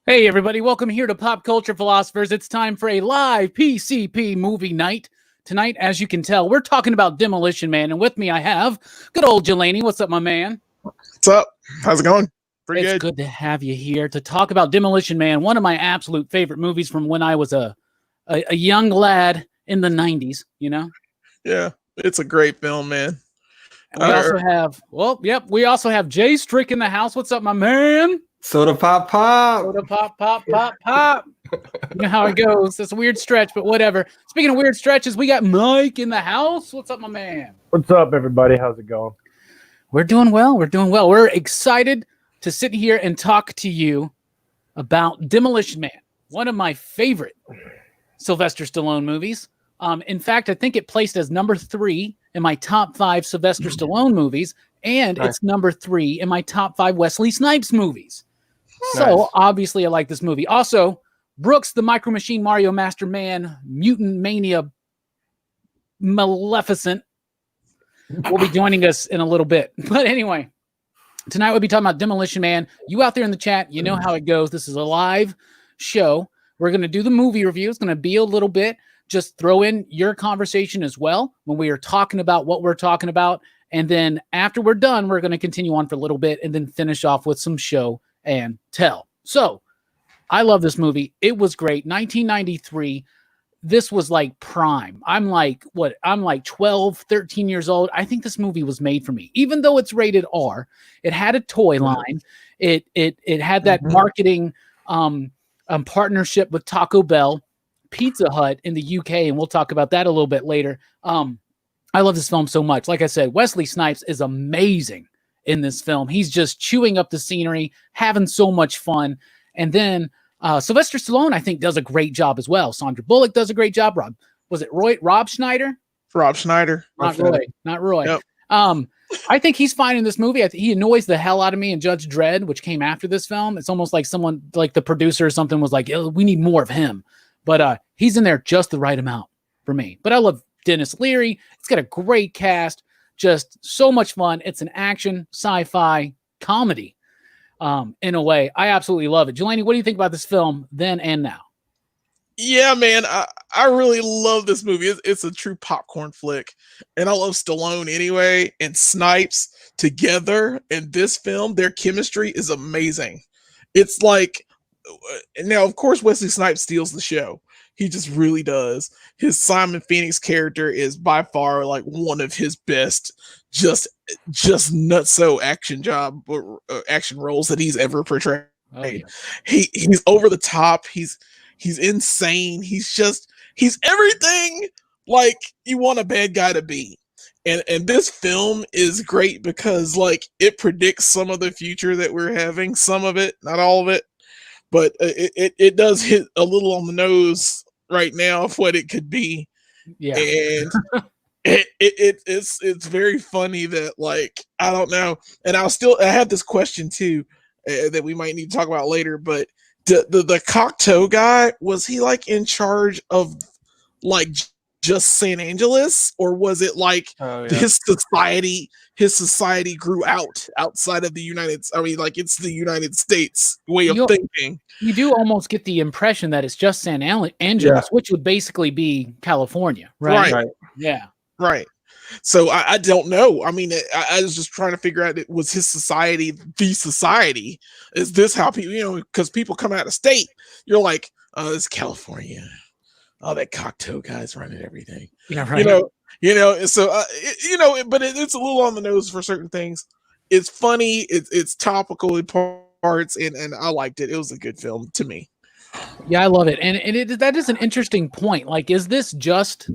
Hey everybody, welcome here to Pop Culture Philosophers. It's time for a live PCP movie night. Tonight, as you can tell, we're talking about Demolition Man, and with me I have good old Jelani. What's up, my man? What's up? How's it going? Pretty good. It's good to have you here to talk about Demolition Man, one of my absolute favorite movies from when I was a young lad in the 90s, you know? Yeah, it's a great film, man. And we also have, we also have Jay Strick in the house. What's up, my man? Soda pop pop. Soda pop pop pop pop. You know how it goes. It's a weird stretch, but whatever. Speaking of weird stretches, we got Mike in the house. What's up, my man? What's up, everybody? How's it going? We're doing well. We're doing well. We're excited to sit here and talk to you about Demolition Man, one of my favorite Sylvester Stallone movies. In fact, I think it placed as number 3 in my top 5 Sylvester Stallone movies, and it's number 3 in my top 5 Wesley Snipes movies. So obviously I like this movie. Also, Brooks, the Micro Machine Mario Master Man, Mutant Mania Maleficent, will be joining us in a little bit. But anyway, tonight we'll be talking about Demolition Man. You out there in the chat, you know how it goes. This is a live show. We're going to do the movie review. It's going to be a little bit. Just throw in your conversation as well when we are talking about what we're talking about. And then after we're done, we're going to continue on for a little bit and then finish off with some show and tell. So I love this movie. It was great. 1993. This was like prime. I'm like 12, 13 years old. I think this movie was made for me. Even though it's rated R, it had a toy line. It had that marketing partnership with Taco Bell, Pizza Hut in the UK, and we'll talk about that a little bit later. I love this film so much. Like I said, Wesley Snipes is amazing in this film. He's just chewing up the scenery, having so much fun. And then Sylvester Stallone, I think, does a great job as well. Sandra Bullock does a great job. Rob Schneider? Rob Schneider. Not Roy. Yep. I think he's fine in this movie. He annoys the hell out of me in Judge Dredd, which came after this film. It's almost like someone, like the producer or something, was like, we need more of him. But he's in there just the right amount for me. But I love Dennis Leary. It's got a great cast. Just so much fun. It's an action, sci-fi comedy in a way. I absolutely love it. Jelani, what do you think about this film then and now? Yeah, man, I really love this movie. It's a true popcorn flick. And I love Stallone anyway and Snipes together in this film. Their chemistry is amazing. It's like, now, of course, Wesley Snipes steals the show. He just really does. His Simon Phoenix character is by far like one of his best, just nutso action roles that he's ever portrayed. Oh, yeah. He's over the top. He's insane. He's everything like you want a bad guy to be. And this film is great because like it predicts some of the future that we're having. Some of it, not all of it. But it does hit a little on the nose right now of what it could be. Yeah. And it's very funny that, like, I don't know. And I have this question too that we might need to talk about later, but the Cocteau guy, was he like in charge of like just San Angeles, or was it like his society grew outside of the it's the United States way of thinking. You do almost get the impression that it's just San Angeles, which would basically be California, right? Yeah. Right. So I don't know. I mean, I was just trying to figure out, was his society the society? Is this how people, because people come out of state, you're like, oh, it's California. Oh, that Cocteau guy's running everything. Yeah, right. So but it's a little on the nose for certain things. It's funny. It's topical in parts, and I liked it. It was a good film to me. Yeah, I love it. And that is an interesting point. Like, is this just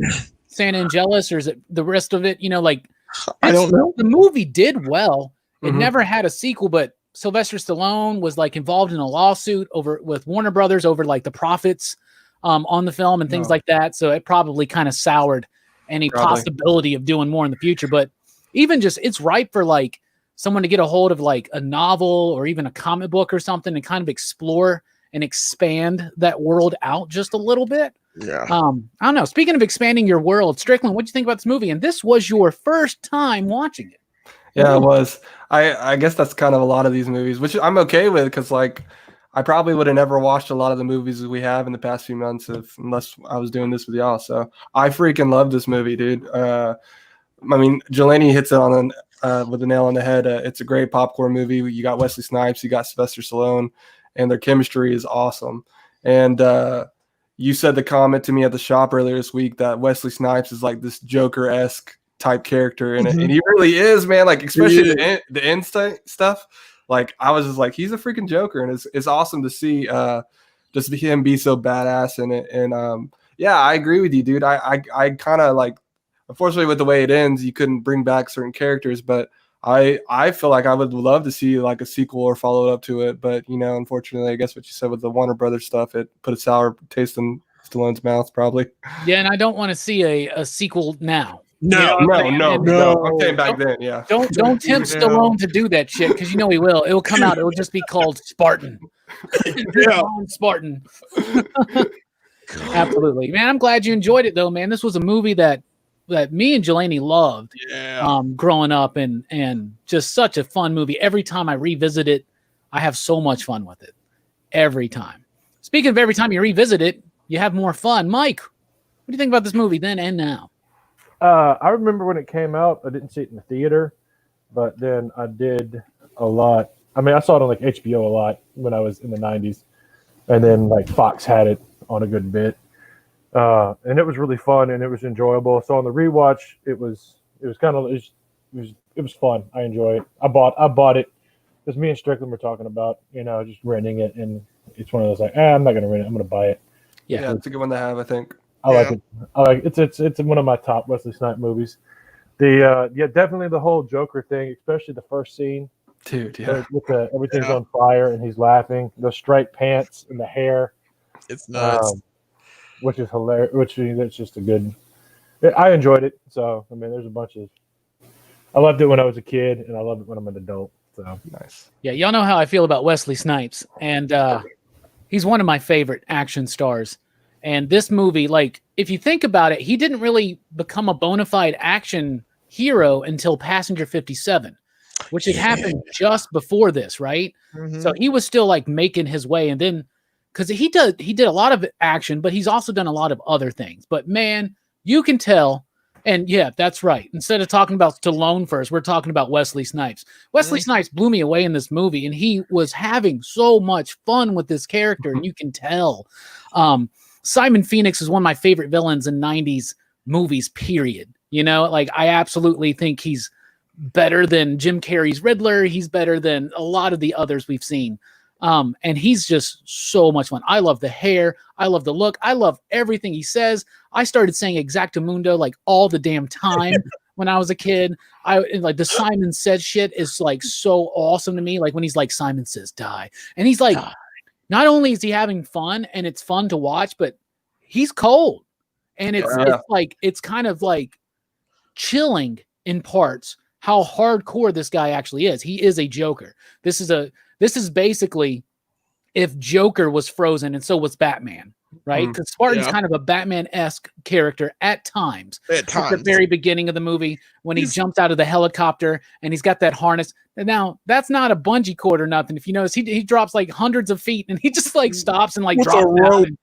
San Angeles, or is it the rest of it? I don't know. The movie did well. It never had a sequel, but Sylvester Stallone was like involved in a lawsuit with Warner Brothers over like the profits on the film and things like that. So it probably kind of soured any possibility of doing more in the future. But even just, it's ripe for like someone to get a hold of like a novel or even a comic book or something and kind of explore and expand that world out just a little bit. Yeah. I don't know. Speaking of expanding your world, Strickland, what'd you think about this movie? And this was your first time watching it. Yeah, it was. I guess that's kind of a lot of these movies, which I'm okay with, because like I probably would have never watched a lot of the movies we have in the past few months unless I was doing this with y'all. So I freaking love this movie, dude. I mean, Jelani hits it on with a nail on the head. It's a great popcorn movie. You got Wesley Snipes, you got Sylvester Stallone, and their chemistry is awesome. And you said the comment to me at the shop earlier this week that Wesley Snipes is like this Joker-esque type character in it, and he really is, man. Like especially the end stuff. Like I was just like, he's a freaking Joker, and it's awesome to see just him be so badass in it. And yeah, I agree with you, dude. I kind of like, unfortunately, with the way it ends, you couldn't bring back certain characters, but I feel like I would love to see like a sequel or follow up to it. But you know, unfortunately, I guess what you said with the Warner Brothers stuff, it put a sour taste in Stallone's mouth, probably. Yeah, and I don't want to see a sequel now. No, You know, no. I'm saying back then, yeah. Don't tempt Stallone to do that shit, because you know he will. It will come out. It will just be called Spartan. Spartan. Absolutely, man. I'm glad you enjoyed it, though, man. This was a movie that me and Jelani loved. Growing up, and just such a fun movie. Every time I revisit it, I have so much fun with it. Every time. Speaking of every time you revisit it, you have more fun. Mike, what do you think about this movie then and now? I remember when it came out, I didn't see it in the theater, but then I did a lot. I mean, I saw it on like HBO a lot when I was in the 90s, and then like Fox had it on a good bit. And it was really fun and it was enjoyable. So on the rewatch, it was fun. I enjoy it. I bought it because me and Strickland were talking about, you know, just renting it, and it's one of those like, I'm not gonna rent it, I'm gonna buy it. Yeah, it's a good one to have, I think. I like it. It's one of my top Wesley Snipes movies. Definitely the whole Joker thing, especially the first scene. Dude, yeah. With everything's on fire and he's laughing. Those striped pants and the hair. It's nuts. Which is hilarious. That's just a good. I enjoyed it. So I mean, there's a bunch of. I loved it when I was a kid, and I love it when I'm an adult. So nice. Yeah, y'all know how I feel about Wesley Snipes, and he's one of my favorite action stars. And this movie, like, if you think about it, he didn't really become a bona fide action hero until Passenger 57, which had happened just before this, right? Mm-hmm. So he was still like making his way, and then. Because he did a lot of action, but he's also done a lot of other things. But man, you can tell, and yeah, that's right. Instead of talking about Stallone first, we're talking about Wesley Snipes. Wesley Snipes blew me away in this movie, and he was having so much fun with this character, and you can tell. Simon Phoenix is one of my favorite villains in 90s movies, period. You know, like I absolutely think he's better than Jim Carrey's Riddler. He's better than a lot of the others we've seen. And he's just so much fun. I love the hair. I love the look. I love everything he says. I started saying Exactamundo like all the damn time when I was a kid. Like the Simon Says shit is like so awesome to me. Like when he's like, Simon says die. And he's like, not only is he having fun and it's fun to watch, but he's cold. And it's like, it's kind of like chilling in parts how hardcore this guy actually is. He is a Joker. This is basically if Joker was frozen and so was Batman, right? Because Spartan's kind of a Batman-esque character at times. At the very beginning of the movie when he jumps out of the helicopter and he's got that harness. And now that's not a bungee cord or nothing. If you notice, he drops like hundreds of feet and he just like stops and like drops down.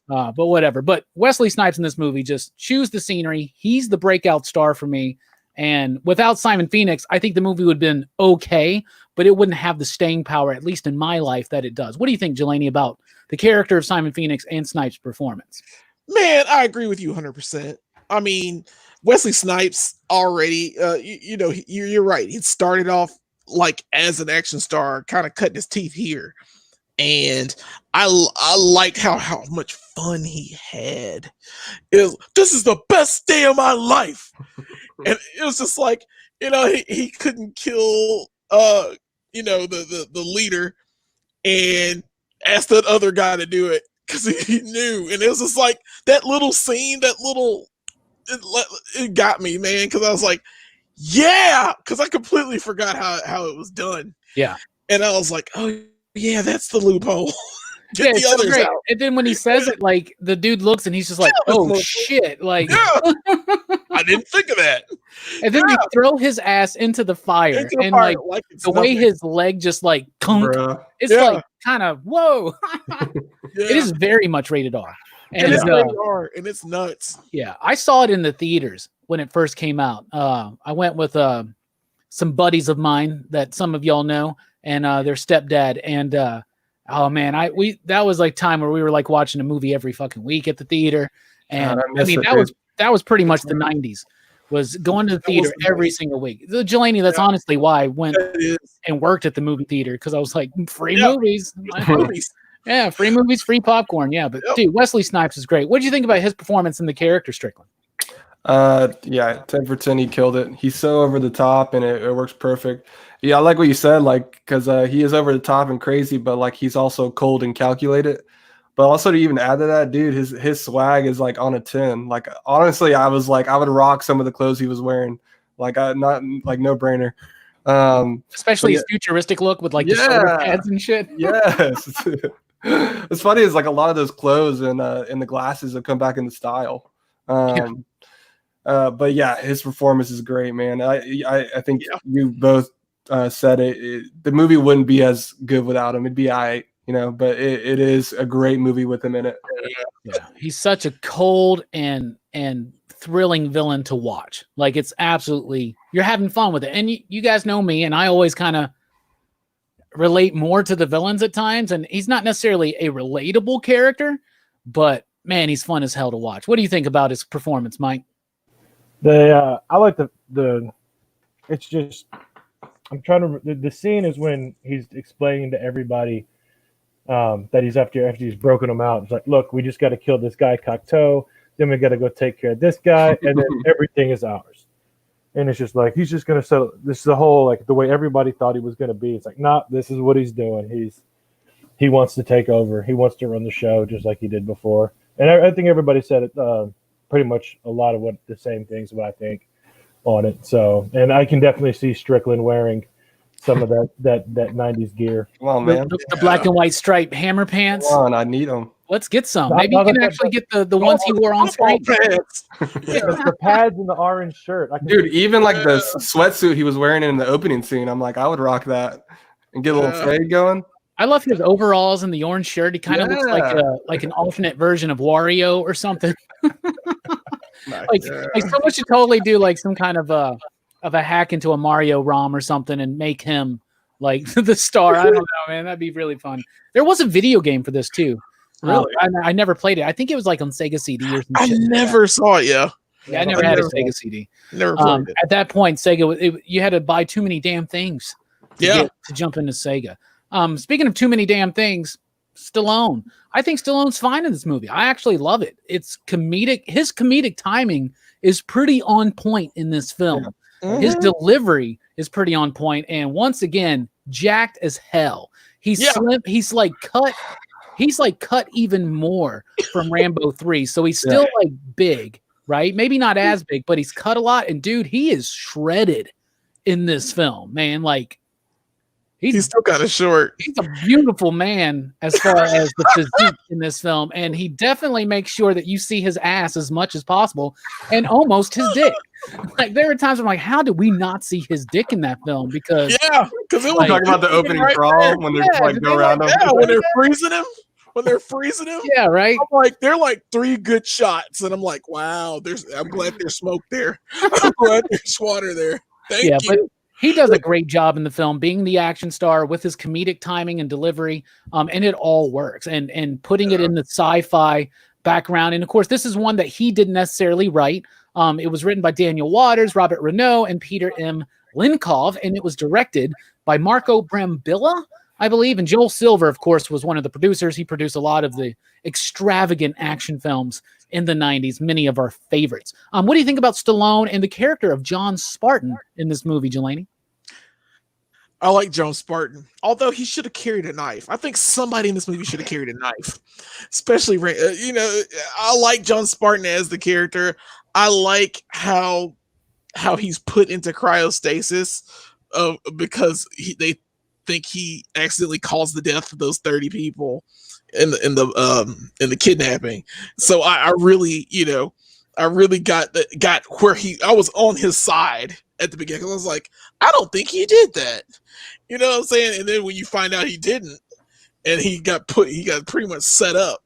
But whatever. But Wesley Snipes in this movie just chews the scenery. He's the breakout star for me. And without Simon Phoenix, I think the movie would have been okay, but it wouldn't have the staying power, at least in my life, that it does. What do you think, Jelani, about the character of Simon Phoenix and Snipes' performance? Man, I agree with you 100%. I mean, Wesley Snipes already, you're right. He started off like as an action star, kind of cutting his teeth here. And I liked how much fun he had. This is the best day of my life. And it was just like, he couldn't kill, the leader and asked that other guy to do it because he knew. And it was just like that little scene, it got me, man. Because I was like, yeah, because I completely forgot how it was done. Yeah. And I was like, oh, yeah, that's the loophole. Get the others out. And then when he says it, like the dude looks and he's just like, "Oh shit!" Like, I didn't think of that. And then you throw his ass into the fire, and like the way his leg just like, it's like kind of whoa. It is very much rated R. And it's rated R, and it's nuts. Yeah, I saw it in the theaters when it first came out. I went with some buddies of mine that some of y'all know, and their stepdad. And oh man, that was like time where we were like watching a movie every fucking week at the theater. And I mean that was pretty much the 90s. Was going to the theater every single week. Jelani, that's honestly why I went and worked at the movie theater, because I was like, free movies. Yeah, free movies, free popcorn. Yeah, but dude, Wesley Snipes is great. What did you think about his performance in the character Strickland? Yeah, 10 for 10. He killed it. He's so over the top, and it works perfect. Yeah, I like what you said, like, because he is over the top and crazy, but like he's also cold and calculated. But also to even add to that, dude, his swag is like on a 10. Like honestly, I was like, I would rock some of the clothes he was wearing. Like not like no brainer. Especially his futuristic look with like the shoulder pads and shit. Yes. It's funny is like a lot of those clothes and the glasses have come back into style. But yeah, his performance is great, man. I think you both said it. The movie wouldn't be as good without him. It'd be but it is a great movie with him in it. Yeah, he's such a cold and thrilling villain to watch. Like it's absolutely, you're having fun with it. And you guys know me, and I always kind of relate more to the villains at times. And he's not necessarily a relatable character, but man, he's fun as hell to watch. What do you think about his performance, Mike? I like the. It's just, I'm trying to. The scene is when he's explaining to everybody that he's after he's broken them out. It's like, look, we just got to kill this guy Cocteau, then we got to go take care of this guy, and then everything is ours. And it's just like he's just gonna settle. This is the whole like the way everybody thought he was gonna be. It's like, nah, this is what he's doing. He wants to take over. He wants to run the show just like he did before. And I think everybody said it pretty much a lot of what the same things what I think on it. So, and I can definitely see Strickland wearing some of that 90s gear. Come on, man. The black and white striped hammer pants. Come on, I need them. Let's get some. Maybe you can actually get the ones he wore on screen. The pads and the orange shirt. Dude, even like the sweatsuit he was wearing in the opening scene, I'm like, I would rock that and get a little fade going. I love his overalls and the orange shirt. He kind of looks like an alternate version of Wario or something. Like someone should totally do like some kind of a hack into a Mario ROM or something and make him like the star. I don't know, man. That'd be really fun. There was a video game for this too. Really? I never played it. I think it was like on Sega CD or some shit. I never saw it. Yeah, I never had a Sega CD. Never played it. At that point, Sega, you had to buy too many damn things to jump into Sega. Speaking of too many damn things, Stallone. I think Stallone's fine in this movie. I actually love it. It's comedic. His comedic timing is pretty on point in this film. Mm-hmm. His delivery is pretty on point. And once again, jacked as hell. He's slim. He's like cut even more from Rambo 3. So he's still like big, right? Maybe not as big, but he's cut a lot. And dude, he is shredded in this film, man. Like he's still kind of short. He's a beautiful man as far as the physique in this film. And he definitely makes sure that you see his ass as much as possible and almost his dick. Like there are times I'm like, how did we not see his dick in that film? Because it was like, talking about the opening crawl when they like go around him. Yeah, when they're freezing him. When they're freezing him, yeah, right. I'm like, they're like 3 good shots, and I'm like, wow. I'm glad there's smoke there. I'm glad there's water there. Thank you. But he does a great job in the film, being the action star with his comedic timing and delivery, and it all works. And putting it in the sci-fi background, and of course, this is one that he didn't necessarily write. It was written by Daniel Waters, Robert Renaud, and Peter M. Linkov, and it was directed by Marco Brambilla, I believe. And Joel Silver, of course, was one of the producers. He produced a lot of the extravagant action films in the 90s, many of our favorites. What do you think about Stallone and the character of John Spartan in this movie, Jelani? I like John Spartan, although he should have carried a knife. I think somebody in this movie should have carried a knife, especially, I like John Spartan as the character. I like how he's put into cryostasis because they think he accidentally caused the death of those 30 people in the kidnapping. So I really got where I was on his side at the beginning. I was like, I don't think he did that. You know what I'm saying? And then when you find out he didn't, and he got pretty much set up.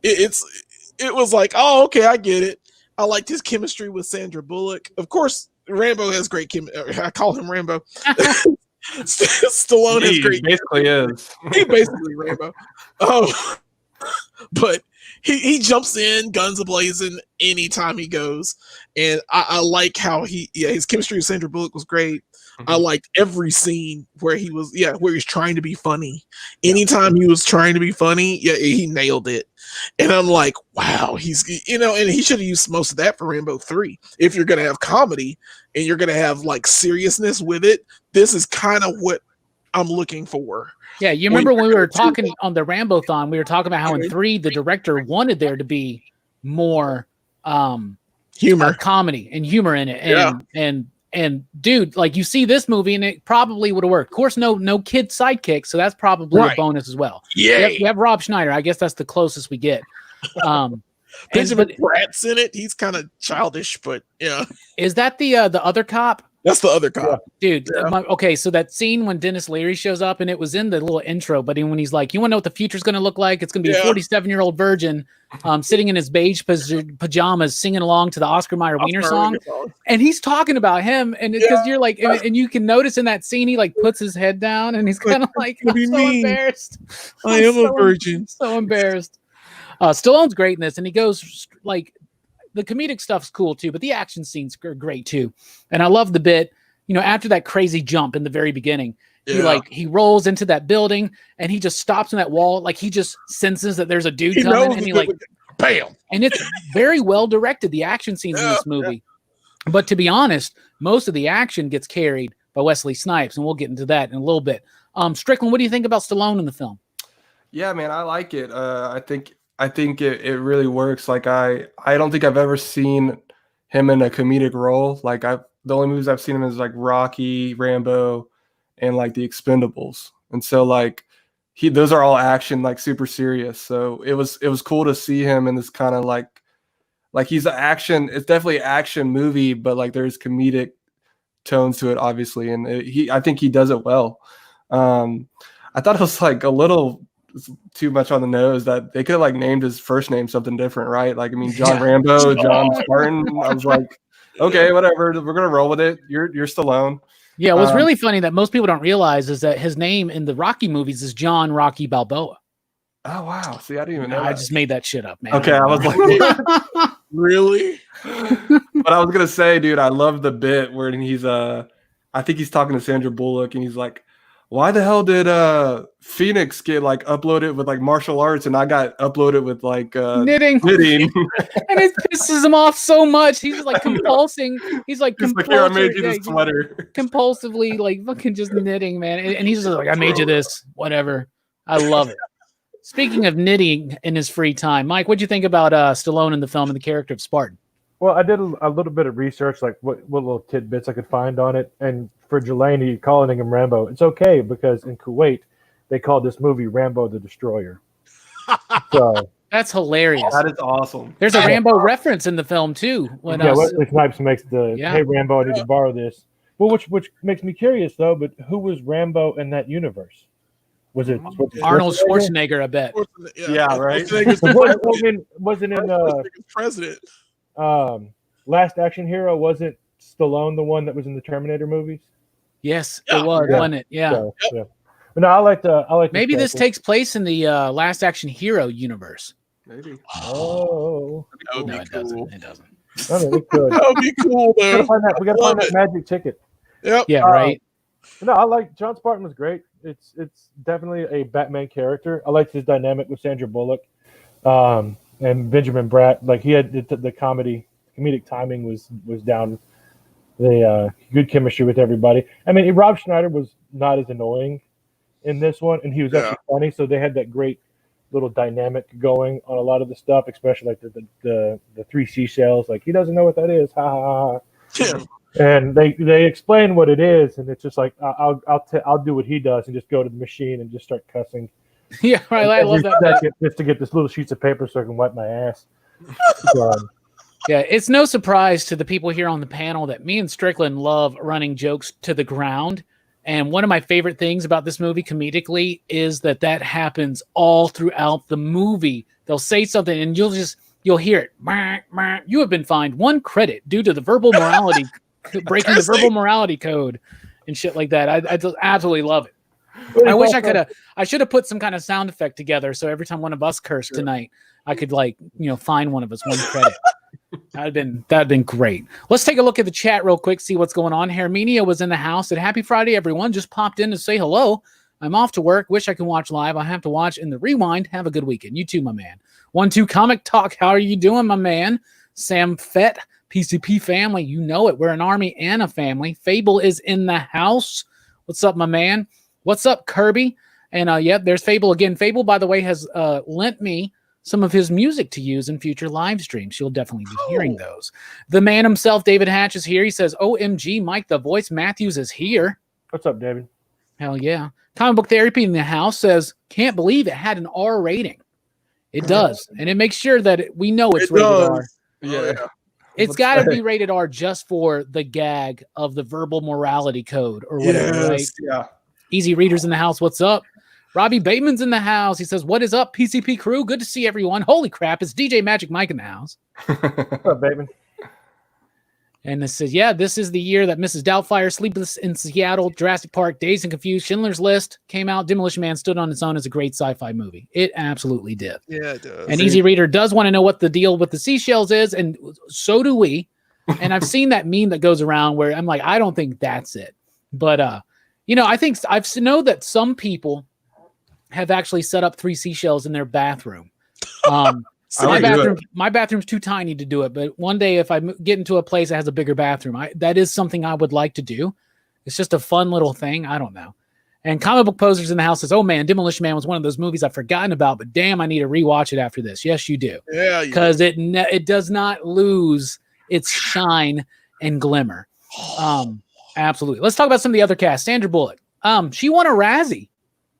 It was like, oh, okay, I get it. I liked his chemistry with Sandra Bullock. Of course, Rambo has great chemistry. I call him Rambo. Stallone has great. Basically is. He basically Rambo. Oh, but he jumps in, guns a-blazing anytime he goes, and I like how his chemistry with Sandra Bullock was great. I liked every scene where he was trying to be funny. Anytime he was trying to be funny, he nailed it. And I'm like, wow, he's and he should have used most of that for Rambo 3. If you're gonna have comedy and you're gonna have like seriousness with it, this is kind of what I'm looking for. Yeah, you remember when we were talking on the Rambo-thon, we were talking about how in 3 the director wanted there to be more humor, comedy and humor in it. And dude, like you see this movie and it probably would have worked. Of course, no kid sidekick, so that's probably a bonus as well. Yeah, you have Rob Schneider. I guess that's the closest we get. Benjamin Bratt's in it. He's kind of childish, but yeah. Is that the other cop? That's the other cop. Dude, okay, so that scene when Dennis Leary shows up, and it was in the little intro, but when he's like, you want to know what the future's going to look like? It's going to be a 47-year-old virgin sitting in his beige pajamas singing along to the Oscar Mayer Wiener song. And he's talking about him, and because you're like, and you can notice in that scene, he like puts his head down, and he's kind of like, I'm so embarrassed. I am a virgin. So embarrassed. Stallone's great in this, and he goes like, the comedic stuff's cool too, but the action scenes are great too. And I love the bit, after that crazy jump in the very beginning, he rolls into that building and he just stops in that wall. Like he just senses that there's a dude coming and he like, bam. And it's very well directed, the action scenes in this movie. Yeah. But to be honest, most of the action gets carried by Wesley Snipes, and we'll get into that in a little bit. Strickland, what do you think about Stallone in the film? Yeah, man, I like it. I think it really works. Like I don't think I've ever seen him in a comedic role. Like the only movies I've seen him in is like Rocky, Rambo, and like The Expendables. And so like those are all action, like super serious. So it was cool to see him in this kind of like he's an action. It's definitely an action movie, but like there's comedic tones to it, obviously, and I think he does it well. I thought it was like a little too much on the nose that they could have like named his first name something different, right? Like, I mean, John Rambo, John Spartan. I was like, okay, whatever. We're gonna roll with it. You're Stallone. Yeah, what's really funny that most people don't realize is that his name in the Rocky movies is John Rocky Balboa. Oh wow! See, I didn't even know. I just made that shit up, man. Okay, I was like, really? But I was gonna say, dude, I love the bit where he's I think he's talking to Sandra Bullock, and he's like, why the hell did Phoenix get like uploaded with like martial arts and I got uploaded with like knitting? And it pisses him off so much. He's like compulsing. He's like, here, I made you this sweater. Compulsively like fucking just knitting, man. And he's just like, I made you this, whatever. I love it. Speaking of knitting in his free time, Mike, what'd you think about Stallone in the film and the character of Spartan? Well, I did a little bit of research, like what little tidbits I could find on it. And for Jelani calling him Rambo, it's okay because in Kuwait, they called this movie Rambo the Destroyer. So that's hilarious. That is awesome. There's a Rambo reference in the film too. Wesley Snipes makes hey Rambo, I need to borrow this. Well, which makes me curious though, but who was Rambo in that universe? Was it Arnold Schwarzenegger? I bet. Yeah, right. Wasn't in president. Last Action Hero, wasn't Stallone the one that was in the Terminator movies? Yes, it was, wasn't it? Yeah. So, yeah. But no, I like. Maybe this takes place in the Last Action Hero universe. Maybe. Oh. No, it doesn't. It doesn't. I mean, it could. That would be cool, though. We gotta find that magic ticket. Yep. Yeah. Right. No, I like John Spartan was great. It's definitely a Batman character. I liked his dynamic with Sandra Bullock, and Benjamin Bratt. Like he had the comedic timing was down. The good chemistry with everybody. I mean, Rob Schneider was not as annoying in this one, and he was actually funny. So they had that great little dynamic going on a lot of the stuff, especially like the 3 seashells. Like he doesn't know what that is. Ha ha ha. Yeah. And they explain what it is, and it's just like I'll do what he does and just go to the machine and just start cussing. Yeah, right. I love that. Just to get this little sheets of paper so I can wipe my ass. Yeah, it's no surprise to the people here on the panel that me and Strickland love running jokes to the ground And one of my favorite things about this movie comedically is that happens all throughout the movie. They'll say something and you'll hear it. You have been fined 1 credit due to the verbal morality, breaking the verbal morality code and shit like that. I just absolutely love it. I wish I should have put some kind of sound effect together. So every time one of us cursed tonight, I could fine one of us 1 credit. That'd been great. Let's take a look at the chat real quick, see what's going on. Herminia was in the house. Said, happy Friday, everyone. Just popped in to say hello. I'm off to work. Wish I could watch live. I have to watch in the rewind. Have a good weekend. You too, my man. 1-2 Comic Talk. How are you doing, my man? Sam Fett, PCP family. You know it. We're an army and a family. Fable is in the house. What's up, my man? What's up, Kirby? And yep, there's Fable again. Fable, by the way, has lent me some of his music to use in future live streams. You'll definitely be hearing those. The man himself, David Hatch, is here. He says, OMG, Mike the Voice Matthews is here. What's up, David? Hell yeah. Comic Book Therapy in the house says, can't believe it had an R rating. It does. And it makes sure that we know it's rated R. Yeah. It's got to be rated R just for the gag of the verbal morality code or whatever, right? Yeah. Easy Readers in the house. What's up? Robbie Bateman's in the house. He says, what is up, PCP crew? Good to see everyone. Holy crap, it's DJ Magic Mike in the house. What's up, Bateman? And it says, yeah, this is the year that Mrs. Doubtfire, Sleepless in Seattle, Jurassic Park, Dazed and Confused, Schindler's List came out. Demolition Man stood on its own as a great sci-fi movie. It absolutely did. Yeah, it does. And Easy Reader does want to know what the deal with the seashells is, and so do we. And I've seen that meme that goes around where I'm like, I don't think that's it. But, I think I've know that some people have actually set up 3 seashells in their bathroom. My bathroom's too tiny to do it, but one day if I get into a place that has a bigger bathroom, that is something I would like to do. It's just a fun little thing. I don't know. And Comic Book Posers in the house says, oh man, Demolition Man was one of those movies I've forgotten about, but damn, I need to rewatch it after this. Yes, you do. Yeah, because it does not lose its shine and glimmer. Absolutely. Let's talk about some of the other cast. Sandra Bullock. She won a Razzie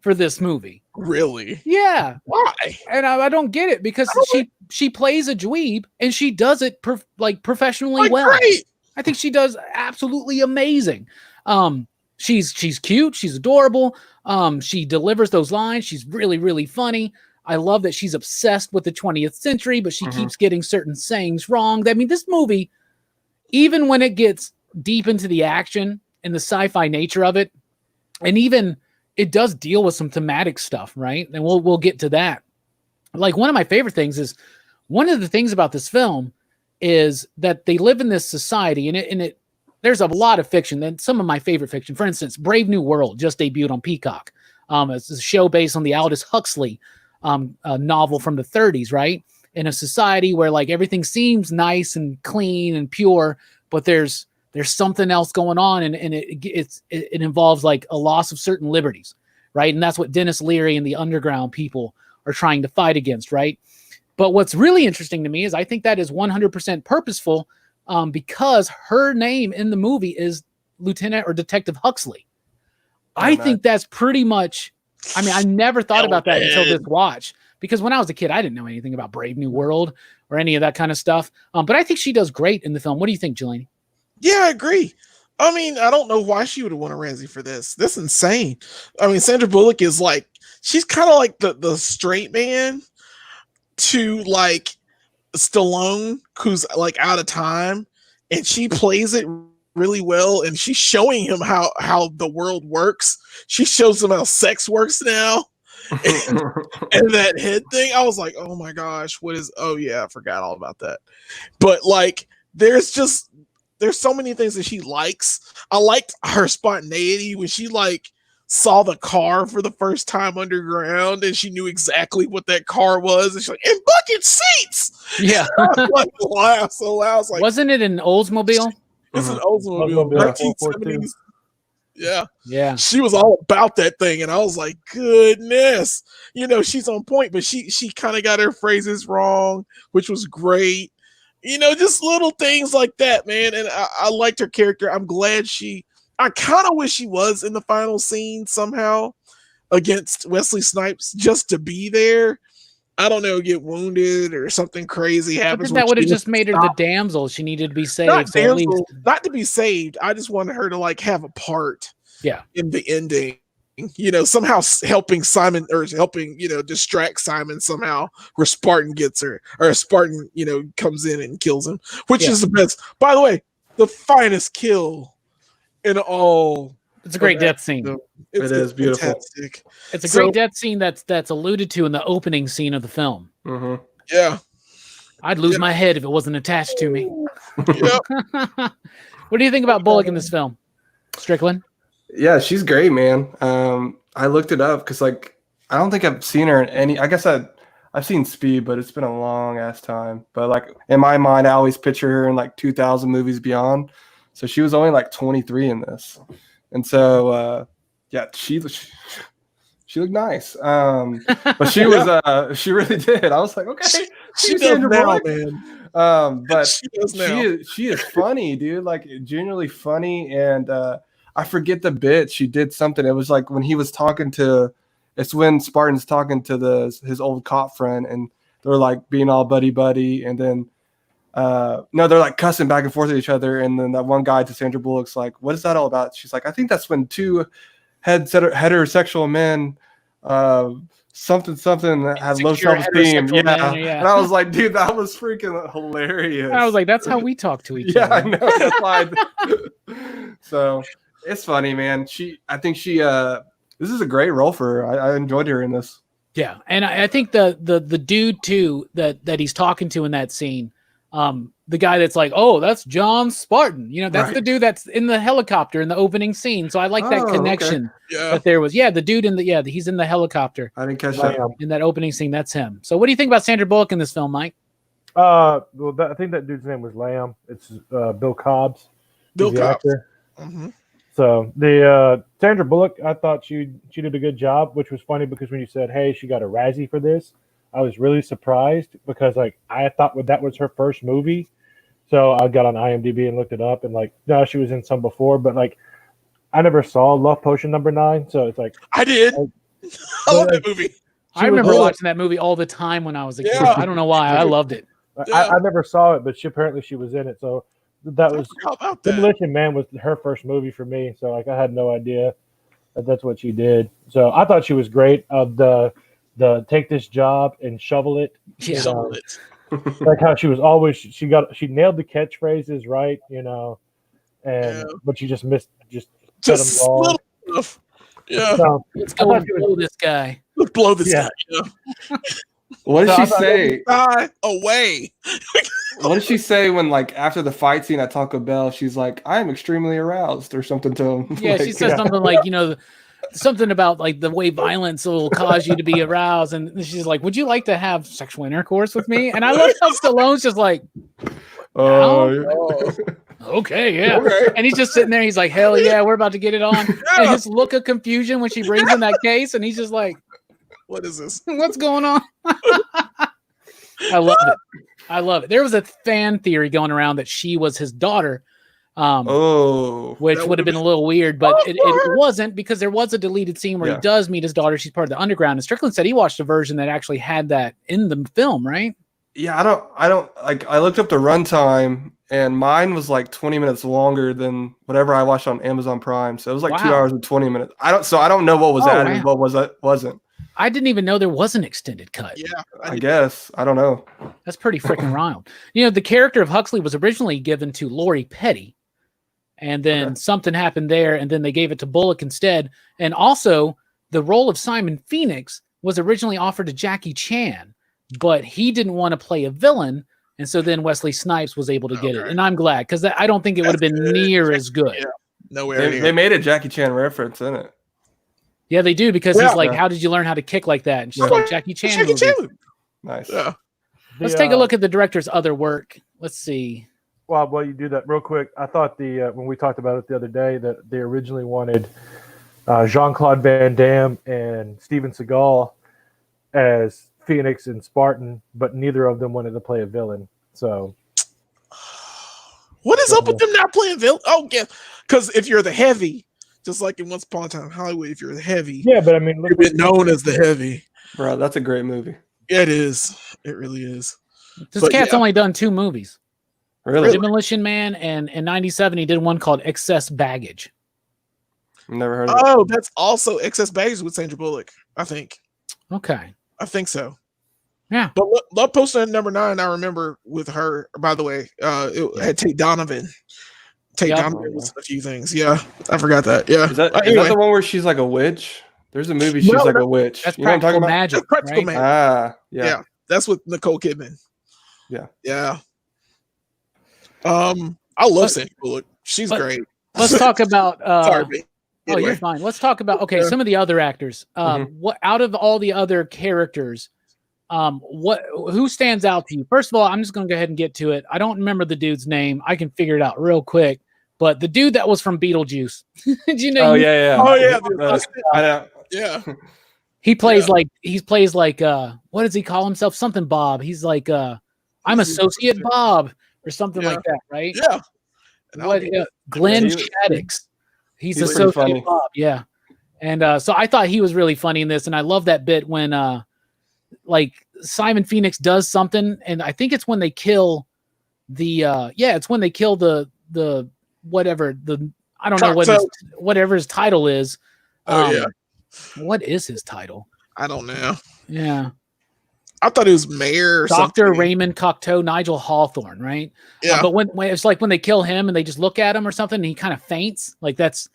for this movie. Really? Yeah. Why? And I don't get it because she plays a dweeb and she does it professionally well. Great. I think she does absolutely amazing. She's cute. She's adorable. She delivers those lines. She's really, really funny. I love that she's obsessed with the 20th century, but she keeps getting certain sayings wrong. I mean, this movie, even when it gets deep into the action and the sci-fi nature of it, and even it does deal with some thematic stuff, right? And we'll get to that. Like one of my favorite things is one of the things about this film is that they live in this society, and there's a lot of fiction. And some of my favorite fiction, for instance, Brave New World just debuted on Peacock. It's a show based on the Aldous Huxley novel from the 30s, right? In a society where like everything seems nice and clean and pure, but there's something else going on, and it involves like a loss of certain liberties, right? And that's what Dennis Leary and the underground people are trying to fight against, right? But what's really interesting to me is I think that is 100% purposeful, because her name in the movie is Lieutenant or Detective Huxley. I think that's pretty much. I mean, I never thought about that until this watch, because when I was a kid, I didn't know anything about Brave New World or any of that kind of stuff. But I think she does great in the film. What do you think, Jelani? Yeah, I agree. I mean, I don't know why she would have won a Razzie for this. That's insane. I mean, Sandra Bullock is like, she's kind of like the straight man to like Stallone, who's like out of time, and she plays it really well, and she's showing him how the world works. She shows him how sex works now. And that head thing, I was like, oh my gosh, I forgot all about that. But like, there's so many things that she likes. I liked her spontaneity when she like saw the car for the first time underground, and she knew exactly what that car was, and she's like, and bucket seats. Yeah. Like, laugh so loud. I was like, wasn't it an Oldsmobile? It's an Oldsmobile, 1970s. Yeah. She was all about that thing, and I was like, goodness. She's on point, but she kind of got her phrases wrong, which was great. Just little things like that, man. And I liked her character. I'm glad I kind of wish she was in the final scene somehow against Wesley Snipes, just to be there. I don't know, get wounded or something crazy happens. That would have just made her the damsel. She needed to be saved. Not to be saved. I just wanted her to like have a part Yeah. in the ending. Somehow helping Simon or helping, distract Simon somehow where Spartan gets her or Spartan, comes in and kills him, which is the best. By the way, the finest kill in all. It's a great death scene. It is beautiful. Fantastic. It's a great death scene that's alluded to in the opening scene of the film. Mm-hmm. Yeah. I'd lose my head if it wasn't attached to me. Yeah. What do you think about Bullock in this film, Strickland? Yeah, she's great, man. I looked it up because, I don't think I've seen her in any. I guess I've seen Speed, but it's been a long ass time. But in my mind, I always picture her in 2000 movies beyond. So she was only 23 in this, and so yeah, she looked nice. But she was she really did. I was like, okay, she does now, man. But she does now. She is funny, dude. Genuinely funny, and I forget the bit. She did something. It was when he was talking to. It's when Spartan's talking to his old cop friend, and they're being all buddy, and then no, they're cussing back and forth at each other, and then that one guy to Sandra Bullock's like, "What is that all about?" She's like, "I think that's when two heterosexual men, something have low self-esteem." Yeah. And I was like, dude, that was freaking hilarious. I was like, that's how we talk to each other. Yeah, I know. That's why. So it's funny, man. I think this is a great role for her. I enjoyed her in this. Yeah, and I think the dude too that he's talking to in that scene, the guy that's like, oh, that's John Spartan. That's the dude that's in the helicopter in the opening scene. So I like that connection that there was. Yeah, the dude he's in the helicopter. I didn't catch that. In that opening scene, that's him. So what do you think about Sandra Bullock in this film, Mike? I think that dude's name was Lamb. It's Bill Cobbs. Bill Cobbs. Mm-hmm. So the Sandra Bullock, I thought she did a good job, which was funny because when you said, hey, she got a Razzie for this, I was really surprised because I thought that was her first movie. So I got on IMDb and looked it up, and no, she was in some before, but I never saw Love Potion No. 9, so it's I did. I love that movie. I remember watching that movie all the time when I was a kid. I don't know why. I loved it. I never saw it, but apparently she was in it. So that was Demolition Man was her first movie for me. So I had no idea that's what she did. So I thought she was great. The take this job and shovel it. Yeah. Shovel it. How she was always she nailed the catchphrases right, but she just missed just little enough. Yeah. So, let's go and blow this guy. Let's blow this guy. Yeah. What did she say? Away. What did she say when after the fight scene at Taco Bell? She's like, "I am extremely aroused" or something to him. Yeah, she says something something about the way violence will cause you to be aroused, and she's like, "Would you like to have sexual intercourse with me?" And I love how Stallone's just like, okay, yeah. Okay. And he's just sitting there. He's like, "Hell yeah, we're about to get it on." And his look of confusion when she brings in that case, and he's just like, "What is this? What's going on?" I love it. There was a fan theory going around that she was his daughter. Which would have been a little weird, but it wasn't, because there was a deleted scene where he does meet his daughter. She's part of the underground, and Strickland said he watched a version that actually had that in the film, right? Yeah, I don't I looked up the runtime, and mine was 20 minutes longer than whatever I watched on Amazon Prime. So it was 2 hours and 20 minutes. I don't know what was added and what wasn't. I didn't even know there was an extended cut. Yeah, I guess. I don't know. That's pretty freaking wild. The character of Huxley was originally given to Lori Petty. And then something happened there, and then they gave it to Bullock instead. And also, the role of Simon Phoenix was originally offered to Jackie Chan, but he didn't want to play a villain, and so then Wesley Snipes was able to get it. And I'm glad, because I don't think it would have been near as good. Yeah. Nowhere near. They made a Jackie Chan reference in it. Yeah, they do, because he's like, how did you learn how to kick like that? And she's like, Jackie Chan movie. Nice. Yeah. Let's take a look at the director's other work. Let's see. Well, while you do that real quick, I thought when we talked about it the other day that they originally wanted Jean-Claude Van Damme and Steven Seagal as Phoenix and Spartan, but neither of them wanted to play a villain. So, what is up with them not playing villain? Oh, yeah, because if you're the heavy, just like in Once Upon a Time in Hollywood, if you're the heavy, yeah, but I mean, you've been known as the heavy. Bro, that's a great movie. Yeah, it is. It really is. This cat's only done 2 movies. Really? Demolition Man, and in '97 he did one called Excess Baggage. Never heard of it. Oh, that's also Excess Baggage with Sandra Bullock. I think so. Yeah. But Love Potion number 9, I remember with her. By the way, it had Tate Donovan. Donovan was in a few things. Yeah, I forgot that. Yeah. Is that the one where she's like a witch? There's a movie she's like a witch. That's you know what I'm talking about? magic. That's Practical right? Magic. Yeah. That's with Nicole Kidman. Yeah. I love Sandra Bullock. She's great. Let's talk about. Sorry, babe. Oh, you're fine. Let's talk about some of the other actors. What out of all the other characters, who stands out to you? First of all, I'm just going to go ahead and get to it. I don't remember the dude's name. I can figure it out real quick. But the dude that was from Beetlejuice, did you know? Oh yeah. I know. Yeah. He plays like what does he call himself? Something Bob. He's like I'm Associate Bob or something like that, right? Yeah. What Glenn Shaddix. He's Associate Bob, yeah. And so I thought he was really funny in this, and I love that bit when like Simon Phoenix does something, and I think it's when they kill the it's when they kill the whatever the I don't know whatever his title is. What is his title? I don't know. Yeah. I thought it was Mayor or Dr. something. Raymond Cocteau, Nigel Hawthorne, right? Yeah. But when it's like when they kill him and they just look at him or something and he kind of faints, like that's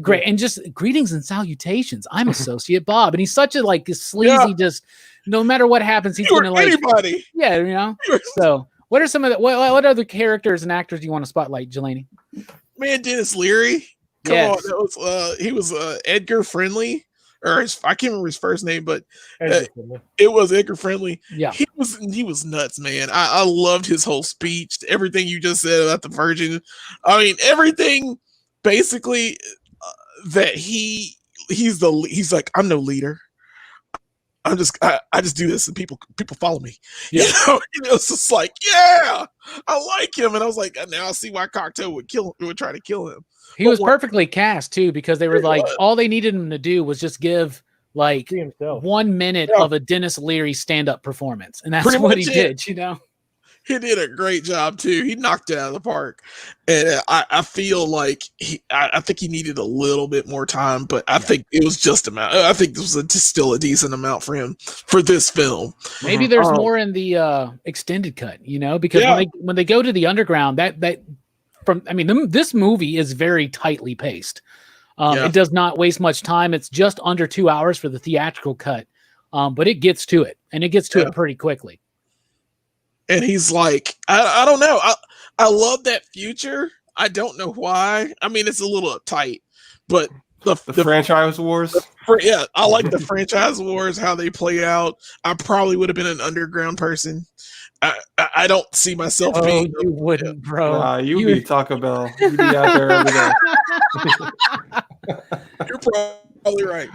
great. And just greetings and salutations. I'm Associate Bob. And he's such a like sleazy, just no matter what happens, he's going to like anybody. Yeah, you know? So what are some of the what other characters and actors do you want to spotlight, Jelani? Man, Dennis Leary. Come on. That was, he was Edgar Friendly. Or I can't remember his first name, but it was Edgar Friendly. Yeah, he was nuts, man. I loved his whole speech, everything you just said about the Virgin. I mean, everything basically that he's like, I'm no leader. I just do this and people follow me. Yeah, it's just like, yeah, I like him, and I was like, now I see why Cocteau would try to kill him. He was perfectly cast too, because they were like, all they needed him to do was just give like 1 minute of a Dennis Leary stand-up performance, and that's what he did. You know, he did a great job too. He knocked it out of the park, and I feel like I think he needed a little bit more time, but I think it was just amount. I think this was still a decent amount for him for this film. Maybe there's more in the extended cut, you know, because when they go to the underground, this movie is very tightly paced. It does not waste much time. It's just under 2 hours for the theatrical cut, but it gets to it, and it gets to it pretty quickly. And he's like, I don't know. I love that future. I don't know why. I mean, it's a little uptight, but the franchise wars. I like the franchise wars, how they play out. I probably would have been an underground person. I don't see myself being. You wouldn't, bro. Nah, you'd be Taco Bell. You'd be out there every day. You're probably right,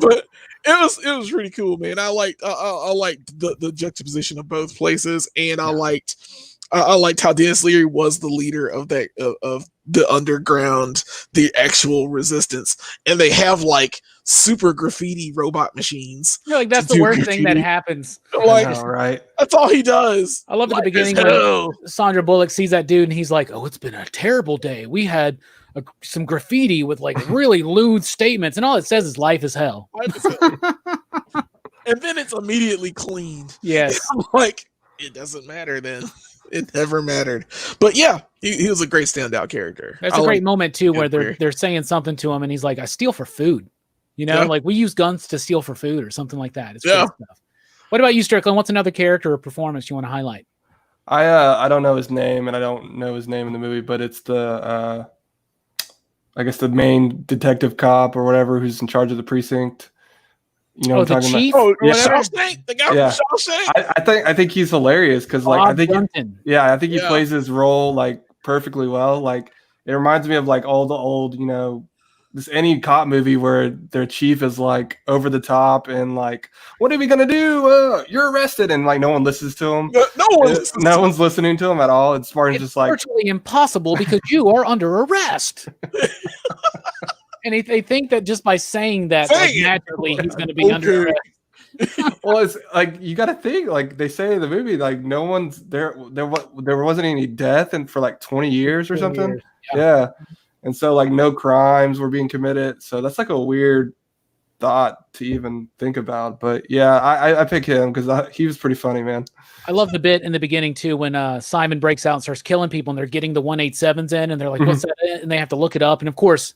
but it was really cool, man. I liked the juxtaposition of both places, and I liked how Dennis Leary was the leader of that of the underground, the actual resistance, and they have like super graffiti robot machines. You're like, that's the worst thing that happens. Like, right? That's all he does. I love at the beginning when Sandra Bullock sees that dude and he's like, "Oh, it's been a terrible day. We had some graffiti with like really lewd statements, and all it says is life is hell." And then it's immediately cleaned. Yes. Like, it doesn't matter then. It never mattered. But yeah, he was a great standout character. That's a great moment too, where they're saying something to him and he's like, "I steal for food." You know, like we use guns to steal for food or something like that. It's great stuff. What about you, Strickland? What's another character or performance you want to highlight? I don't know his name, and I don't know his name in the movie, but it's the I guess the main detective cop or whatever who's in charge of the precinct. You know, the what I'm talking chief. about? Shawshank, the guy from Shawshank. I think he's hilarious because like I think he plays his role like perfectly well. Like it reminds me of like all the old, you know, this any cop movie where their chief is like over the top and like, what are we gonna do? You're arrested, and like no one listens to him. No one's listening to him at all. And Spartan's just like virtually impossible because you are under arrest. And they think that just by saying that, like, naturally he's going to be under arrest. Well, it's like you got to think, like they say in the movie, like no one's there. There wasn't any death for like 20 years or something. Yeah. and so like no crimes were being committed. So that's like a weird thought to even think about. But yeah, I pick him because he was pretty funny, man. I love the bit in the beginning too when Simon breaks out and starts killing people, and they're getting the 187s in, and they're like, "What's that?" And they have to look it up. And of course,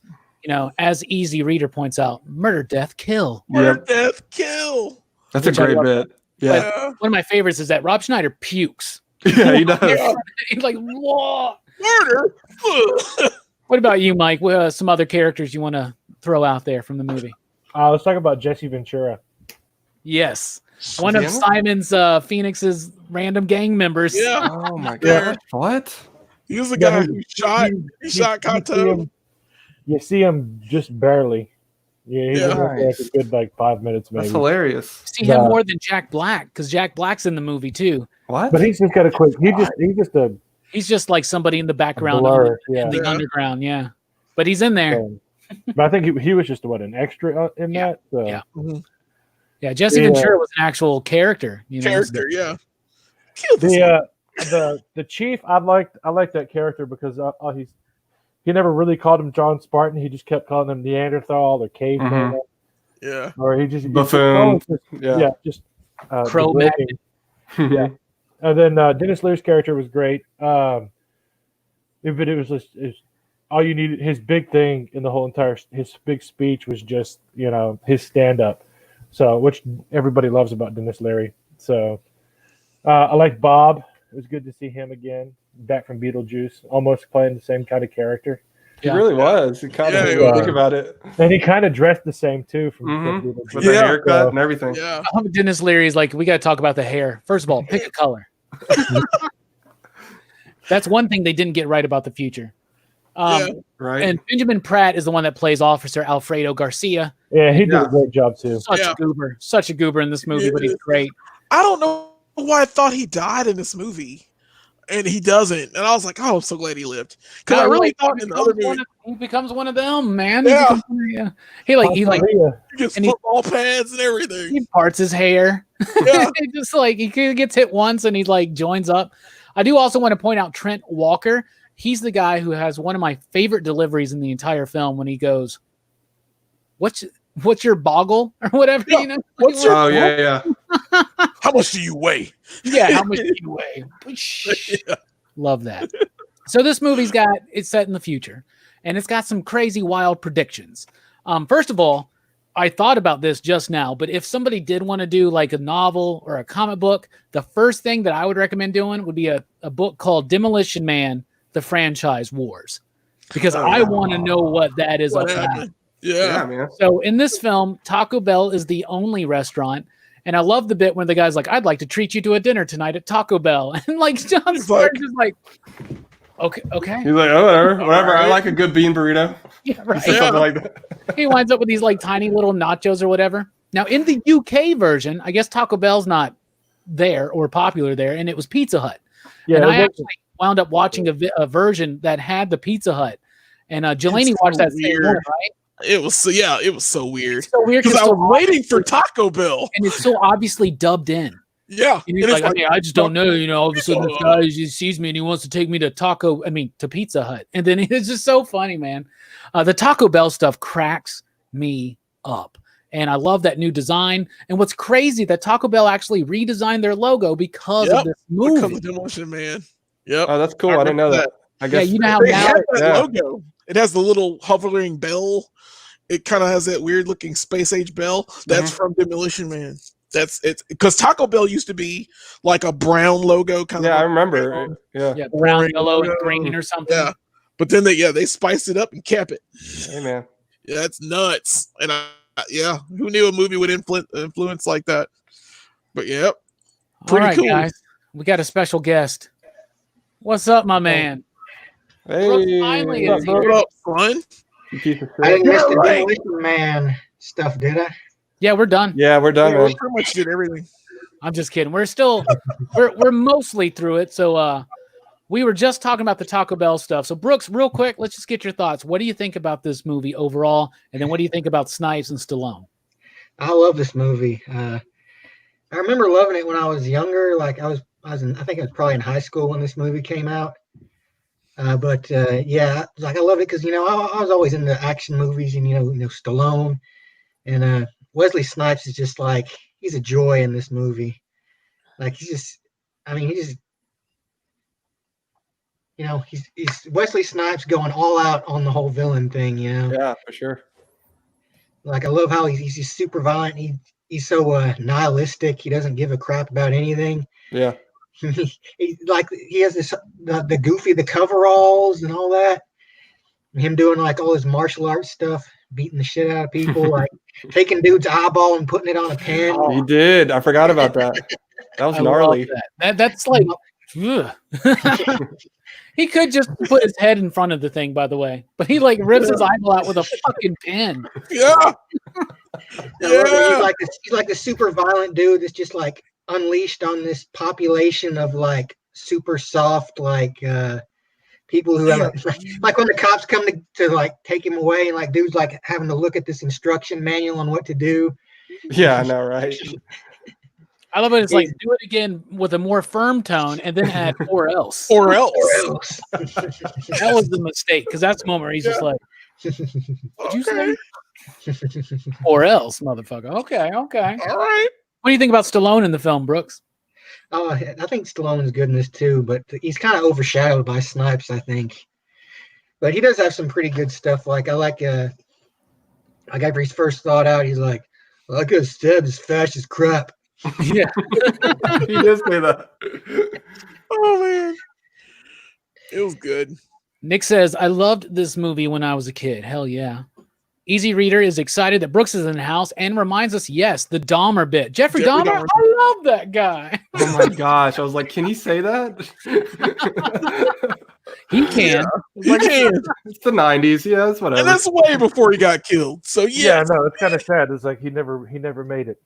as Easy Reader points out, murder, death, kill. Murder, death, kill. That's a great bit. Yeah. One of my favorites is that Rob Schneider pukes. Yeah, he does. He's like, whoa. Murder. What about you, Mike? Some other characters you want to throw out there from the movie? Let's talk about Jesse Ventura. Yes. One of Simon's Phoenix's random gang members. Yeah. Oh my god. What? He was the guy who shot Kato. You see him just barely. Yeah, he's Nice. like a good like 5 minutes maybe. That's hilarious. See him more than Jack Black because Jack Black's in the movie too. What? But he's just got a quick. He's just like somebody in the background blur, in the underground. Yeah, but he's in there. But I think he was just an extra in that. So. Yeah. Yeah, Jesse Ventura was an actual character. Character, yeah. The chief, I liked that character because he never really called him John Spartan. He just kept calling him Neanderthal or caveman. Yeah. Or he just buffoon. Just Cro-Magnon. Yeah. And then Dennis Leary's character was great. But it was just all you needed. His big thing in the whole his big speech was just his stand up. So, which everybody loves about Dennis Leary. So, I like Bob. It was good to see him again, back from Beetlejuice, almost playing the same kind of character. He really was. He kind of think about it. And he kind of dressed the same too, from Beetlejuice. With the haircut and everything. Yeah. Dennis Leary's like, we got to talk about the hair. First of all, pick a color. That's one thing they didn't get right about the future. Right. And Benjamin Pratt is the one that plays Officer Alfredo Garcia. Yeah, he did a great job too. Such a goober in this movie, but he's great. I don't know why I thought he died in this movie, and he doesn't. And I was like, oh, I'm so glad he lived, because I really thought in the other movie he becomes one of them, man. Yeah. He gets football pads and everything. He parts his hair. Yeah. Just like he gets hit once and he like joins up. I do also want to point out Trent Walker. He's the guy who has one of my favorite deliveries in the entire film when he goes, "What's your boggle?" or whatever. Yeah. How much do you weigh? Yeah, how much do you weigh? Yeah. Love that. So this movie's it's set in the future, and it's got some crazy, wild predictions. First of all, I thought about this just now, but if somebody did want to do like a novel or a comic book, the first thing that I would recommend doing would be a book called Demolition Man: The Franchise Wars, because I want to know what that is about. Yeah, man. So in this film, Taco Bell is the only restaurant. And I love the bit when the guy's like, I'd like to treat you to a dinner tonight at Taco Bell. And like John Sparks is like, okay. He's like, oh, whatever. I like a good bean burrito. Yeah, right. Something like that. He winds up with these like tiny little nachos or whatever. Now in the UK version, I guess Taco Bell's not there or popular there, and it was Pizza Hut. Yeah, and I actually wound up watching a version that had the Pizza Hut. And Jelani watched that same one, right? It was so weird. It's so weird because I was waiting for Taco Bell, and it's so obviously dubbed in. Yeah, and he's like, I just don't know. All of a sudden, this guy sees me and he wants to take me to to Pizza Hut, and then it's just so funny, man. The Taco Bell stuff cracks me up, and I love that new design. And what's crazy that Taco Bell actually redesigned their logo because of this movie. Because of Demolition Man. Yep. Oh, that's cool. I didn't know that. I guess. Yeah, you know how they have that logo. It has the little hovering bell. It kind of has that weird looking space age bell. That's from Demolition Man. That's it, because Taco Bell used to be like a brown logo kind of. Yeah, I remember. Yeah, brown, yellow, green, or something. Yeah, but then they spiced it up and kept it. Hey man, yeah, that's nuts. And who knew a movie would influence like that? But yeah, pretty cool, guys. We got a special guest. What's up, my man? Hey, what's up, son? I didn't miss the Demolition Man stuff, did I? Yeah, we're done. Yeah, we're done. We pretty much did everything. I'm just kidding. We're still we're mostly through it. So we were just talking about the Taco Bell stuff. So Brooks, real quick, let's just get your thoughts. What do you think about this movie overall? And then what do you think about Snipes and Stallone? I love this movie. I remember loving it when I was younger. Like I think I was probably in high school when this movie came out. Yeah, like I love it because I was always into action movies, and Stallone and Wesley Snipes is just like he's a joy in this movie. Like he's Wesley Snipes going all out on the whole villain thing. Yeah, for sure. Like I love how he's just super violent. He's so nihilistic. He doesn't give a crap about anything. Yeah. He has the goofy the coveralls and all that. Him doing like all his martial arts stuff, beating the shit out of people, like taking dude's eyeball and putting it on a pen. He did. I forgot about that. That was gnarly. That's like he could just put his head in front of the thing, by the way, but he like rips his eyeball out with a fucking pen. Yeah. He's like a super violent dude that's just like unleashed on this population of like super soft people who have like when the cops come to like take him away, and like dudes like having to look at this instruction manual on what to do. Yeah, I know, right? I love it. It's like do it again with a more firm tone, and then add or else. Or else. That was the mistake, because that's the moment where he's just like, "What'd you say?" Or else, motherfucker. Okay. All right. What do you think about Stallone in the film, Brooks? Oh, I think Stallone is good in this too, but he's kind of overshadowed by Snipes, I think. But he does have some pretty good stuff. Like I like after he's first thought out, he's like, well, I could have stabbed as fast as crap. Yeah. He did say that. Oh man. It was good. Nick says, I loved this movie when I was a kid. Hell yeah. Easy Reader is excited that Brooks is in the house and reminds us, yes, the Dahmer bit. Jeffrey Dahmer? I love that guy. Oh my gosh. I was like, can he say that? He can. Yeah, he can. It's the 90s. Yeah, it's whatever. And that's way before he got killed. So Yeah, no, it's kind of sad. It's like he never made it.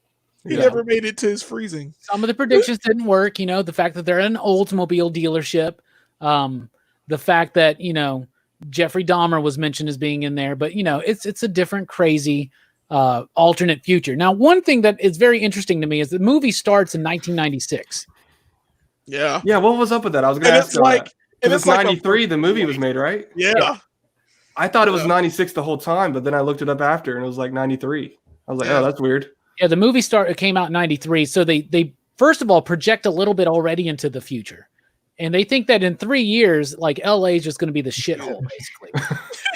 He never made it to his freezing. Some of the predictions didn't work. The fact that they're an Oldsmobile dealership. The fact that, Jeffrey Dahmer was mentioned as being in there, but it's a different crazy alternate future. Now, one thing that is very interesting to me is the movie starts in 1996. Yeah. Yeah, what was up with that? I was going to ask you that. And it's 93, the movie was made, right? Yeah. I thought it was 96 the whole time, but then I looked it up after and it was like 93. I was like, oh, that's weird. Yeah, the movie came out in 93, so they first of all project a little bit already into the future. And they think that in 3 years, like LA is just going to be the shithole, basically.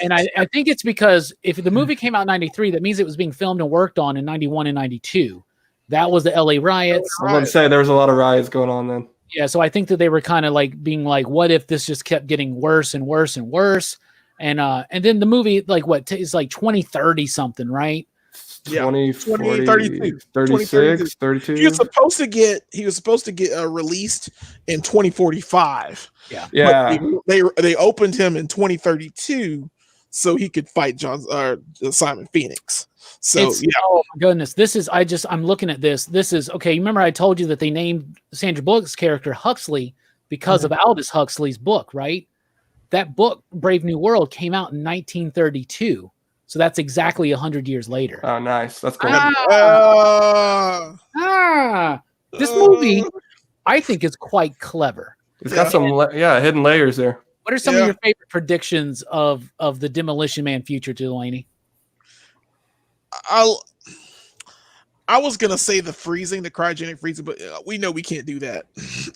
And I think it's because if the movie came out in 93, that means it was being filmed and worked on in 91 and 92. That was the LA riots. I was going to say there was a lot of riots going on then. Yeah, so I think that they were kind of like being like, what if this just kept getting worse and worse and worse? And then the movie, like is like 2030 something, right? 20, 40, 32, 36, 32. He was supposed to get released in 2045. Yeah. But they opened him in 2032 so he could fight Simon Phoenix. So oh my goodness, I'm looking at this. This is okay. You remember I told you that they named Sandra Bullock's character Huxley because of Aldous Huxley's book, right? That book, Brave New World, came out in 1932. So that's exactly 100 years later. Oh, nice. That's cool. This movie, I think, is quite clever. It's got some hidden layers there. What are some of your favorite predictions of the Demolition Man future, Delaney? I was gonna say the cryogenic freezing, but we know we can't do that.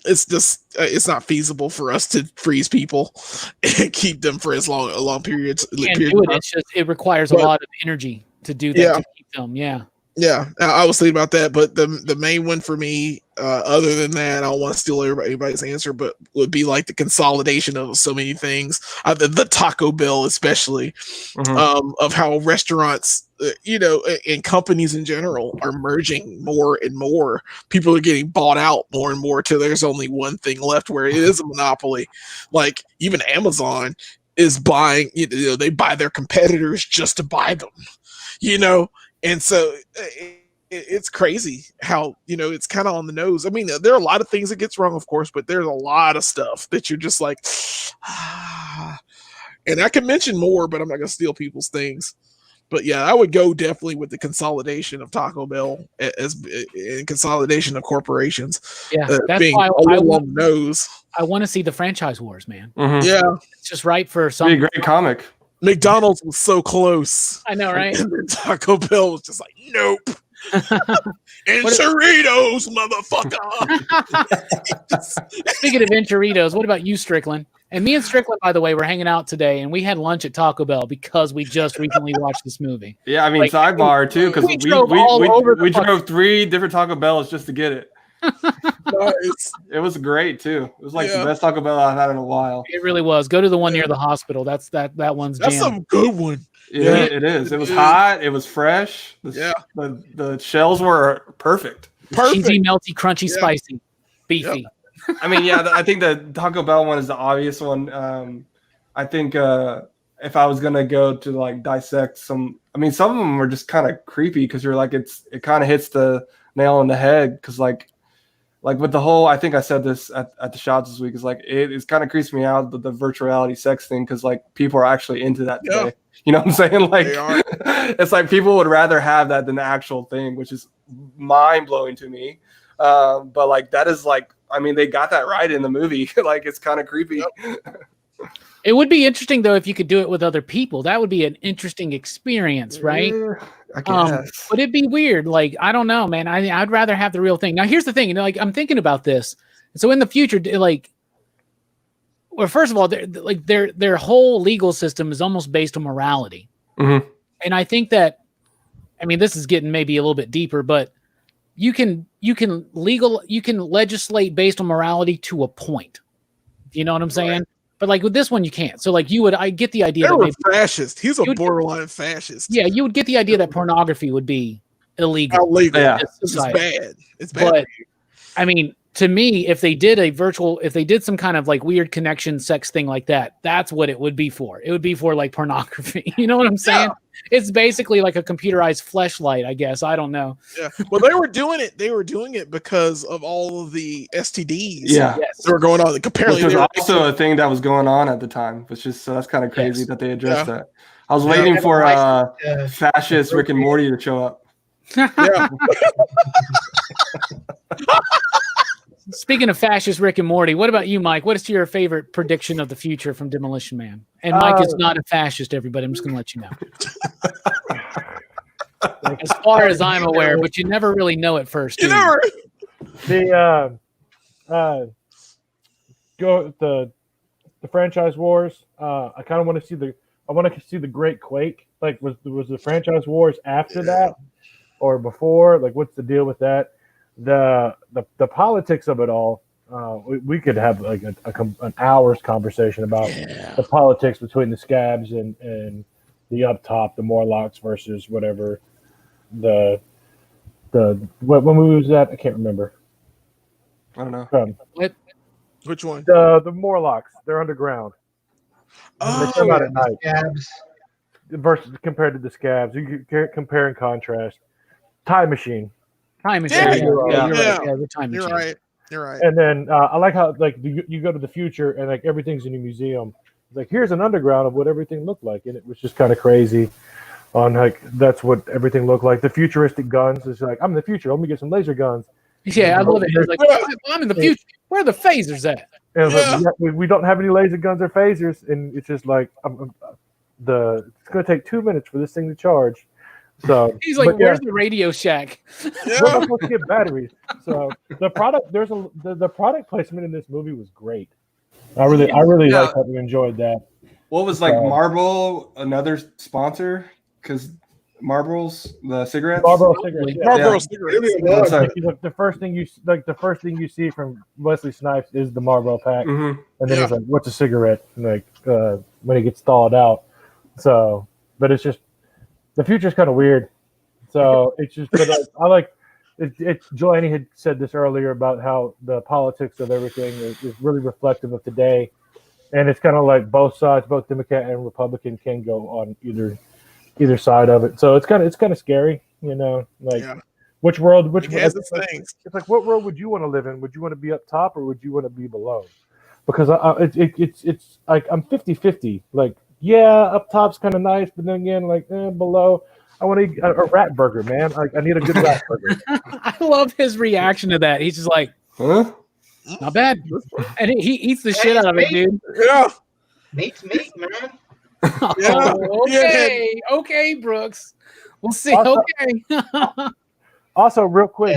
It's just it's not feasible for us to freeze people and keep them for as long periods. It's just it requires a lot of energy to do that to keep them. Yeah, I was thinking about that, but the main one for me, other than that, I don't want to steal everybody's answer, but would be like the consolidation of so many things. The Taco Bell, especially, of how restaurants, and companies in general are merging more and more. People are getting bought out more and more till there's only one thing left where it is a monopoly. Like even Amazon is buying, they buy their competitors just to buy them, And so it's crazy how, it's kind of on the nose. I mean, there are a lot of things that gets wrong, of course, but there's a lot of stuff that you're just like, and I can mention more, but I'm not going to steal people's things. But yeah, I would go definitely with the consolidation of Taco Bell as in consolidation of corporations. Yeah, that's being why a little on the nose. I want to see the franchise wars, man. Mhm. Yeah, It's just right for It'd some. be a great comic. McDonald's was so close. I know, right? And then Taco Bell was just like, nope. And Cerritos, motherfucker. Speaking of Enchiritos, what about you, Strickland? And me and Strickland, by the way, were hanging out today, and we had lunch at Taco Bell because we just recently watched this movie. Yeah, I mean, Like, sidebar too, because we drove all over the we drove 3 different Taco Bells just to get it. Nice. It was great too. It was like Yeah. the best Taco Bell I've had in a while. It really was. Go to the one near the hospital. That one's That's jam. some good one. Yeah, Yeah. it is. It was It is. hot. It was fresh. Yeah. The shells were perfect. Perfect. Cheesy, melty, crunchy, Yeah. spicy, beefy. I mean, yeah, I think the Taco Bell one is the obvious one. I think if I was gonna go to like dissect some, I mean, some of them are just kind of creepy because you're like, it kind of hits the nail on the head because like with the whole, I think I said this at the shots this week, is like it's kind of creeps me out the virtual reality sex thing because like people are actually into that today. Yeah. You know what I'm saying? Like They are. it's like people would rather have that than the actual thing, which is mind blowing to me. But like that is like, I mean, they got that right in the movie. Like it's kind of creepy. Yep. It would be interesting though if you could do it with other people. That would be an interesting experience, right? Yeah, I guess. But it'd be weird. Like, I don't know, man. I'd rather have the real thing. Now, here's the thing. Like, I'm thinking about this. So in the future, like, well, first of all, their whole legal system is almost based on morality. Mhm. And I think that, I mean, this is getting maybe a little bit deeper, but you can legislate based on morality to a point. You know what I'm saying? Right. But like with this one, you can't. So like I get the idea They that were maybe, fascist. He's a You would- borderline fascist. yeah, you would get the idea that pornography would be illegal. Illegal. Yeah. in This is society. bad. It's bad. But I mean, to me, if they did some kind of like weird connection sex thing like that, that's what it would be for. It would be for like pornography. You know what I'm saying? Yeah. It's basically like a computerized fleshlight, I guess. I don't know. Yeah. Well, they were doing it. They were doing it because of all of the STDs. Yeah. Yes. That were going on. Apparently, Which was they were also a thing that was going on at the time, which is so that's kind of crazy Yes. that they addressed Yeah. that. I was Yeah. waiting for License, fascist Rick and Morty to show up. yeah. Speaking of fascist Rick and Morty, what about you, Mike? What is your favorite prediction of the future from Demolition Man? And Mike is not a fascist, everybody. I'm just going to let you know. As far as I'm aware, but you never really know at first. You do know, The franchise wars. I kind of want to see the Great Quake. Like, was the franchise wars after that or before? Like, what's the deal with that? The politics of it all. We could have like an hour's conversation about the politics between the scabs and the up top, the Morlocks versus whatever. What movie was that? I can't remember. I don't know. which one? The Morlocks. They're underground. They come out at night. Scabs. Versus compared to the scabs, you can compare and contrast. Time Machine, Time machine. Yeah, You're right. yeah. Yeah, the time You're machine. right. You're right. and then I like how like you go to the future and like everything's in a museum. It's like here's an underground of what everything looked like, and it was just kind of crazy. On like that's what everything looked like. The futuristic guns is like I'm in the future. Let me get some laser guns. Yeah, I love it. It's like, I'm in the future. Where are the phasers at? And it's like, we don't have any laser guns or phasers, and it's just like it's going to take 2 minutes for this thing to charge. So He's like, but yeah. where's the Radio Shack? We're Yeah. not supposed to get batteries. So the product the product placement in this movie was great. I really Yeah. liked that and enjoyed that. What was like Marlboro another sponsor? Because Marlboro's the cigarettes. Marlboro cigarettes. Yeah. Marlboro Yeah. cigarettes. What's that? Like, the first thing you see from Wesley Snipes is the Marlboro pack, Mhm. and then Yeah. he's like, "What's a cigarette?" And like when he gets thawed out. So, but it's just the future's kind of weird. So it's just, but I like it. Joanne had said this earlier about how the politics of everything is really reflective of today, and it's kind of like both sides, both Democrat and Republican, can go on either side of it. So it's kind of scary, you know, like Yeah. which world, It has its things. it's like what world would you want to live in? Would you want to be up top or would you want to be below? Because it's like I'm 50-50. Like yeah, up top's kind of nice, but then again, like below, I want to eat a rat burger, man. I need a good rat burger. I love his reaction to that. He's just like, Huh? not bad. And he eats the Hey, shit out of it, meat. dude. Yeah. Meat's meat, man. Yeah. Okay, Brooks. We'll see. Also- Okay. Also, real quick,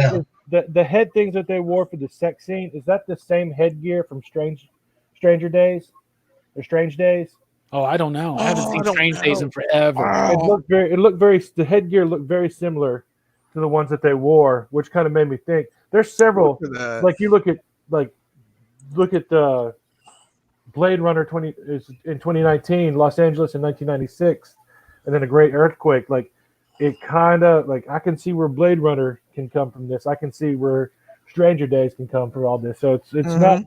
Yeah. the head things that they wore for the sex scene, is that the same headgear from Stranger Days or Strange Days? Oh, I don't know. I haven't Oh, seen I don't Strange Days know. in forever. Wow. The headgear looked very similar to the ones that they wore, which kind of made me think. There's several, Look at that. like you look at the Blade Runner is in 2019, Los Angeles in 1996, and then a great earthquake. Like it kind of like I can see where Blade Runner can come from this. I can see where Stranger Days can come from all this. So it's not.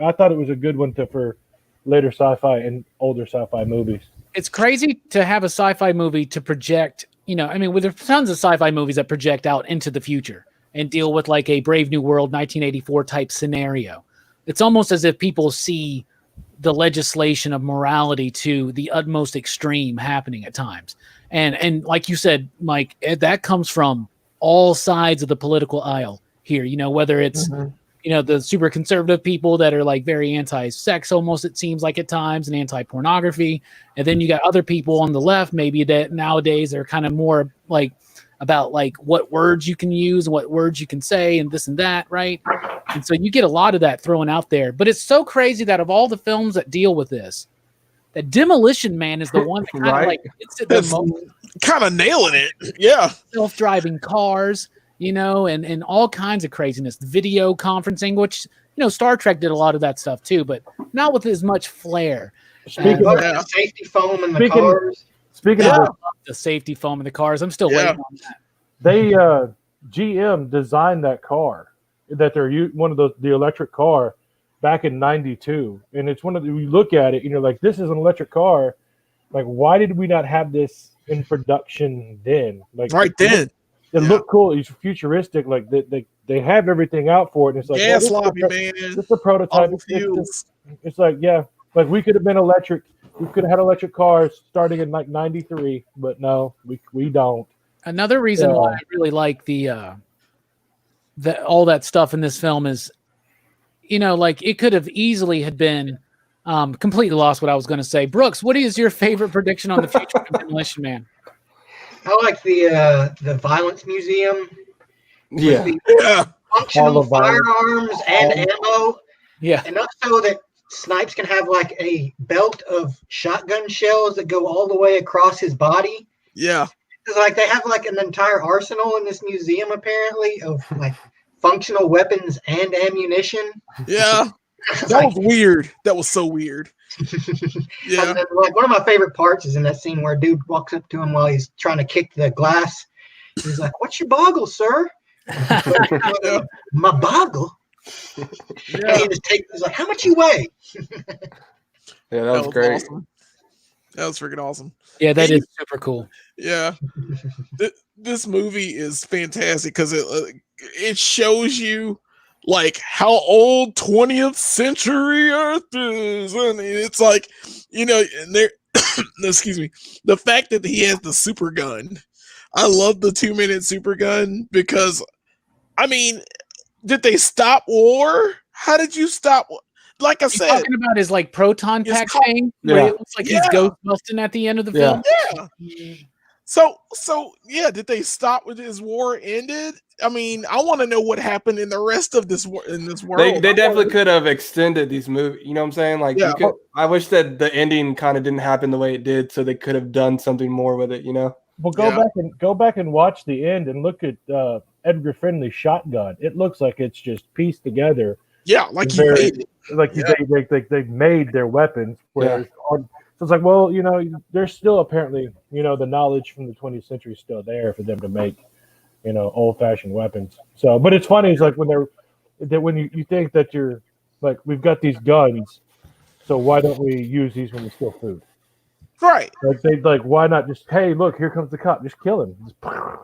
I thought it was a good one for later sci-fi and older sci-fi movies. It's crazy to have a sci-fi movie to project, I mean, there's tons of sci-fi movies that project out into the future and deal with like a Brave New World 1984 type scenario. It's almost as if people see the legislation of morality to the utmost extreme happening at times. And like you said, Mike, that comes from all sides of the political aisle here, whether it's the super conservative people that are like very anti-sex almost, it seems like at times, and anti-pornography. And then you got other people on the left, maybe that nowadays are kind of more like about like what words you can use and what words you can say and this and that, right? And so you get a lot of that thrown out there. But it's so crazy that of all the films that deal with this, that Demolition Man is the one that kind of Right. like hits it the most. Kind of nailing it. Yeah. Self-driving cars, and all kinds of craziness. Video conferencing, which, Star Trek did a lot of that stuff too, but not with as much flair. Speaking What, of Yeah. the safety foam in the Speaking- cars. speaking Yeah. of The safety foam in the cars. I'm still Yeah. waiting on that. they GM designed that car that one of the electric car back in '92, and it's one of you look at it and you're like, this is an electric car. Like, why did we not have this in production then? Like Right then. it looked cool. It's futuristic. Like they have everything out for it. And it's like, Gas well, lobby, this man. is a prototype. Fossil fuels. It's like, yeah, like we could have been electric. We could have had electric cars starting in like '93, but no, we don't. Another reason why I really like the all that stuff in this film is, like it could have easily had been completely lost what I was going to say. Brooks, what is your favorite prediction on the future of Demolition Man? I like the Violence Museum. Yeah. The Yeah. functional All the violence. firearms and ammo. Yeah. Enough so that Snipes can have like a belt of shotgun shells that go all the way across his body. Yeah. It's like they have like an entire arsenal in this museum apparently of like functional weapons and ammunition. Yeah. It's That like, was weird. That was so weird. Yeah. and then, like one of my favorite parts is in that scene where a dude walks up to him while he's trying to kick the glass. He's like, "What's your boggle, sir?" My boggle. And Yeah. he just takes. He's like, "How much you weigh?" Yeah, that was great. Awesome. That was freaking awesome. Yeah, that is super cool. Yeah. This movie is fantastic because it shows you like how old 20th century Earth is, and it's like, and there. Excuse me. The fact that he has the super gun, I love the 2-minute super gun because, I mean, did they stop war? How did you stop? Like I He's said, talking about his like proton His pack co- thing, where Yeah. it looks like Yeah. he's ghost busting at the end of the Yeah. film. yeah. So yeah, did they stop when his war ended? I mean, I want to know what happened in the rest of this in this world. They definitely could have extended these movies. You know what I'm saying? Like, Yeah. I wish that the ending kind of didn't happen the way it did, so they could have done something more with it. Well, Yeah. go back and watch the end and look at Edgar Finley's shotgun. It looks like it's just pieced together. Yeah, like you Very- made it. Like Yeah. they made their weapons. Whereas so it's like, well, there's still apparently, the knowledge from the 20th century is still there for them to make, old fashioned weapons. So, but it's funny. It's like when you think that you're like, we've got these guns, so why don't we use these when we steal food? Right. Like why not just, hey, look, here comes the cop, just kill him. Just,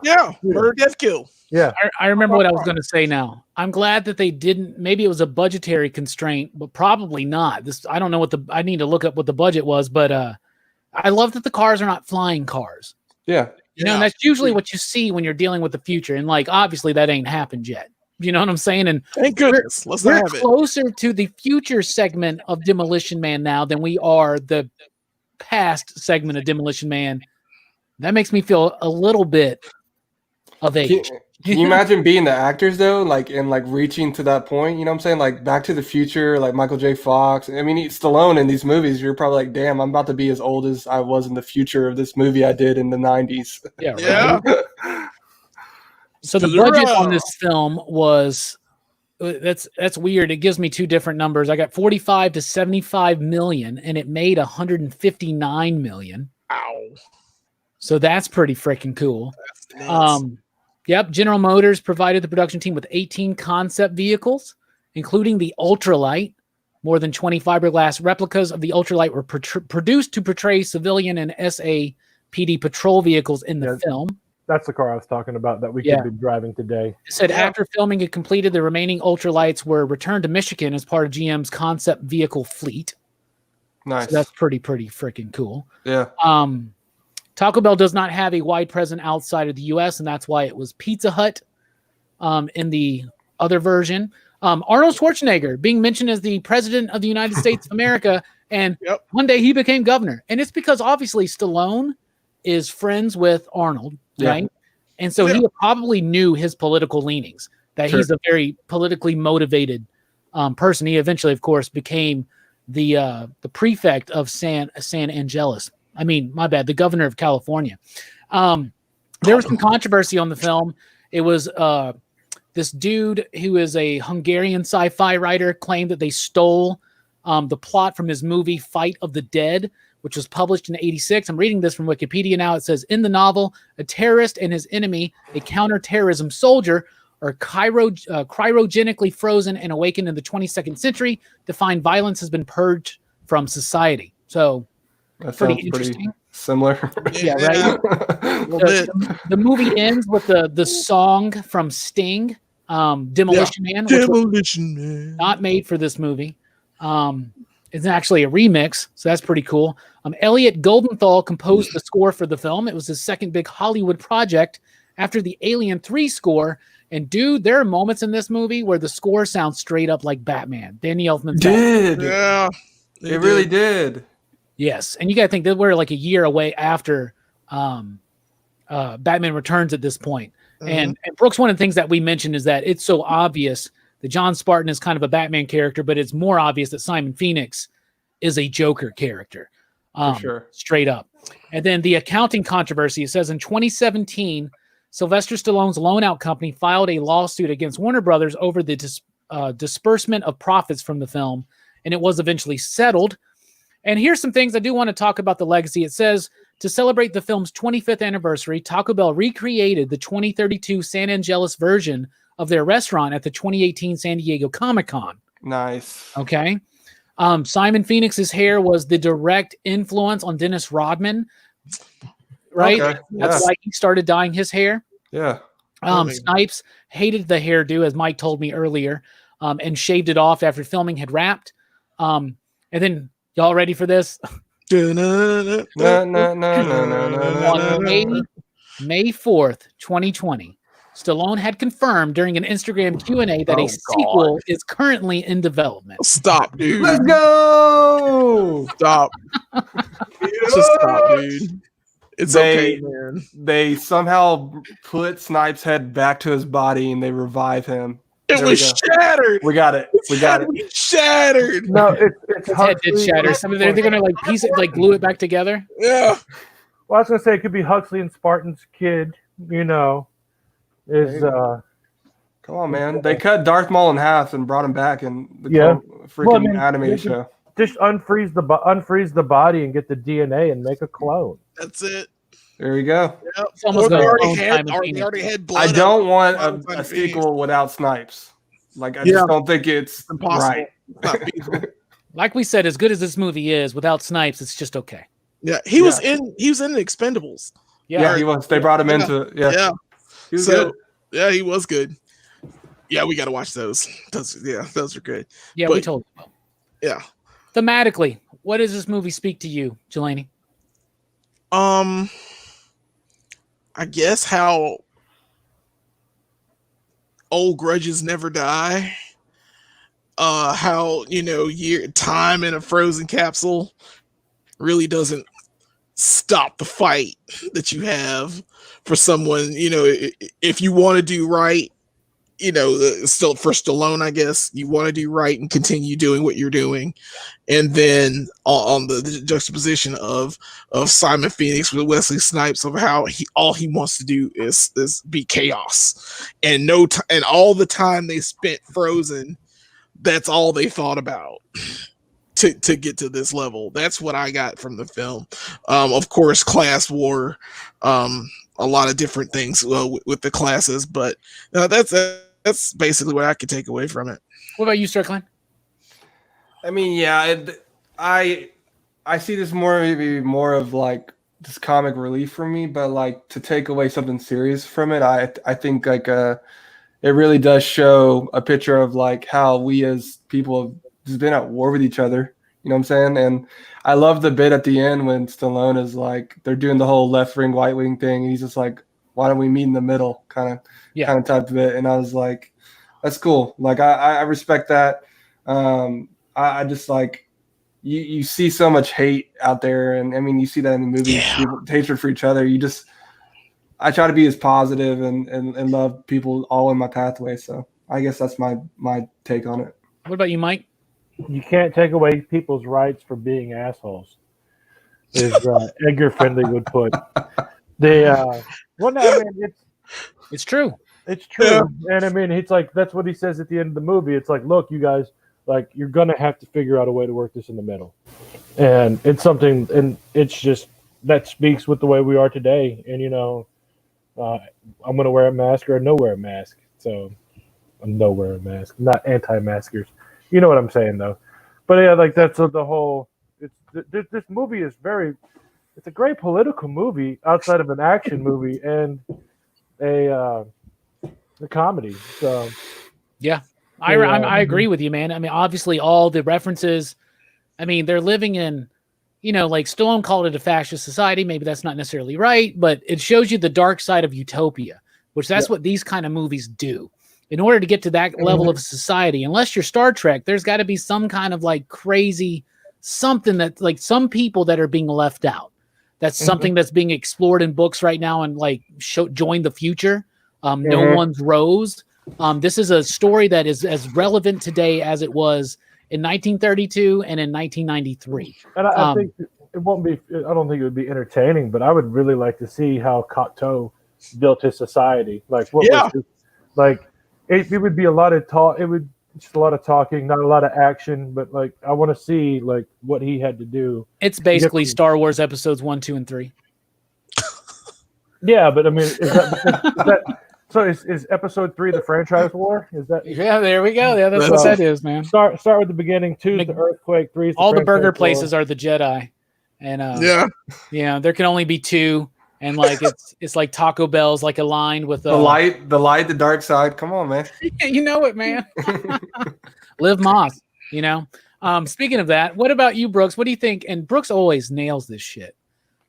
Yeah. Murder, death, kill. yeah. I remember what I was going to say now. I'm glad that they didn't. Maybe it was a budgetary constraint, but probably not. I don't know I need to look up what the budget was, but I love that the cars are not flying cars. Yeah. You know, and that's usually what you see when you're dealing with the future. And like, obviously that ain't happened yet. You know what I'm saying? And Thank goodness. Let's we're not have it. closer to the future segment of Demolition Man now than we are the past segment of Demolition Man. That makes me feel a little bit of age. Can you imagine being the actors though, like and like reaching to that point? You know what I'm saying? Like Back to the Future, like Michael J. Fox. I mean, Stallone in these movies. You're probably like, damn, I'm about to be as old as I was in the future of this movie I did in the '90s. Yeah. Right. Yeah. So the budget on this film was that's weird. It gives me two different numbers. I got 45 to 75 million, and it made 159 million. Ow. So that's pretty freaking cool. That's nuts. Yep. General Motors provided the production team with 18 concept vehicles, including the ultralight. More than 20 fiberglass replicas of the ultralight were produced to portray civilian and SAPD patrol vehicles in the film. That's the car I was talking about that we could be driving today. It said after filming it completed, the remaining ultralights were returned to Michigan as part of GM's concept vehicle fleet. Nice. So that's pretty freaking cool. Yeah. Taco Bell does not have a wide presence outside of the U.S., and that's why it was Pizza Hut in the other version. Arnold Schwarzenegger being mentioned as the president of the United States of America, and one day he became governor. And it's because obviously Stallone is friends with Arnold, right? And so he probably knew his political leanings, that he's a very politically motivated person. He eventually, of course, became the prefect of San Angeles. I mean, my bad, the governor of California. There was some controversy on the film. It was this dude who is a Hungarian sci-fi writer claimed that they stole the plot from his movie Fight of the Dead, which was published in '86. I'm reading this from Wikipedia now. It says, in the novel, a terrorist and his enemy, a counterterrorism soldier, are cryogenically frozen and awakened in the 22nd century to find violence has been purged from society. So that pretty interesting. Similar. Yeah, right. The movie ends with the song from Sting, Demolition Man, which was not made for this movie. It's actually a remix, so that's pretty cool. Elliot Goldenthal composed the score for the film. It was his second big Hollywood project after the Alien 3 score. And dude, there are moments in this movie where the score sounds straight up like Batman. Danny Elfman did. Yeah, it really did. Yes, and you got to think that we're like a year away after Batman Returns at this point. And Brooks, one of the things that we mentioned is that it's so obvious that John Spartan is kind of a Batman character, but it's more obvious that Simon Phoenix is a Joker character. For sure. Straight up. And then the accounting controversy, it says in 2017, Sylvester Stallone's loan-out company filed a lawsuit against Warner Brothers over the disbursement of profits from the film, and it was eventually settled. And here's some things I do want to talk about the legacy. It says, to celebrate the film's 25th anniversary, Taco Bell recreated the 2032 San Angeles version of their restaurant at the 2018 San Diego Comic-Con. Nice. Okay. Simon Phoenix's hair was the direct influence on Dennis Rodman, right? Okay. That's why he started dyeing his hair. Yeah. Snipes hated the hairdo, as Mike told me earlier, and shaved it off after filming had wrapped. And then, y'all ready for this? On May 4th, 2020, Stallone had confirmed during an Instagram Q&A that a sequel is currently in development. Stop, dude. Let's go. Stop. Just stop, dude. It's okay, man. They somehow put Snipes' head back to his body and they revive him. It was shattered. We got it. We got it. Shattered. No, it's his head did shatter. Some of they're gonna like piece it, like glue it back together. Yeah. Well, I was gonna say it could be Huxley and Spartan's kid. You know, is come on, man. They cut Darth Maul in half and brought him back in the freaking animated show. Just unfreeze the body and get the DNA and make a clone. That's it. There you go. Yep. It's almost already had blood. I don't want a sequel without Snipes. Like I just don't think it's impossible. Right. Like we said, as good as this movie is, without Snipes, it's just okay. Yeah, he was in the Expendables. Yeah, he was. They brought him into He was good. Yeah, he was good. Yeah, we got to watch those. Those are good. Yeah, we told you. Yeah. Thematically, what does this movie speak to you, Jelani? I guess how old grudges never die. How time in a frozen capsule really doesn't stop the fight that you have for someone. If you want to do right, still for Stallone, I guess you want to do right and continue doing what you're doing, and then on the juxtaposition of Simon Phoenix with Wesley Snipes of how all he wants to do is be chaos, and and all the time they spent frozen, that's all they thought about to get to this level. That's what I got from the film. Of course, class war, a lot of different things with the classes, but that's basically what I could take away from it. What about you, Strickland? I mean, yeah, I see this maybe more of like just comic relief for me, but like to take away something serious from it, I think like it really does show a picture of like how we as people have just been at war with each other. You know what I'm saying? And I love the bit at the end when Stallone is like, they're doing the whole left wing, right wing thing. And he's just like, why don't we meet in the middle? Kind of type of it. And I was like, that's cool. Like, I respect that. I just like, you see so much hate out there. And I mean, you see that in the movies, people, hatred for each other. I try to be as positive and love people all in my pathway. So I guess that's my take on it. What about you, Mike? You can't take away people's rights for being assholes, as Edgar Friendly would put. It's true. It's true. Yeah. And I mean, it's like, that's what he says at the end of the movie. It's like, look, you guys, like, you're going to have to figure out a way to work this in the middle. And it's something, and it's just, that speaks with the way we are today. And, I'm going to wear a mask or no wear a mask. So I'm no wear a mask, not anti-maskers. You know what I'm saying, though. But yeah, like that's the whole. This movie is it's a great political movie outside of an action movie and a comedy. So yeah, I agree with you, man. I mean, obviously, all the references. I mean, they're living in, like Stallone called it a fascist society. Maybe that's not necessarily right, but it shows you the dark side of utopia, which that's what these kind of movies do. In order to get to that level of society, unless you're Star Trek, there's got to be some kind of like crazy something that like some people that are being left out. That's something that's being explored in books right now and like join the future. No one's Rose. This is a story that is as relevant today as it was in 1932 and in 1993. And I think it won't be. I don't think it would be entertaining, but I would really like to see how Cocteau built his society. Like what was his, like. It would be a lot of talk. It would just a lot of talking, not a lot of action. But like, I want to see like what he had to do. It's basically Star Wars episodes 1, 2, and 3. Yeah, but I mean, is episode 3 the franchise war? Is that? Yeah, there we go. Yeah, that's what that is, man. Start with the beginning. 2 is the earthquake. 3 is all the burger places are the Jedi, and there can only be 2. And like it's like Taco Bell's like aligned with the light, the dark side. Come on, man. You know it, man. Live Moss. Speaking of that, what about you, Brooks? What do you think? And Brooks always nails this shit.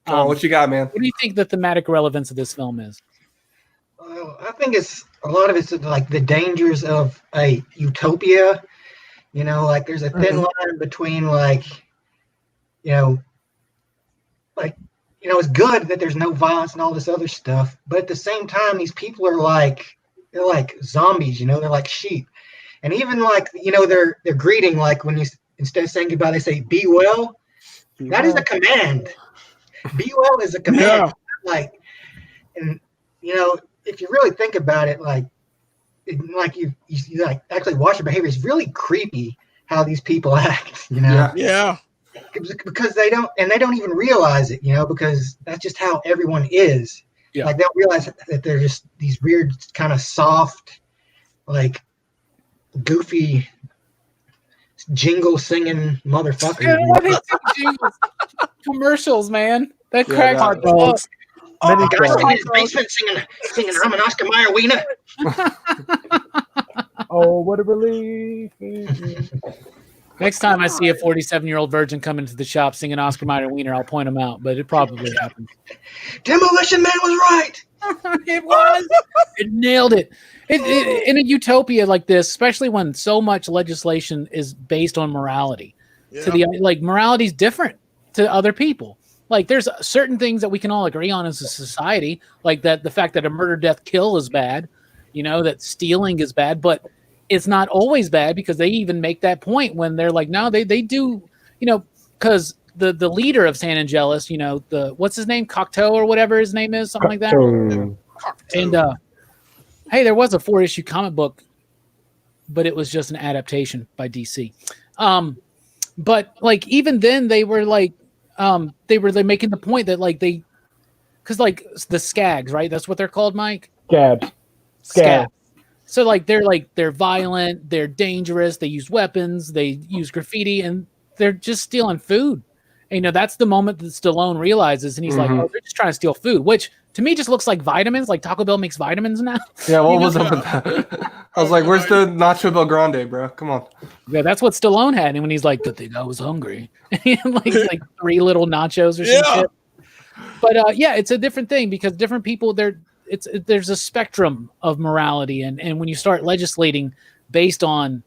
What you got, man? What do you think the thematic relevance of this film is? Well, I think a lot of it's like the dangers of a utopia. Like there's a thin line between it's good that there's no violence and all this other stuff, but at the same time, these people are they're like zombies, they're like sheep. And even they're greeting, like when you, instead of saying goodbye, they say, be well. That is a command. Be well is a command. Yeah. And if you really think about it, you actually watch your behavior, it's really creepy how these people act, Yeah. Because they don't even realize it, because that's just how everyone is. Yeah. Like, they don't realize that they're just these weird, kind of soft, like goofy jingle singing motherfuckers. Commercials, man. That cracked my balls. The guy in his basement singing I'm an Oscar Mayer wiener. Oh, what a relief. Next time I see a 47-year-old virgin come into the shop singing Oscar Mayer Wiener, I'll point him out, but it probably happens. Demolition Man was right. It was. It nailed it. In a utopia like this, especially when so much legislation is based on morality, morality is different to other people. Like there's certain things that we can all agree on as a society, like that the fact that a murder, death, kill is bad, that stealing is bad, but it's not always bad because they even make that point when they're like, no, they do, because the leader of San Angeles, what's his name, Cocteau or whatever his name is, something like that. And hey, there was a 4-issue comic book, but it was just an adaptation by DC. But like even then they were like they're making the point that because the Skags, right? That's what they're called, Mike. Scabs. So they're violent, they're dangerous, they use weapons, they use graffiti, and they're just stealing food. And, that's the moment that Stallone realizes, and he's like, "Oh, they're just trying to steal food," which to me just looks like vitamins. Like Taco Bell makes vitamins now. Yeah, what was up with that? I was like, "Where's the Nacho Bel Grande, bro? Come on." Yeah, that's what Stallone had, and when he's like, "Good thing I was hungry," like 3 little nachos or some shit. But it's a different thing because different people there's a spectrum of morality, and when you start legislating based on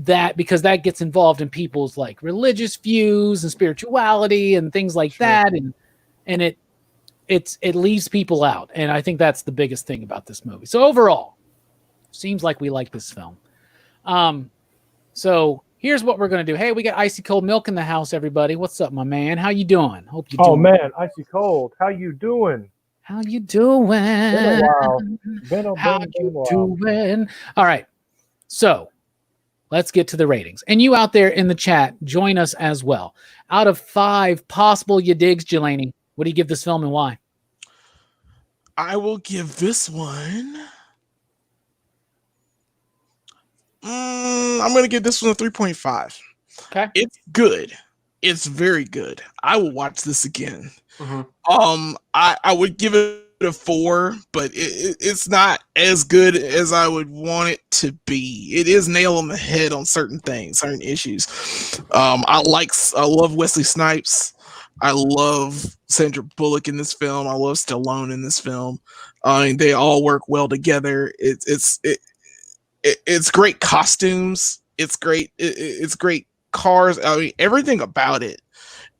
that, because that gets involved in people's like religious views and spirituality and things like that, and it leaves people out, and I think that's the biggest thing about this movie. So overall, seems like we like this film. So here's what we're gonna do. Hey, we got icy cold milk in the house, everybody. What's up, my man? How you doing? Hope you doing. Oh man, icy cold. How you doing? How you doing? Been a while. How you doing? All right. So let's get to the ratings. And you out there in the chat, join us as well. Out of 5 possible you digs, Jelani, what do you give this film and why? I will give this one. I'm going to give this one a 3.5. Okay. It's good. It's very good. I will watch this again. I would give it a 4, but it's not as good as I would want it to be. It is nail on the head on certain things, certain issues. I love Wesley Snipes. I love Sandra Bullock in this film. I love Stallone in this film. They all work well together. It's great costumes. It's great. It's great cars. I mean, everything about it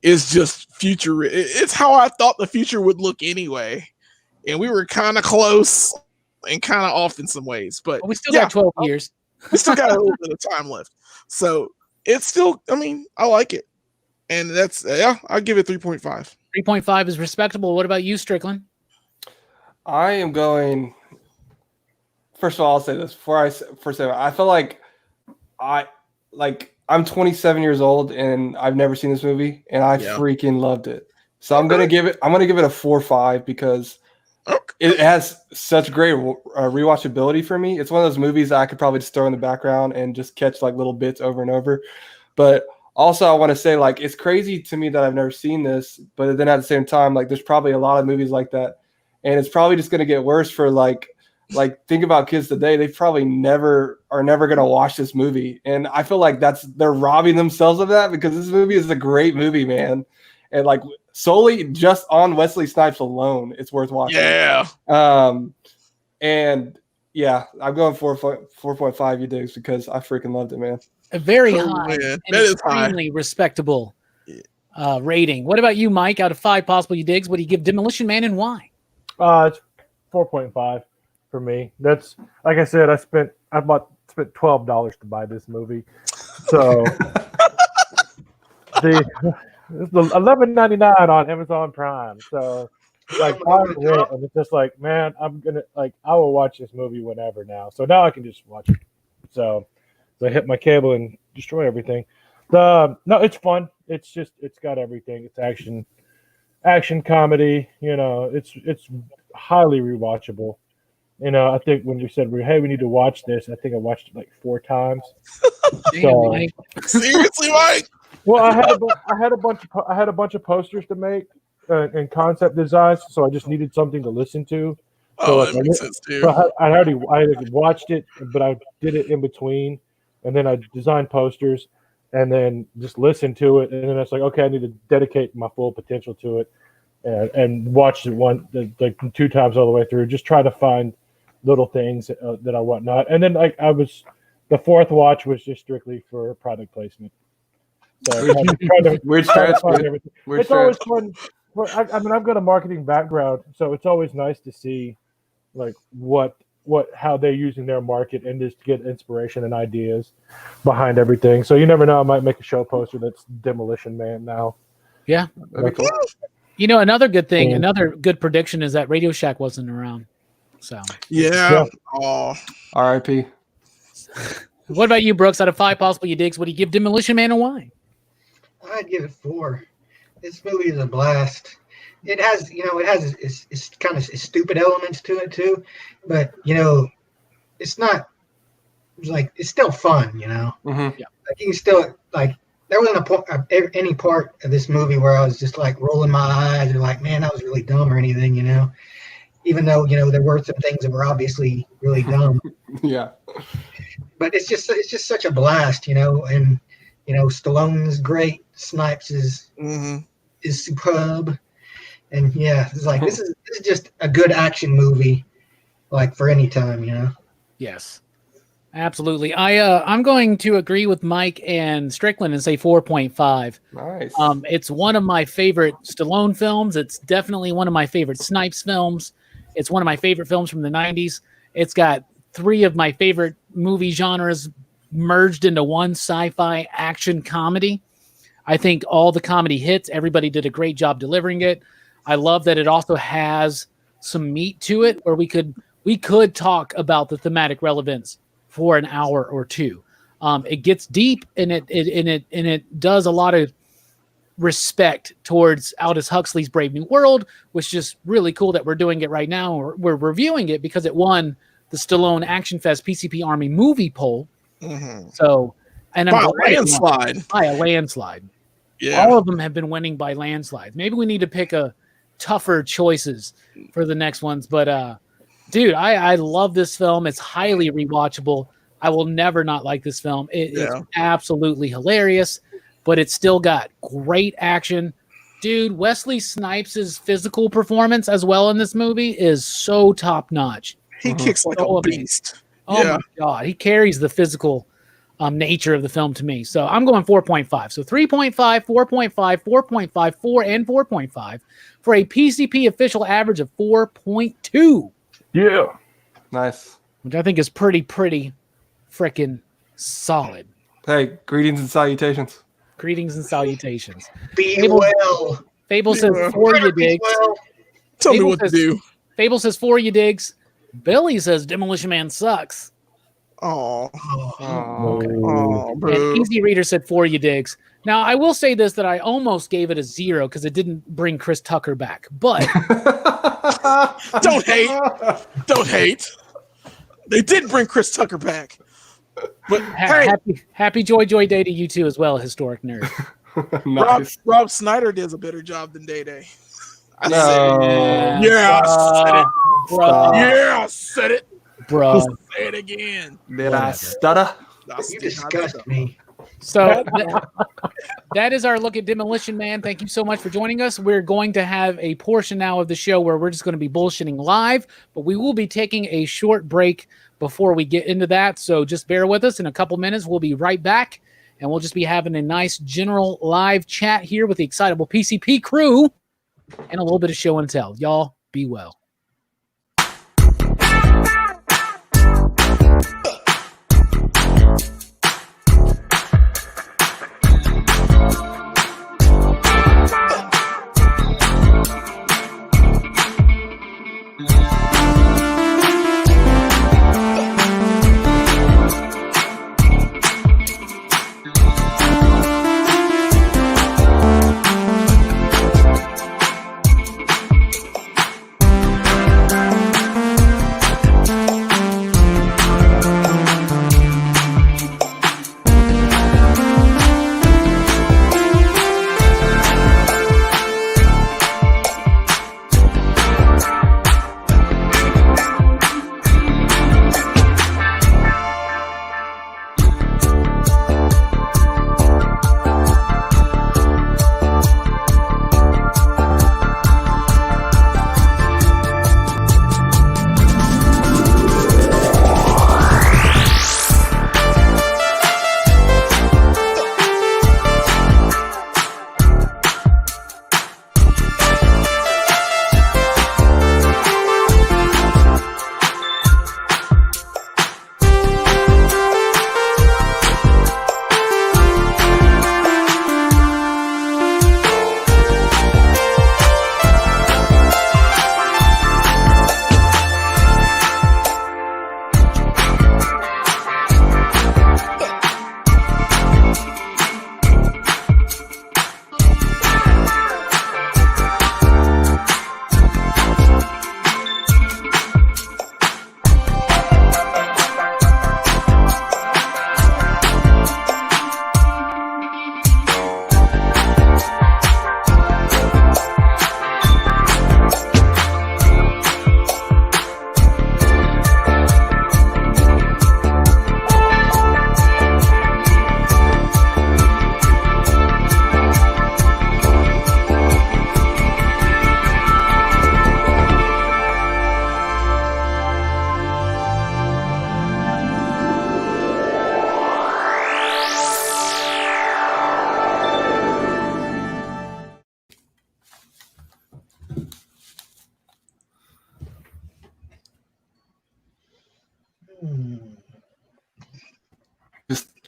is just future. It's how I thought the future would look anyway. And we were kind of close and kind of off in some ways, but we still got 12 years. We still got a little bit of time left. So it's still, I like it. And that's, I'll give it 3.5. 3.5 is respectable. What about you, Strickland? I am going. First of all, I'll say this I feel like I'm 27 years old and I've never seen this movie and I freaking loved it. So I'm gonna give it a 4.5 because it has such great rewatchability for me. It's one of those movies that I could probably just throw in the background and just catch like little bits over and over. But also I want to say like it's crazy to me that I've never seen this, but then at the same time, like there's probably a lot of movies like that. And it's probably just gonna get worse for like think about kids today. They probably never going to watch this movie. And I feel like they're robbing themselves of that because this movie is a great movie, man. And like solely just on Wesley Snipes alone, it's worth watching. Yeah. And yeah, I'm going 4.5 you digs because I freaking loved it, man. A very high and extremely respectable rating. What about you, Mike? Out of 5 possible you digs, what do you give Demolition Man and why? It's 4.5. For me, that's like I said. I spent $12 to buy this movie, so it's $11.99 on Amazon Prime. So like and it's just like, man, I will watch this movie whenever now. So now I can just watch it. So I hit my cable and destroy everything. No, it's fun. It's got everything. It's action comedy. It's highly rewatchable. I think when you said, "Hey, we need to watch this," I think I watched it like 4 times. Damn, Mike. Seriously, Mike? Well, I had a bunch of posters to make and concept designs, so I just needed something to listen to. So that makes sense too. So I watched it, but I did it in between, and then I designed posters. and then just listen to it, and then it's like, okay, I need to dedicate my full potential to it, and watch it like 2 times all the way through. Just try to find little things that I whatnot, and then the 4th watch was just strictly for product placement. So Weird stretch. It's always fun. I mean, I've got a marketing background, so it's always nice to see like how they're using their market and just get inspiration and ideas behind everything. So you never know, I might make a show poster that's Demolition Man now. Yeah. That'd be cool. You know, another good thing, another good prediction is that Radio Shack wasn't around. So Yeah. Oh. R.I.P. What about you, Brooks? Out of 5 possible you digs, what do you give Demolition Man and why? I'd give it 4. This movie is a blast. It has it's kind of stupid elements to it too, but it's not like it's still fun. Mm-hmm. Yeah. Like you can still like there wasn't any part of this movie where I was just like rolling my eyes or like, man, that was really dumb or anything. Even though there were some things that were obviously really dumb. Yeah. But it's just such a blast, and Stallone's great, Snipes is superb, and it's like this is just a good action movie, like for any time, Yes, absolutely. I'm going to agree with Mike and Strickland and say 4.5. Nice. It's one of my favorite Stallone films. It's definitely one of my favorite Snipes films. It's one of my favorite films from the 90s. It's got 3 of my favorite movie genres merged into one sci-fi action comedy. I think all the comedy hits. Everybody did a great job delivering it. I love that it also has some meat to it where we could talk about the thematic relevance for an hour or 2. It gets deep and it does a lot of respect towards Aldous Huxley's Brave New World, which is just really cool that we're doing it right now. We're reviewing it because it won the Stallone Action Fest PCP Army movie poll. Mm-hmm. So, and By a landslide. Yeah. All of them have been winning by landslides. Maybe we need to pick a tougher choices for the next ones. But dude, I love this film. It's highly rewatchable. I will never not like this film. It's absolutely hilarious, but it's still got great action. Dude, Wesley Snipes' physical performance as well in this movie is so top notch. He kicks like a beast. Oh my God. He carries the physical nature of the film to me. So I'm going 4.5. So 3.5, 4.5, 4.5, 4, and 4.5 for a PCP official average of 4.2. Yeah. Nice. Which I think is pretty freaking solid. Hey, greetings and salutations. Greetings and salutations. Be well. Fable says, for you digs. Tell me what to do. Fable says, for you digs. Billy says, Demolition Man sucks. Oh, And bro. Easy Reader said, for you digs. Now, I will say this, that I almost gave it a 0 because it didn't bring Chris Tucker back. But Don't hate. They did bring Chris Tucker back. But hey, happy Joy Day to you too as well, historic nerd. Nice. Rob Snyder does a better job than Day Day. I said it. Bro. Say it again. Did I stutter? You disgust me. So that is our look at Demolition Man. Thank you so much for joining us. We're going to have a portion now of the show where we're just going to be bullshitting live, but we will be taking a short break before we get into that. So just bear with us. In a couple minutes, we'll be right back, and we'll just be having a nice general live chat here with the Excitable PCP crew and a little bit of show and tell. Y'all be well.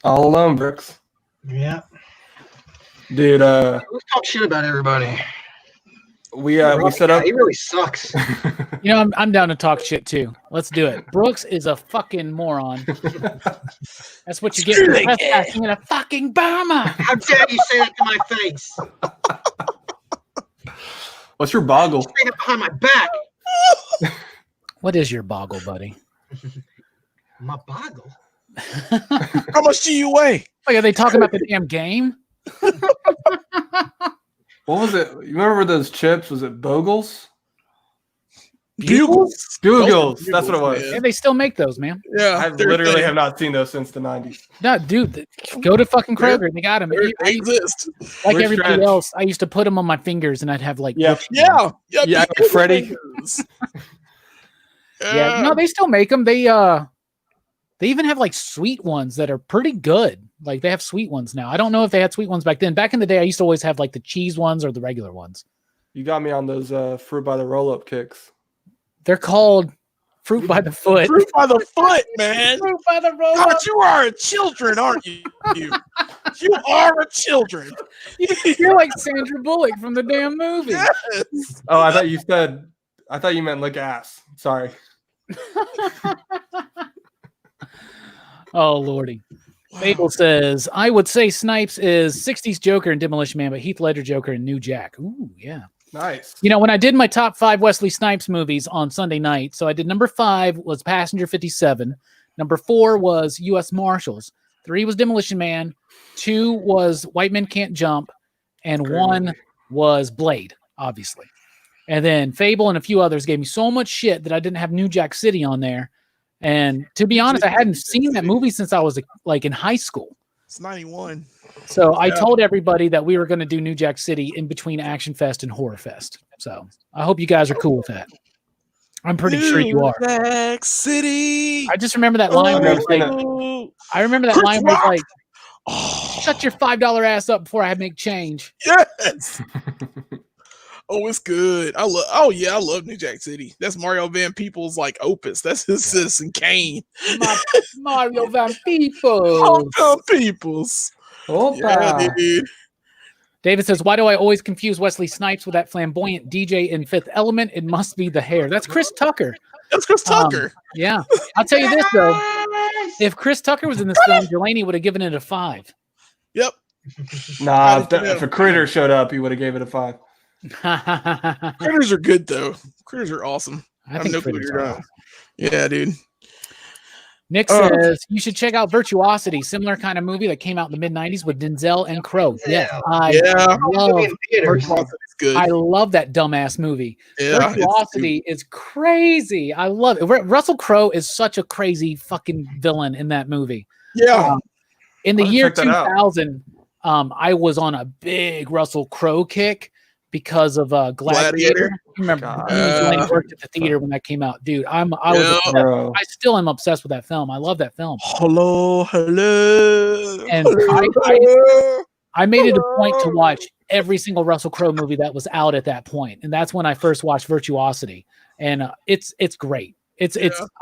All alone, Brooks. Yeah. Dude, Let's talk shit about everybody. we Robbie set guy, up. He really sucks. You know, I'm down to talk shit too. Let's do it. Brooks is a fucking moron. That's what you get for trespassing in a fucking Burma. How dare you say that to my face? What's your boggle? Say that behind my back. What is your boggle, buddy? My boggle? How much do you weigh? Like, are they talking about the damn game? What was it? You remember those chips? Was it Bogles? Bugles. Bugles. That's what it was. Yeah, they still make those, man. Yeah, I literally have not seen those since the 90s. No, dude, go to fucking Kroger. They got them. They exist. Like Where's everybody Stretch? else, I used to put them on my fingers, and I'd have like Yeah. Yeah, Yeah, big Freddie. fingers. yeah. No, they still make them. They even have like sweet ones that are pretty good. Like they have sweet ones now. I don't know if they had sweet ones back then. Back in the day, I used to always have like the cheese ones or the regular ones. You got me on those fruit by the roll-up kicks. They're called fruit by the foot. Fruit by the foot, man. Fruit by the roll. God, you are a children, aren't you? You are a children. You're like Sandra Bullock from the damn movie. Yes. Oh, I thought you meant lick ass. Sorry. Oh lordy. Fable says, I would say Snipes is 60s Joker in Demolition Man, but Heath Ledger Joker in New Jack. Ooh, yeah. Nice. You know, when I did my top 5 Wesley Snipes movies on Sunday night, so I did number 5 was Passenger 57. Number 4 was U.S. Marshals. 3 was Demolition Man. 2 was White Men Can't Jump. And Great 1 movie. was Blade, obviously. And then Fable and a few others gave me so much shit that I didn't have New Jack City on there. And to be honest, I hadn't seen that movie since I was like in high school. It's 91. So I told everybody that we were going to do New Jack City in between Action Fest and Horror Fest. So I hope you guys are cool with that. I'm pretty sure you are. New Jack City. I just remember that line where it's like, I remember that Chris line where it's Rock. like, Oh, shut your $5 ass up before I make change. yes. Oh, it's good. I love New Jack City. That's Mario Van Peebles' like opus. That's his Citizen Kane. Mario Van Peebles. Oh, Peoples. Yeah, dude. David says, why do I always confuse Wesley Snipes with that flamboyant DJ in Fifth Element? It must be the hair. That's Chris Tucker. That's Chris Tucker. Yeah. I'll tell you this, though. If Chris Tucker was in this film, Delaney would have given it a 5. Yep. Nah, if a critter showed up, he would have gave it a 5. Critters are good though. Critters are awesome. I think no clue critters what you're are doing. awesome. Yeah, dude. Nick says you should check out Virtuosity, similar kind of movie that came out in the mid-90s with Denzel and Crow. Yes, Yeah. love, Virtuosity's good. I love that dumbass movie. Yeah, Virtuosity is crazy. I love it. Russell Crowe is such a crazy fucking villain in that movie. Yeah. In the I'll year check that out. 2000, I was on a big Russell Crowe kick because of Gladiator. Remember, God. me and Delaney worked at the theater when that came out, dude. I was Yeah. obsessed. Bro. I still am obsessed with that film. I love that film. Hello. And I made it a point to watch every single Russell Crowe movie that was out at that point, and that's when I first watched Virtuosity, and it's great.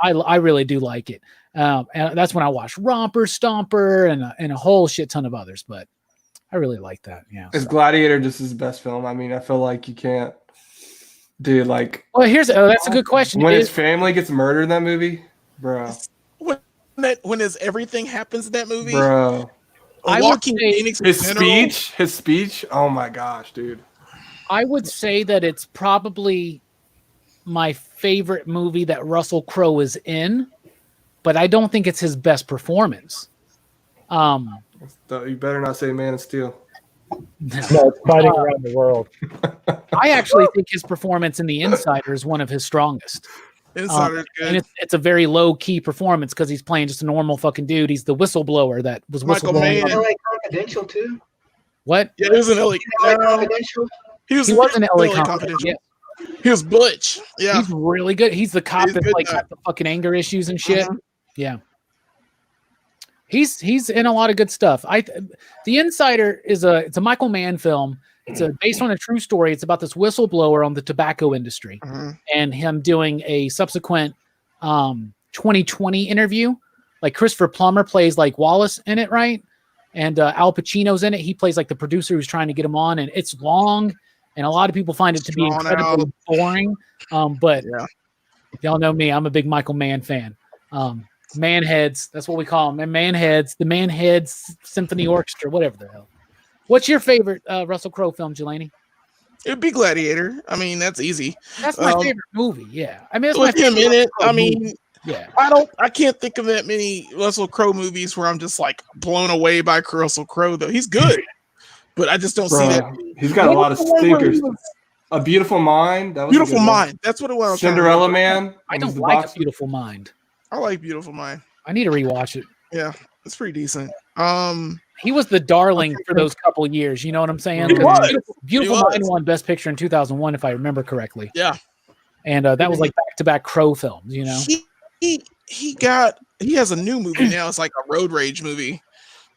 I really do like it, and that's when I watched Romper Stomper and a whole shit ton of others, but I really like that. Yeah. Is Gladiator just his best film? I mean, I feel like you can't, dude. Like, Well, that's a good question. when It his is- family gets murdered in that movie, bro. When everything happens in that movie, Bro, I would Joaquin say- Phoenix in his general, speech. Oh my gosh, dude. I would say that it's probably my favorite movie that Russell Crowe is in, but I don't think it's his best performance. You better not say Man of Steel. No, it's fighting around the world. I actually think his performance in The Insider is one of his strongest. Insider's And good. it's a very low key performance because he's playing just a normal fucking dude. He's the whistleblower that was Michael whistleblowing. Mann. LA Confidential too. What? Yeah, he was in LA. LA Confidential. He was in LA Confidential. Yeah. He was Butch. Yeah. He's really good. He's the cop He's that's good like guy. got the fucking anger issues and shit. Mhm. Yeah. He's in a lot of good stuff. The Insider is it's a Michael Mann film. It's based on a true story. It's about this whistleblower on the tobacco industry Mhm. and him doing a subsequent 2020 interview like Christopher Plummer plays like Wallace in it, right? And Al Pacino's in it. He plays like the producer who's trying to get him on, and it's long, and a lot of people find it to be Drawn incredibly out. boring. But Yeah. y'all know me, I'm a big Michael Mann fan. Man Heads, that's what we call them. Man Heads, the Man Heads Symphony Orchestra, whatever the hell. What's your favorite Russell Crowe film, Jelani? It'd be Gladiator. I mean, that's easy. That's my favorite movie. Yeah, I mean, it's With my him favorite in it, Russell Crowe I mean, movie. Yeah, I can't think of that many Russell Crowe movies where I'm just like blown away by Russell Crowe. Though he's good, but I just don't see that. He's got a lot of What was the one where he stinkers. was- A Beautiful Mind. That was a Beautiful good one. Mind. That's what it was. Cinderella Man. I was don't the like box- A Beautiful Mind. I like Beautiful Mind. I need to rewatch it. Yeah, it's pretty decent. He was the darling for those couple of years. You know what I'm saying? He 'Cause was. Beautiful He Mind was. won Best Picture in 2001, if I remember correctly. Yeah, And that was like back-to-back Crow films. You know, he has a new movie now. It's like a road rage movie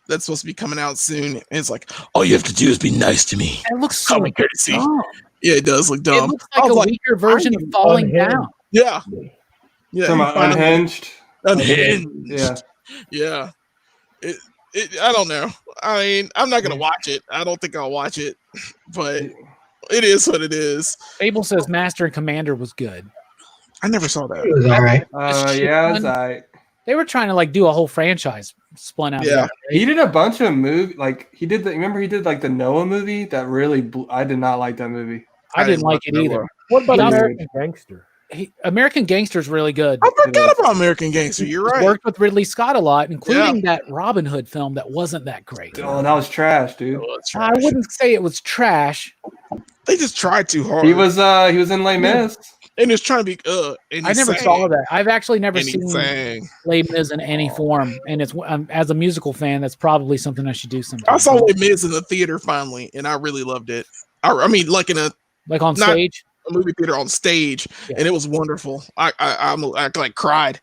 that's supposed to be coming out soon. And it's like, all you have to do is be nice to me. it looks so Call me courtesy. dumb. Yeah, it does look It dumb. looks I like was a like, weaker version of Falling Unhinged. Down. yeah, Talking he about finally- Unhinged. Unhinged. Yeah. Yeah. I don't know. I mean, I'm not gonna watch it. I don't think I'll watch it, but it is what it is. Abel says Master and Commander was good. I never saw It that. was all right. Yeah, it's alright. They were trying to like do a whole franchise spun out. Yeah. Of that, He did a bunch of movies. Like he did remember he did like the Noah movie that really I did not like that movie. I didn't like it that either. one. What about He also- American Gangster? American Gangster's really good. I forgot about American Gangster. You're He's right. worked with Ridley Scott a lot, including that Robin Hood film that wasn't that great. Oh, that was trash, dude. Oh, it's I trash. wouldn't say it was trash. They just tried too hard. He was in Les Mis. and it's trying to be and I never saw that. I've actually never And he seen sang. Les Mis in any form, and it's as a musical fan, that's probably something I should do sometime. I saw Les Mis in the theater finally, and I really loved it. I mean, like in a like on not- stage. movie theater on stage, Yeah. and it was wonderful. I like cried.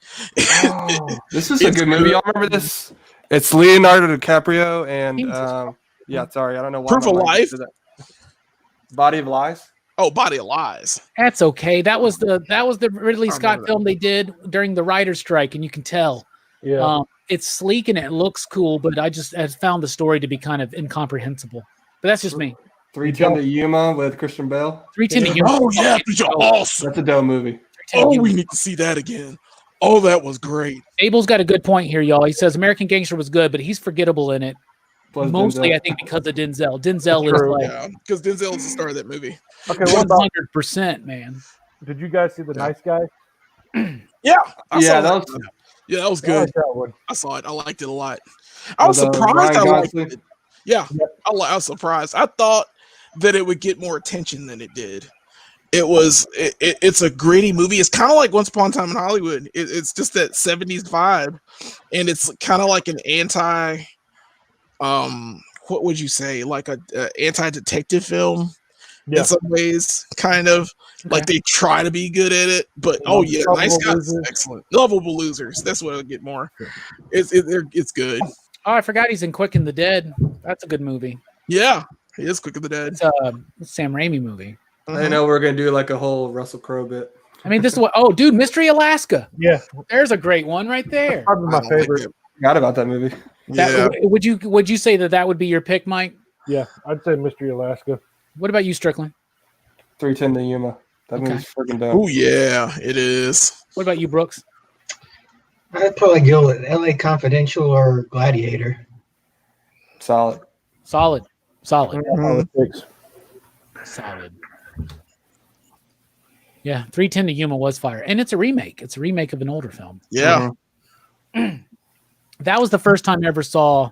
This is a It's good movie. good. Y'all remember this? It's Leonardo DiCaprio and Jesus. yeah, sorry, I don't know why. Proof my of mind Life? did that. Body of Lies. Oh, Body of Lies. That's okay. That was the Ridley I Scott remember that. film they did during the writer's strike, and you can tell. Yeah. It's sleek and it looks cool, but I found the story to be kind of incomprehensible. But that's just me. 310 to Yuma with Christian Bale. 310 to Yuma. Oh yeah, you're awesome. That's a dope movie. 310 to Oh, Yuma. we need to see that again. Oh, that was great. Abel's got a good point here, y'all. He says American Gangster was good, but he's forgettable in it. Plus Mostly, Denzel. I think, because of Denzel. Denzel is True. like Yeah, because Denzel is the star of that movie. Okay, what about? 100%, man. Did you guys see The Yeah. Nice Guy? Yeah, I Yeah, saw that was Yeah, that was I good. like that one. I saw it. I liked it a lot. I was With, surprised. Ryan I liked Gosling. it. Yeah, Yep. I was surprised. I thought that it would get more attention than it did. It's a gritty movie. It's kind of like Once Upon a Time in Hollywood. It's just that 70s vibe, and it's kind of like an anti, what would you say, like a anti-detective film Yeah. in some ways, kind of like they try to be good at it. But oh yeah, Lovable Nice Guys, Losers. excellent. Lovable Losers. That's what I'll get more. It's good. Oh, I forgot he's in Quick and the Dead. That's a good movie. Yeah, he is Quick of the Dead. It's a Sam Raimi movie. I didn't know we were gonna do like a whole Russell Crowe bit. I mean, this is what. Oh, dude, Mystery Alaska. Yeah, There's a great one right there. probably I my don't think favorite. it- Forgot about that movie. Yeah, Would you say that would be your pick, Mike? Yeah, I'd say Mystery Alaska. What about you, Strickland? 310 to Yuma. That Okay. movie's freaking dope. oh yeah, it is. What about you, Brooks? I'd probably go with LA Confidential or Gladiator. Solid. Solid. Mhm. Politics. Solid. Yeah, 310 to Yuma was fire. And it's a remake. It's a remake of an older film. Yeah, That was the first time I ever saw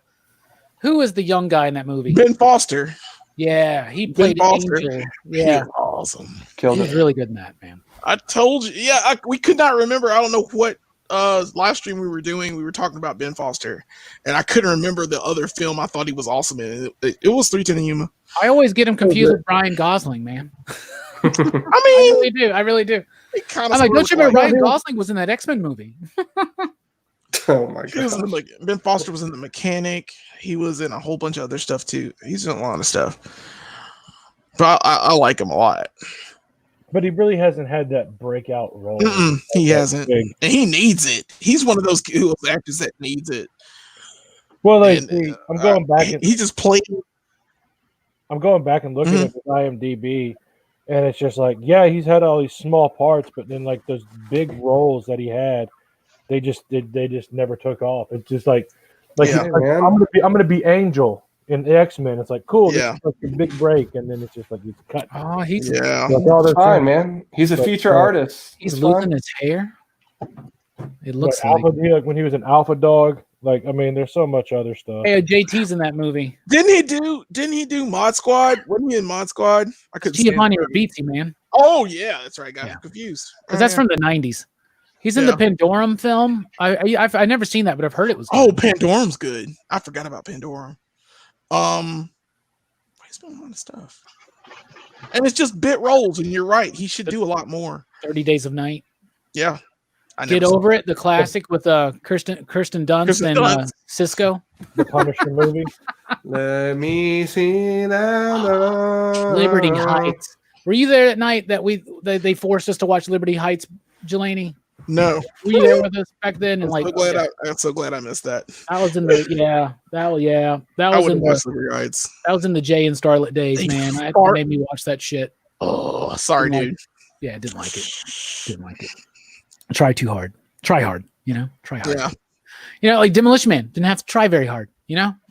who was the young guy in that movie. Ben Foster. Yeah, he played Foster. Angel. He Yeah, is awesome. Killed he was it. really good in that, man. I told you. Yeah, we could not remember. I don't know what live stream we were doing. We were talking about Ben Foster, and I couldn't remember the other film I thought he was awesome in. It was 310 to Yuma. I always get him confused with Ryan Gosling, man. I I mean, really do. I really do. he kind I'm of. like, don't you remember Ryan Gosling was in that X-Men movie? Oh my He was god. in Ben Foster was in The Mechanic. He was in a whole bunch of other stuff too. He's in a lot of stuff. But I like him a lot. But he really hasn't had that breakout role. He hasn't, Big. and he needs it. He's one of those actors that needs it. Well, like, And, see, I'm going back. He just played. I'm going back and looking at his IMDb, and it's just like, yeah, he's had all these small parts, but then like those big roles that he had, they just never took off. It's just like Yeah, he's like, man. I'm gonna be Angel in the X-Men. It's like cool, Yeah. this is like a big break, and then it's just like he's cut. Oh, he's Yeah. Like, all those Fine, things. man. He's a But, feature artist. he's It's losing fine. his hair. It Like looks like. Alpha, when he was an Alpha Dog. Like, I mean, there's so much other stuff. Hey, JT's in that movie. Didn't he do Mod Squad? Wasn't he in Mod Squad? I couldn't stand Giovanni it. Ribisi, man, Oh yeah, that's right. I got Yeah. confused. because that's from the '90s. He's in the Pandorum film. I've never seen that, but I've heard it was. Oh, Good. Pandorum's good. I forgot about Pandorum. He's been a lot of stuff, and it's just bit roles. And you're right, he should do a lot more. 30 Days of Night. Yeah, I Get never saw Over It, the classic with Kirsten Dunst Kirsten and Dunst. Cisco. The Punisher movie. Let me see that love. Liberty Heights. Were you there that night that they forced us to watch Liberty Heights, Jelani? No, Were you there with us back then? And I'm like, so glad I missed that. that was in the that I was would in watch the the rides. that was in the Jay and Starlet days, They man. That fart. made me watch that shit. Oh, sorry, Didn't like dude. it. Yeah, I didn't like it. Didn't like it. Try too hard. Try hard. Try hard. Yeah, Like Demolition Man didn't have to try very hard.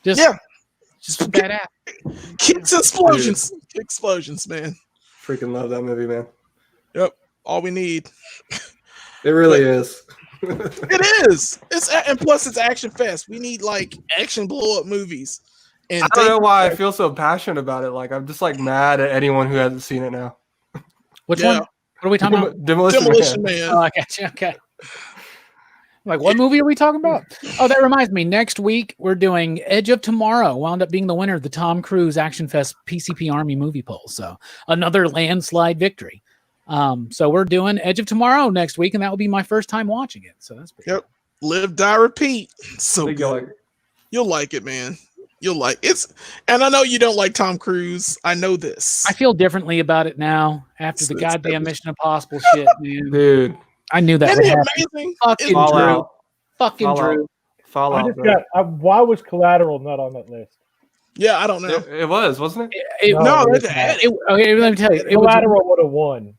Just Yeah. just badass. kicks explosions, man. Freaking love that movie, man. Yep, all we need. It really is. It is. And plus it's action fest. We need like action blow up movies. And I don't know why I feel so passionate about it. Like I'm just like mad at anyone who hasn't seen it now. Which Yeah. one? What are we talking about? Demolition Man. Man. Oh, I got you. Okay. Like, what movie are we talking about? Oh, that reminds me. Next week, we're doing Edge of Tomorrow. Wound up being the winner of the Tom Cruise Action Fest PCP Army movie poll. So another landslide victory. So we're doing Edge of Tomorrow next week, and that will be my first time watching it. So that's pretty Yep. Live, die, repeat. So Think good. you'll like it. You'll like it, man. You'll like it's. And I know you don't like Tom Cruise. I know this. I feel differently about it now after the It's- goddamn Mission Impossible shit, man. Dude. I knew that Isn't would it happen. amazing? Fucking Isn't it? Drew. Fallout. Fucking Fallout. Drew. I Fallout. just bro. why was Collateral not on that list? Yeah, I don't know. It was, wasn't it? No, it's that's not. added. Okay, let me tell you. It was, Collateral would have won.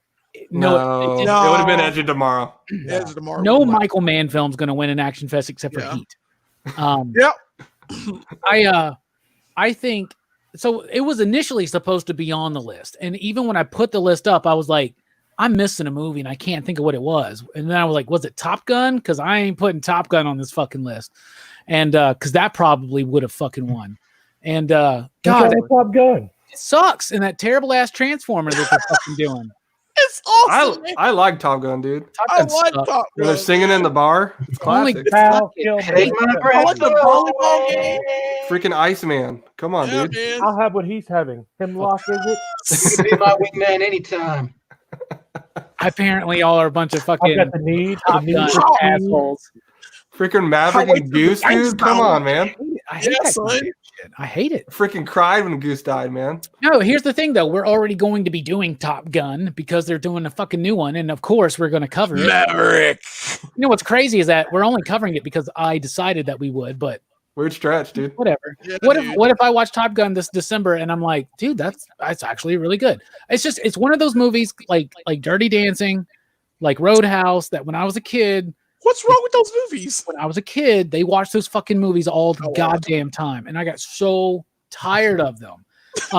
no, it didn't. No. It would have been Edge of Tomorrow. Edge of Tomorrow. No Michael Mann film's going to win an action fest except for Yeah. Heat. Yep. I think so. It was initially supposed to be on the list, and even when I put the list up, I was like, I'm missing a movie, and I can't think of what it was. And then I was like, was it Top Gun? Because I ain't putting Top Gun on this fucking list, and because that probably would have fucking won. And God, God, Top Gun. it sucks. And that terrible ass Transformer that they're fucking doing. It's awesome. man. I like Top Gun, dude. Top I Gun like sucks. Top When they're Gun. singing in the bar, it's Only classic. Val it. Kilmer. Take my I breath like the volleyball game. Freaking Iceman. Come on, Yeah, dude. man. I'll have what he's having. Hemlock, is it? You can be my wingman anytime. Apparently, y'all are a bunch of I've fucking got the need. Top The Gun need. Top Gun. assholes. Freaking Maverick I like and the Goose, ice dude. Come power. on, man. I hate Yeah, that son. kind of shit. I hate it. Freaking cried when Goose died, man. No, here's the thing, though. We're already going to be doing Top Gun because they're doing a fucking new one, and of course, we're going to cover it. Maverick. You know what's crazy is that we're only covering it because I decided that we would, but Weird stretch, dude. whatever. Yeah, What dude. if I watch Top Gun this December and I'm like, dude, that's actually really good. It's one of those movies like Dirty Dancing, like Roadhouse, that when I was a kid, What's wrong with those movies? they watched those fucking movies all the Oh, wow. goddamn time, and I got so tired of them.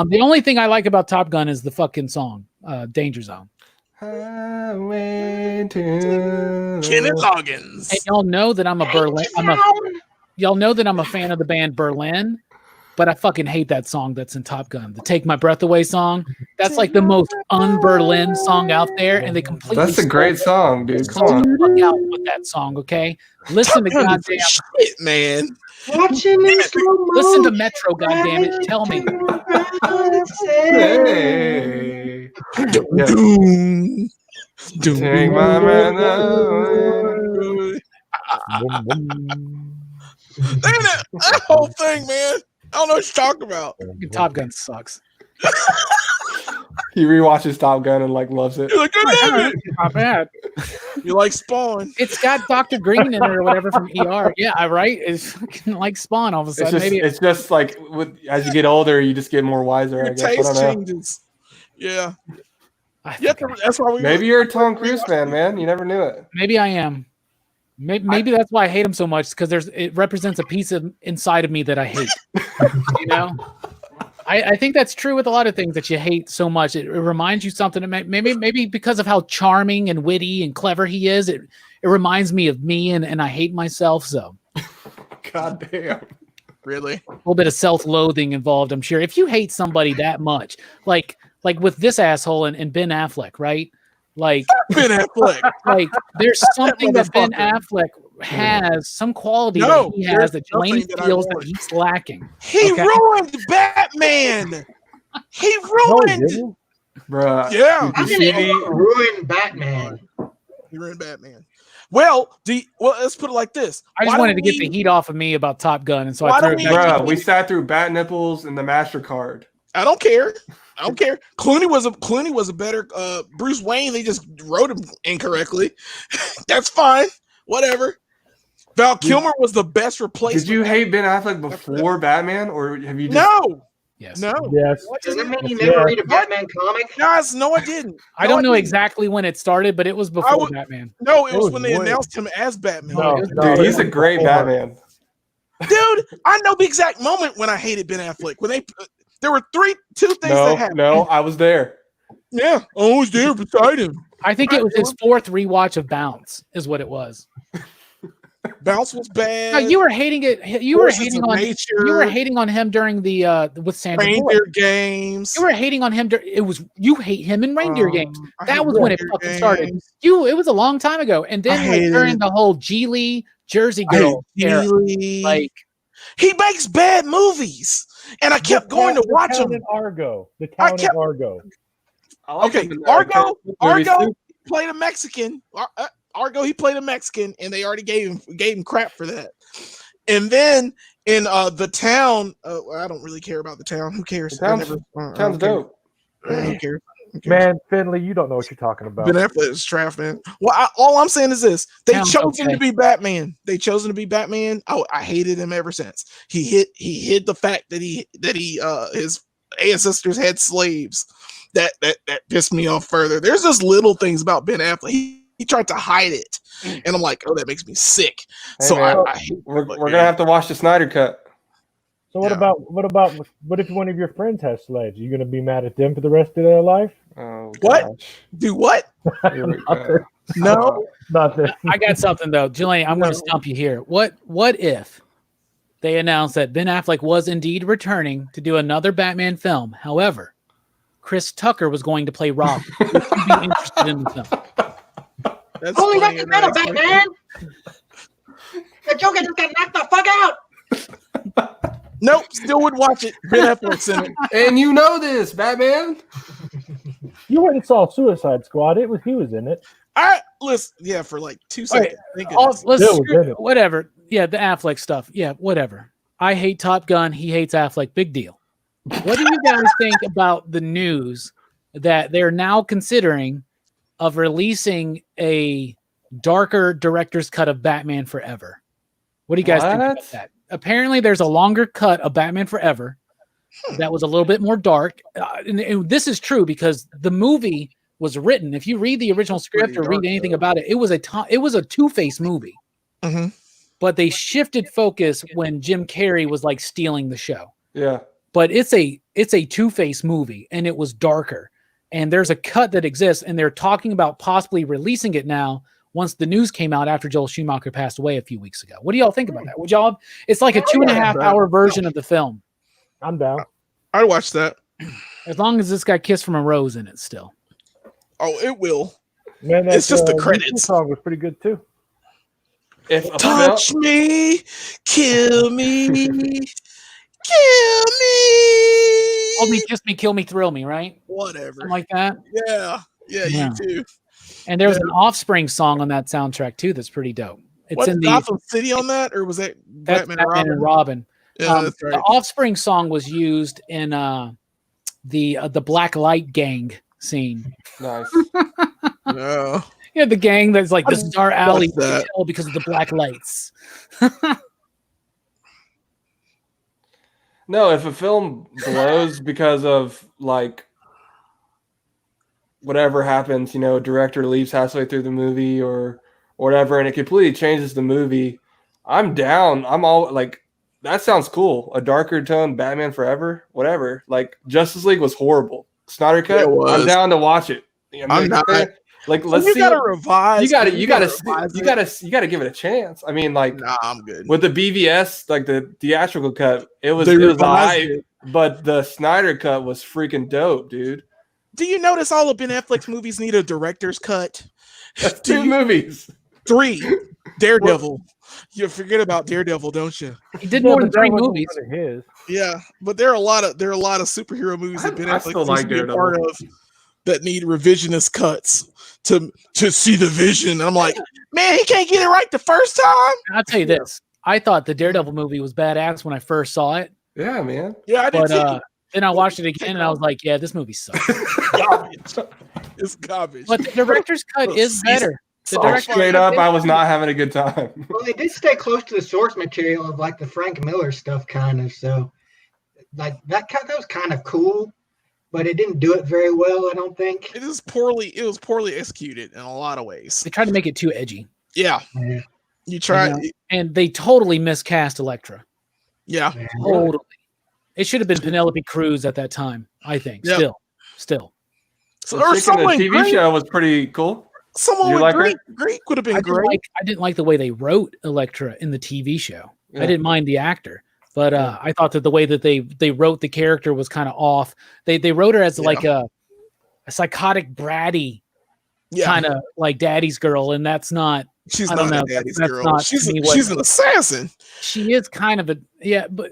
The only thing I like about Top Gun is the fucking song, Danger Zone. Highway to Kenneth Loggins. And y'all know that I'm a fan of the band Berlin, but I fucking hate that song that's in Top Gun, the Take My Breath Away song. That's like the most un-Berlin song out there, and they completely That's a great song, dude. Come sold on. the fuck out with that song, okay? Listen to Top Gun is goddamn, shit, man. Watching in slow listen to Metro, goddammit. Tell me. Hey. Yeah. Doom. Doom. Take my man away. That whole thing, man. I don't know what you're talking about. Top Gun sucks. He rewatches Top Gun and like loves it. You're like, I love it. Not bad. You like Spawn. It's got Dr. Green in it or whatever from ER. Yeah, right. It's fucking like Spawn all of a sudden. It's just like as you get older, you just get more wiser. Your I guess. I taste don't know. changes. Yeah. Yeah, That's why we Maybe you're a Tom Cruise fan, man. You never knew it. maybe I am. Maybe that's why I hate him so much, because it represents a piece of inside of me that I hate. You know, I think that's true with a lot of things that you hate so much. It reminds you something. Maybe because of how charming and witty and clever he is, it reminds me of me, and I hate myself. So, God damn. Really? a little bit of self-loathing involved, I'm sure. If you hate somebody that much, like with this asshole and Ben Affleck, right? Like Ben Affleck. Like there's something that Ben Affleck has, some quality that he has that Delaney feels that he's lacking. He ruined Batman. He ruined. Bruh. Yeah. How can he ruin Batman? He ruined Batman. Well, let's put it like this. I just wanted to get the heat off of me about Top Gun, and so Why I threw don't it we- back. Bruh, we sat through Bat Nipples and the MasterCard. I don't care. Clooney was a better Bruce Wayne. They just wrote him incorrectly. That's fine. Whatever. Val Kilmer was the best replacement. Did you hate Ben Affleck before Batman, or have you just... No. Yes. No. Yes. Does that mean you never read a Batman comic? Guys, no, I didn't. I don't know didn't. exactly when it started, but it was before Batman. No, it was was when they way- announced him as Batman. Dude, he's a great Batman. Dude, I know the exact moment when I hated Ben Affleck. When there were two things that happened. No, I was there. Yeah, I was there beside him. I think it was his fourth rewatch of Bounce, is what it was. Bounce was bad. No, you were hating it. You were hating on. Nature, You were hating on him during the with Sandra Bullock. Reindeer Games. You were hating on him. You hate him in Reindeer Games. I That hate was when it Reindeer fucking started. Games. It was a long time ago. And I then like, hated during it. the whole Geely Jersey I hate Girl era, Geely. like He makes bad movies, and I kept going to watch The town them. in Argo. The town in Argo. Okay, Argo played a Mexican. Argo, he played a Mexican, and they already gave him crap for that. And then in the town, I don't really care about the town. Who cares? Town's dope. Who cares? Man, Finley, you don't know what you're talking about. Ben Affleck is trash, man. Well, all I'm saying is this: they Sounds chose him okay. to be Batman. They chose him to be Batman. I hated him ever since. He hid the fact that his ancestors had slaves. That pissed me off further. There's just little things about Ben Affleck. He tried to hide it, and I'm like, oh, that makes me sick. Hey, So man, I hate we're Affleck, gonna man. have to watch the Snyder Cut. So what Yeah. about what if one of your friends has slaves? Are you gonna be mad at them for the rest of their life? Oh, What? gosh. Do what? Here we go. No. Nothing. I got something though, Jillian. I'm going to stump you here. What if they announced that Ben Affleck was indeed returning to do another Batman film? However, Chris Tucker was going to play Robbie. Would you be interested in the film? That's Holy, funny that's the and metal, nice. Batman! The Joker just got knocked the fuck out! Nope, still would watch it. Ben Affleck's in it. And you know this, Batman. You went and saw Suicide Squad. He was in it. I listen, yeah, for like 2 seconds. Thank goodness. Let's Bill was in it. whatever. Yeah, the Affleck stuff. Yeah, whatever. I hate Top Gun. He hates Affleck. Big deal. What do you guys think about the news that they're now considering of releasing a darker director's cut of Batman Forever? What do you guys think about What? that? Apparently, there's a longer cut of Batman Forever that was a little bit more dark. And this is true because the movie was written. If you read the original script or read anything about it, it was a Two-Face movie. Mhm. But they shifted focus when Jim Carrey was like stealing the show. Yeah. But it's a Two-Face movie, and it was darker. And there's a cut that exists, and they're talking about possibly releasing it now once the news came out after Joel Schumacher passed away a few weeks ago. What do y'all think about that? Would y'all? It's like a 2.5 hour version of the film, I'm down. I'd watch that. as long as it's got "Kiss from a Rose" in it still. Oh, it will. Man, It's just the U2 credits. song was pretty good too. If a Touch me, kill me, kill me. Hold me, kiss me, kill me, thrill me, right? Whatever. Something like that. Yeah, Yeah. you too. And there's an Offspring song on that soundtrack too. That's pretty dope. It's What, in the Gotham City on that, or was that that's Batman and Robin? Robin. Yeah, that's right. The Offspring song was used in the Black Light Gang scene. Nice. No. Yeah, the gang that's like, this is our alley. What's that? Because of the black lights. No, if a film blows because of like whatever happens, director leaves halfway through the movie or whatever, and it completely changes the movie, I'm down. I'm all like, that sounds cool. A darker tone, Batman Forever, whatever. Like Justice League was horrible. Snyder Cut, It was. I'm down to watch it. I'm not. Like, So let's you see. gotta revise. You gotta revise it. give it a chance. I mean, like, Nah, I'm good. with the BVS, like the theatrical cut, it was They all revised right, it. but the Snyder cut was freaking dope, dude. Do you notice all of Ben Affleck's movies need a director's cut? That's 2 movies. 3. Daredevil. You forget about Daredevil, don't you? He did more than but that 3 wasn't movies. one of his. Yeah, but there are a lot of superhero movies that Ben I Affleck still seems like to be a Daredevil. part of that need revisionist cuts to see the vision. And I'm like, man, he can't get it right the first time. I'll tell you this. I thought the Daredevil movie was badass when I first saw it. Yeah, man. Yeah, I did But too. then I watched it again and I was like, yeah, this movie sucks. Garbage. It's garbage. But the director's cut is better. The Like, director's straight cut up, is I was better. not having a good time. Well, they did stay close to the source material of like the Frank Miller stuff, kind of. So, like that was kind of cool, but it didn't do it very well. I don't think. it was poorly executed in a lot of ways. They tried to make it too edgy. Yeah. Yeah. You try. You know? And they totally miscast Elektra. Yeah. Yeah. Totally. It should have been Penelope Cruz at that time, I think. Yeah. Still. So, Well, or the someone TV great. show was pretty cool. Someone You with like her? Greek would have been I great. didn't like the way they wrote Elektra in the TV show. Yeah. I didn't mind the actor, but I thought that the way that they wrote the character was kind of off. They wrote her as like a psychotic bratty Yeah. kind of like daddy's girl, and that's not. She's I don't not a know. daddy's That's girl. not She's to me what- she's an assassin. She is kind of a but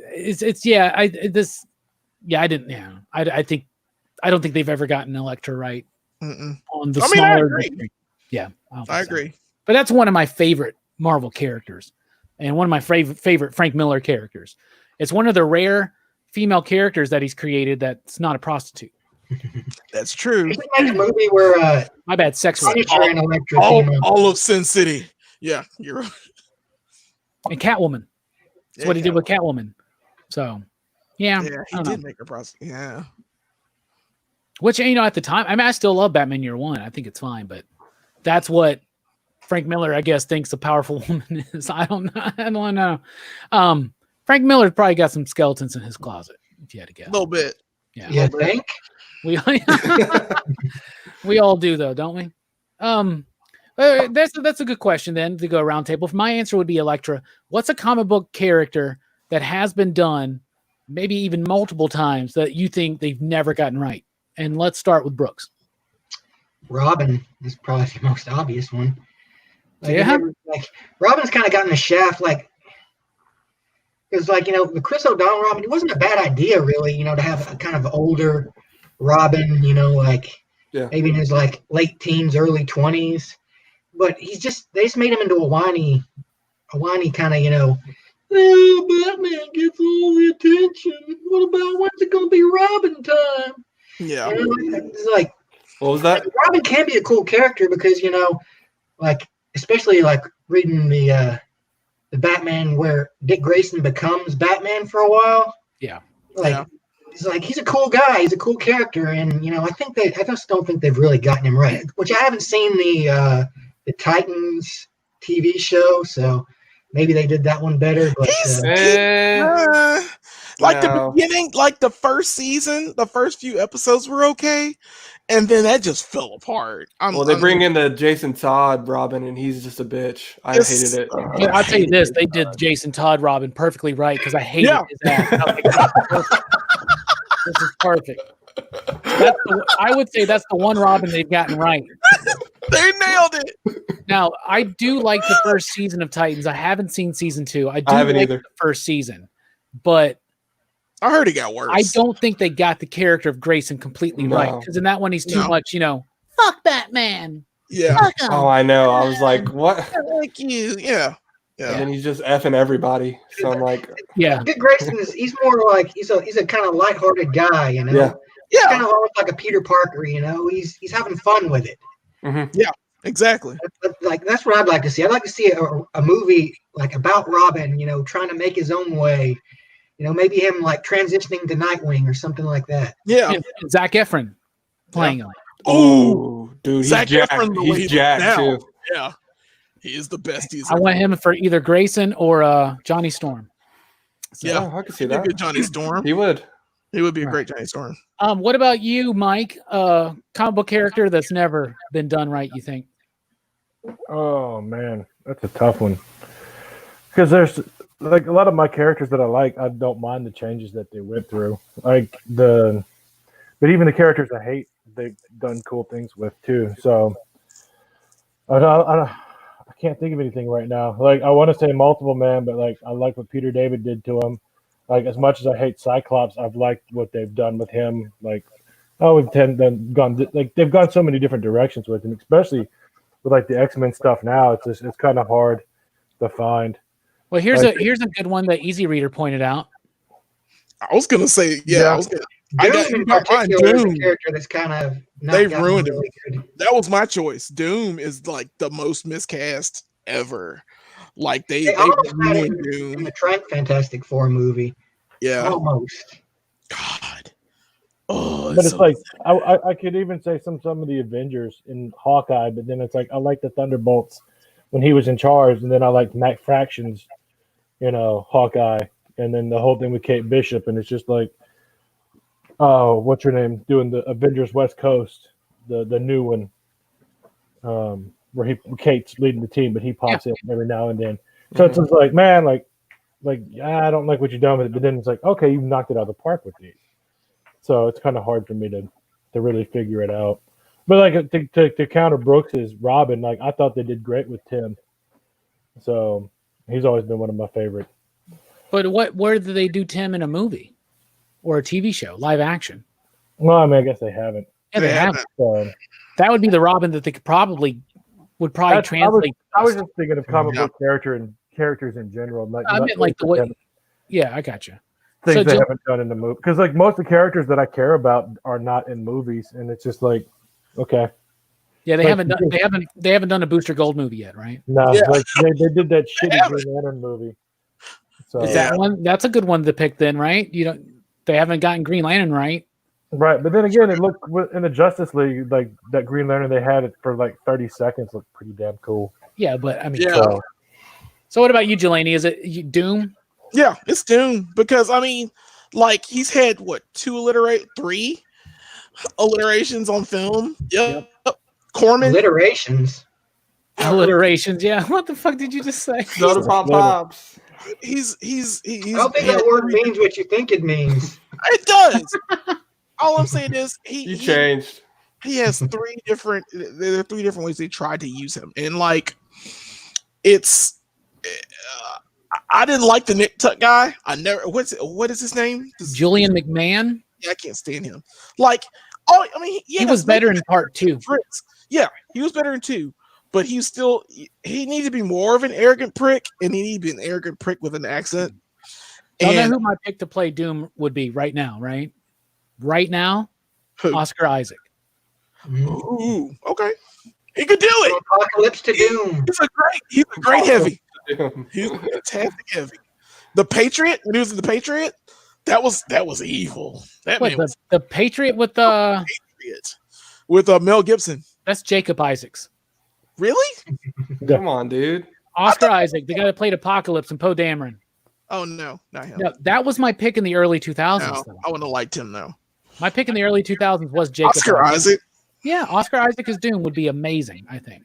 I don't think they've ever gotten Elektra right Mm-mm. on the I mean, I smaller. agree. Yeah, don't think I so. agree. But that's one of my favorite Marvel characters, and one of my favorite Frank Miller characters. It's one of the rare female characters that he's created that's not a prostitute. That's true. He did make a movie where My bad, sex work. Punisher and Elektra came up. All of Sin City. Yeah, you're right. And Catwoman. That's what he did with Catwoman. So, yeah, Yeah, I he don't did know. make a prostitute. Yeah. Which, at the time, I mean, I still love Batman Year One. I think it's fine, but that's what Frank Miller, I guess, thinks a powerful woman is. I don't know. Frank Miller probably got some skeletons in his closet, if you had to guess. A little bit. Yeah. You think? We all do, though, don't we? That's a good question then to go around table. My answer would be Elektra. What's a comic book character that has been done, maybe even multiple times, that you think they've never gotten right? And let's start with Brooks. Robin is probably the most obvious one. Yeah. Robin's kind of gotten the shaft, because the Chris O'Donnell Robin, it wasn't a bad idea, really, to have a kind of older Robin, maybe in his late teens, early 20s. But they just made him into a whiny kind of, oh, Batman gets all the attention. What about when's it going to be Robin time? Yeah. It's like, What was that? Robin can be a cool character because, especially reading the Batman where Dick Grayson becomes Batman for a while. Yeah. He's a cool guy. He's a cool character. And, I just don't think they've really gotten him right, which I haven't seen the Titans TV show. So maybe they did that one better. But The beginning, the first season, the first few episodes were okay, and then that just fell apart. They bring in the Jason Todd Robin, and he's just a bitch. I hated it. Yeah, I'll tell you this: they did Jason Todd Robin perfectly right because I hated his ass. I was like, this is perfect. I would say that's the one Robin they've gotten right. They nailed it. Now, I do like the first season of Titans. I haven't seen season 2. I haven't like either. the first season, but I heard it got worse. I don't think they got the character of Grayson completely right because in that one he's too much, fuck Batman. Yeah. Fuck him. Oh, I know. I was like, what? Like you. Yeah. And then he's just effing everybody. So I'm like, yeah. Dick Grayson he's more like he's a kind of lighthearted guy, Yeah. It's Yeah, kind of almost like a Peter Parker, you know. He's having fun with it. exactly. But, like that's what I'd like to see. I'd like to see a movie like about Robin, you know, trying to make his own way. You know, maybe him like transitioning to Nightwing or something like that. Yeah. And Zac Efron playing him. Oh, dude, he's Zac jacked. Efron, the way he He's looks jacked now. too. Yeah, he is the best. He's I want him for either Grayson or Johnny Storm. So, Yeah, Oh, I could see he'd be a that. good Johnny Storm. He would. He would be a great Johnny Storm. what about you, Mike? Comic book character that's never been done right, you think? Oh man, that's a tough one. Because there's like a lot of my characters that I like, I don't mind the changes that they went through. But even the characters I hate, they've done cool things with too. So I can't think of anything right now. Like I want to say Multiple Man, but like I like what Peter David did to him. Like as much as I hate Cyclops, I've liked what they've done with him. Like they've gone so many different directions with him, especially with like the X-Men stuff now. It's kind of hard to find. Well, here's a good one that Easy Reader pointed out. I was gonna say, Yeah. I was gonna. I got Doom in you got mine, particular is a Doom. character that's kind of They've ruined him. That was my choice. Doom is like the most miscast ever. Like they almost had it ruined in Doom. the Trank Fantastic Four movie. Yeah. Almost. God. Oh, But it's so like I could even say some of the Avengers in Hawkeye, but then it's like I like the Thunderbolts when he was in charge, and then I like Mac Fraction's, Hawkeye, and then the whole thing with Kate Bishop, and it's just like, oh, what's her name, doing the Avengers West Coast, the new one, where Kate's leading the team, but he pops in every now and then. So it's just like, man, like I don't like what you've done with it, but then it's like, okay, you knocked it out of the park with these. So it's kind of hard for me to really figure it out. But like to counter Brooks's Robin, like I thought they did great with Tim. So he's always been one of my favorite. But where did they do Tim in a movie or a TV show, live action? Well, I mean, I guess they haven't. Yeah, they haven't. So That would be the Robin that they would probably translate. I was just thinking of comic book characters in general. I meant like the way. Yeah, I got you. Things So they Jill- haven't done in the movie, because like most of the characters that I care about are not in movies, and it's just like, okay, Yeah, they Like- haven't done a Booster Gold movie yet, right? no, Yeah. like they did that shitty haven't. Green Lantern movie. So Is that one? That's a good one to pick then, right? They haven't gotten Green Lantern right. right, but then again, it looked in the Justice League, like that Green Lantern they had it for like 30 seconds looked pretty damn cool. Yeah, but I mean, Yeah. So what about you, Jelani? Is it Doom? Yeah, it's Doom because I mean, like he's had three alliterations on film. Yep. Corman. Alliterations. Alliterations. Yeah. What the fuck did you just say? Go to Pop Pops. He's I don't think that word means what you think it means. It does. All I'm saying is You changed. he has there are three different ways they tried to use him, and like it's I didn't like the Nick Tuck guy. What is his name? Julian McMahon. Yeah, I can't stand him. Like, I mean, He was better in part 2. Yeah, he was better in 2, but he needed to be more of an arrogant prick, and he needed to be an arrogant prick with an accent. I know And who my pick to play Doom would be right now, right? Right now, who? Oscar Isaac. Ooh, okay, he could do it. Apocalypse to Doom. He's a great heavy. He's a fantastic heavy. The Patriot, when he was in the Patriot, that was evil. That What, man was the Patriot with Patriot with Mel Gibson. that's Jacob Isaacs. Really? Come on, dude. Oscar Isaac, the guy that played Apocalypse and Poe Dameron. Oh no, not him. No, that was my pick in the early 2000s. No, though. I wouldn't have liked him though. My pick in the early 2000s was Jacob Oscar Isaac. Yeah, Oscar Isaac as Doom would be amazing, I think.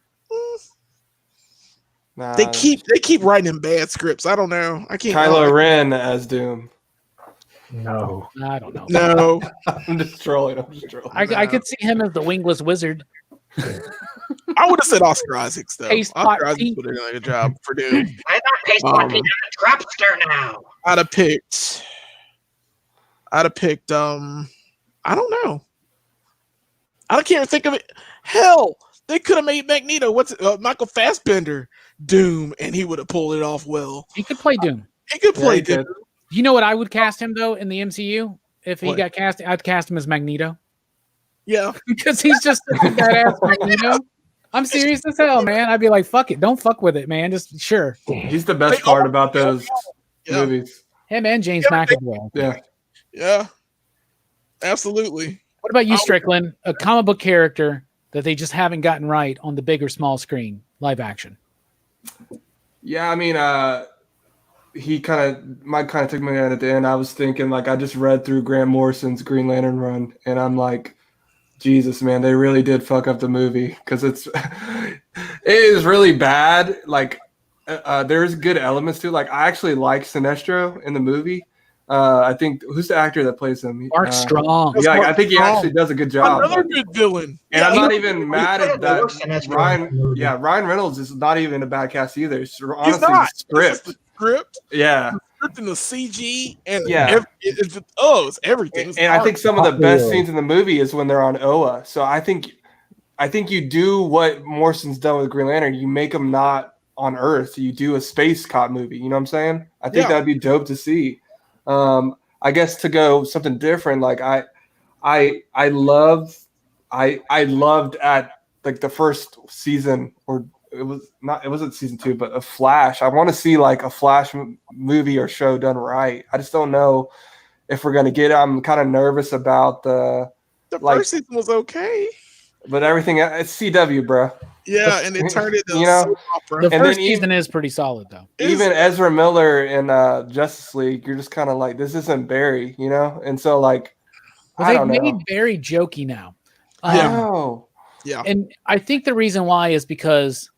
Nah, They keep writing in bad scripts. I don't know. I can't. Kylo Ren as Doom. No, I don't know. No. I'm just trolling. I could see him as the wingless wizard. I would have said Oscar Isaacs though. Taste Oscar pot Isaacs Pete. would have done a good job for Doom. I'm not paced my peanut trapster now. I'd have picked. I don't know. I can't even think of it. Hell, they could have made Magneto. Michael Fassbender Doom, and he would have pulled it off well. He could play Doom. He could play he Doom. could. You know what I would cast him though in the MCU? if he What? got cast, I'd cast him as Magneto Yeah. because he's just such a badass Magneto. I'm serious as hell, man. I'd be like, fuck it, don't fuck with it, man. Just sure. He's the best part about those Yeah. movies. Him and James McAvoy. Yeah. Yeah. Absolutely. What about you, Strickland? A comic book character that they just haven't gotten right on the big or small screen, live action. Yeah, I mean, Mike kind of took me in at the end. I was thinking, like, I just read through Grant Morrison's Green Lantern run, and I'm like, Jesus, man, they really did fuck up the movie because it is really bad. Like, there's good elements to it. Like, I actually like Sinestro in the movie. I think who's the actor that plays him? Mark Strong. Yeah, Mark I think he Strong. actually does a good job. Another good villain. And I'm Yeah, not even mad at that. Sinestro Ryan Reynolds is not even a bad cast either. It's honestly he's not. the script. The script. Yeah. Script and the CG and Yeah. it's everything. It's And I think some of the Hot best Wheels. scenes in the movie is when they're on Oa. So I think you do what Morrison's done with Green Lantern. You make them not on Earth. You do a space cop movie. You know what I'm saying? I think that'd be dope to see. I guess to go something different. Like I loved at like the first season, or it wasn't season 2, but a Flash. I want to see like a Flash movie or show done right. I just don't know if we're gonna get it. I'm kind of nervous about the first season was okay. but everything. It's CW, bro. Yeah, and it turned into You know, soap opera. The And first then season is pretty solid, though. Even Ezra Miller in Justice League, you're just kind of like, this isn't Barry, you know? And so, like, Well, I they've don't know. made Barry jokey now. Oh, Yeah. And I think the reason why is because,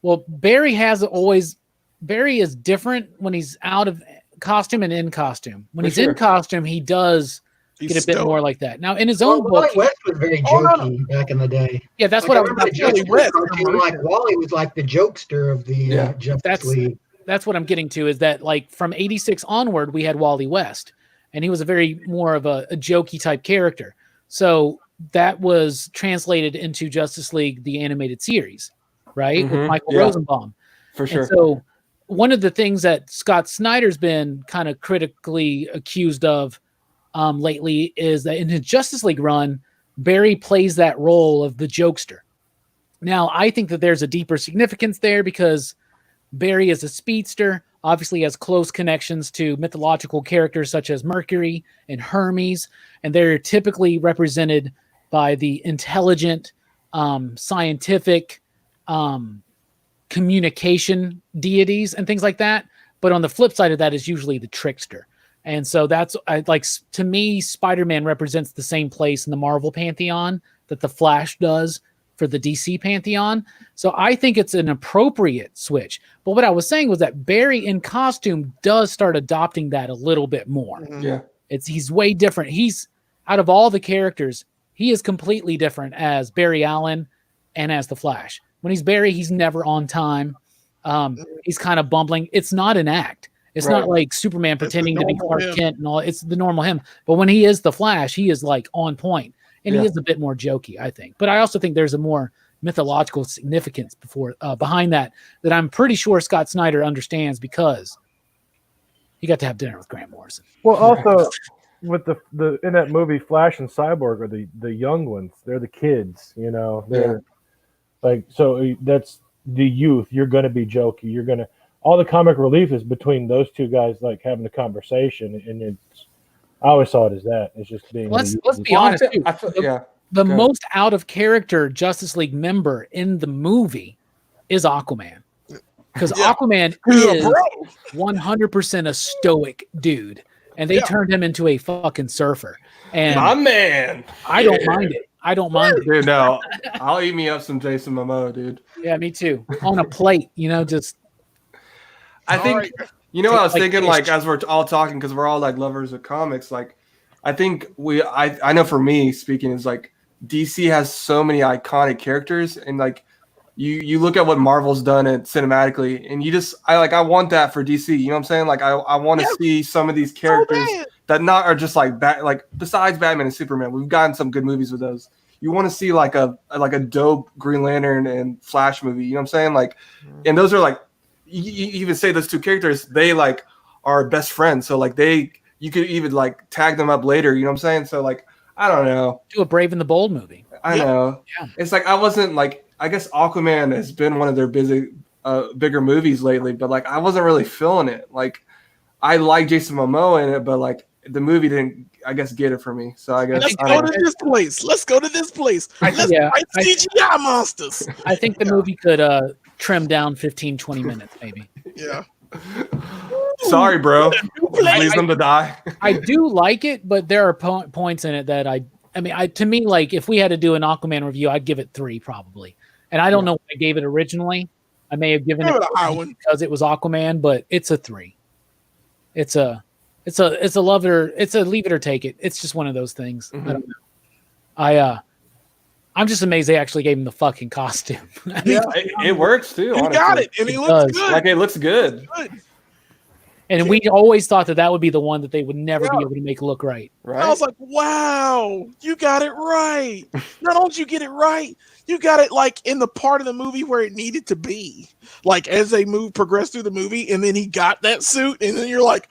well, Barry is different when he's out of costume and in costume. When For he's in sure. costume, he does He's get a bit stoked. more like that. Now, in his own Wally book, West was very jokey back in the day. yeah, that's Like, what I I was remember the Wally Justice West. cartoon, like Wally was like the jokester of the Yeah. Justice League. that's what I'm getting to, is that like from 86 onward, we had Wally West, and he was a very more of a jokey type character. So that was translated into Justice League, the animated series, right? With Mhm. Michael Yeah. Rosenbaum. for sure. And so one of the things that Scott Snyder's been kind of critically accused of lately is that in his Justice League run, Barry plays that role of the jokester. Now, I think that there's a deeper significance there because Barry is a speedster, obviously has close connections to mythological characters such as Mercury and Hermes, and they're typically represented by the intelligent, scientific, communication deities and things like that. But on the flip side of that is usually the trickster. And so to me, Spider-Man represents the same place in the Marvel pantheon that the Flash does for the DC pantheon. So I think it's an appropriate switch. But what I was saying was that Barry in costume does start adopting that a little bit more. Yeah. He's way different. He's, out of all the characters, he is completely different as Barry Allen and as the Flash. When he's Barry, he's never on time. He's kind of bumbling. It's not an act. It's not like Superman pretending to be Clark Kent and all. It's the normal him. But when he is the Flash, he is like on point. And he is a bit more jokey, I think. But I also think there's a more mythological significance behind that I'm pretty sure Scott Snyder understands because he got to have dinner with Grant Morrison. Well, also with the in that movie, Flash and Cyborg are the young ones. They're the kids, you know. They're like, so that's the youth. You're gonna be jokey. You're gonna, all the comic relief is between those two guys, like having a conversation, and it's. I always saw it as that. It's just being. Let's be honest. Too. Yeah. The most out of character Justice League member in the movie is Aquaman. Because Aquaman is 100% a stoic dude. And they turned him into a fucking surfer. And My man. I don't mind it. I don't mind it. Dude, no. I'll eat me up some Jason Momoa, dude. Yeah, me too. On a plate, just. I think, you know what I was thinking, like, as we're all talking, because we're all like lovers of comics, like, I think I know for me speaking is like, DC has so many iconic characters, and like, you look at what Marvel's done it cinematically, and I want that for DC. You know what I'm saying? Like, I want to see some of these characters that are just like besides Batman and Superman, we've gotten some good movies with those. You want to see like a dope Green Lantern and Flash movie. You know what I'm saying? Like, and those are like, you even say those two characters, they like are best friends. So like you you could even like tag them up later. You know what I'm saying? So like, I don't know. Do a Brave and the Bold movie. I know. Yeah. It's like I wasn't like, I guess Aquaman has been one of their bigger movies lately, but like I wasn't really feeling it. Like I like Jason Momoa in it, but like the movie didn't, I guess, get it for me. So I guess Let's go to this place. Let's go to this place. Let's fight CGI monsters. I think the movie could trim down 15, 20 minutes, maybe. Yeah. Sorry, bro. Leave them to die. I do like it, but there are points in it that I mean, to me, like if we had to do an Aquaman review, I'd give it 3 probably. And I don't know what I gave it originally. I may have given it a high one because it was Aquaman, but it's a 3. It's a love it or it's a leave it or take it. It's just one of those things. Mm-hmm. I don't know. I'm just amazed they actually gave him the fucking costume. I mean, It works too. He honestly. got it, and he looks good. Like it looks good. And we always thought that would be the one that they would never be able to make look right. Right. I was like, wow, you got it right. Not only did you get it right, you got it like in the part of the movie where it needed to be. Like as they progress through the movie, and then he got that suit, and then you're like,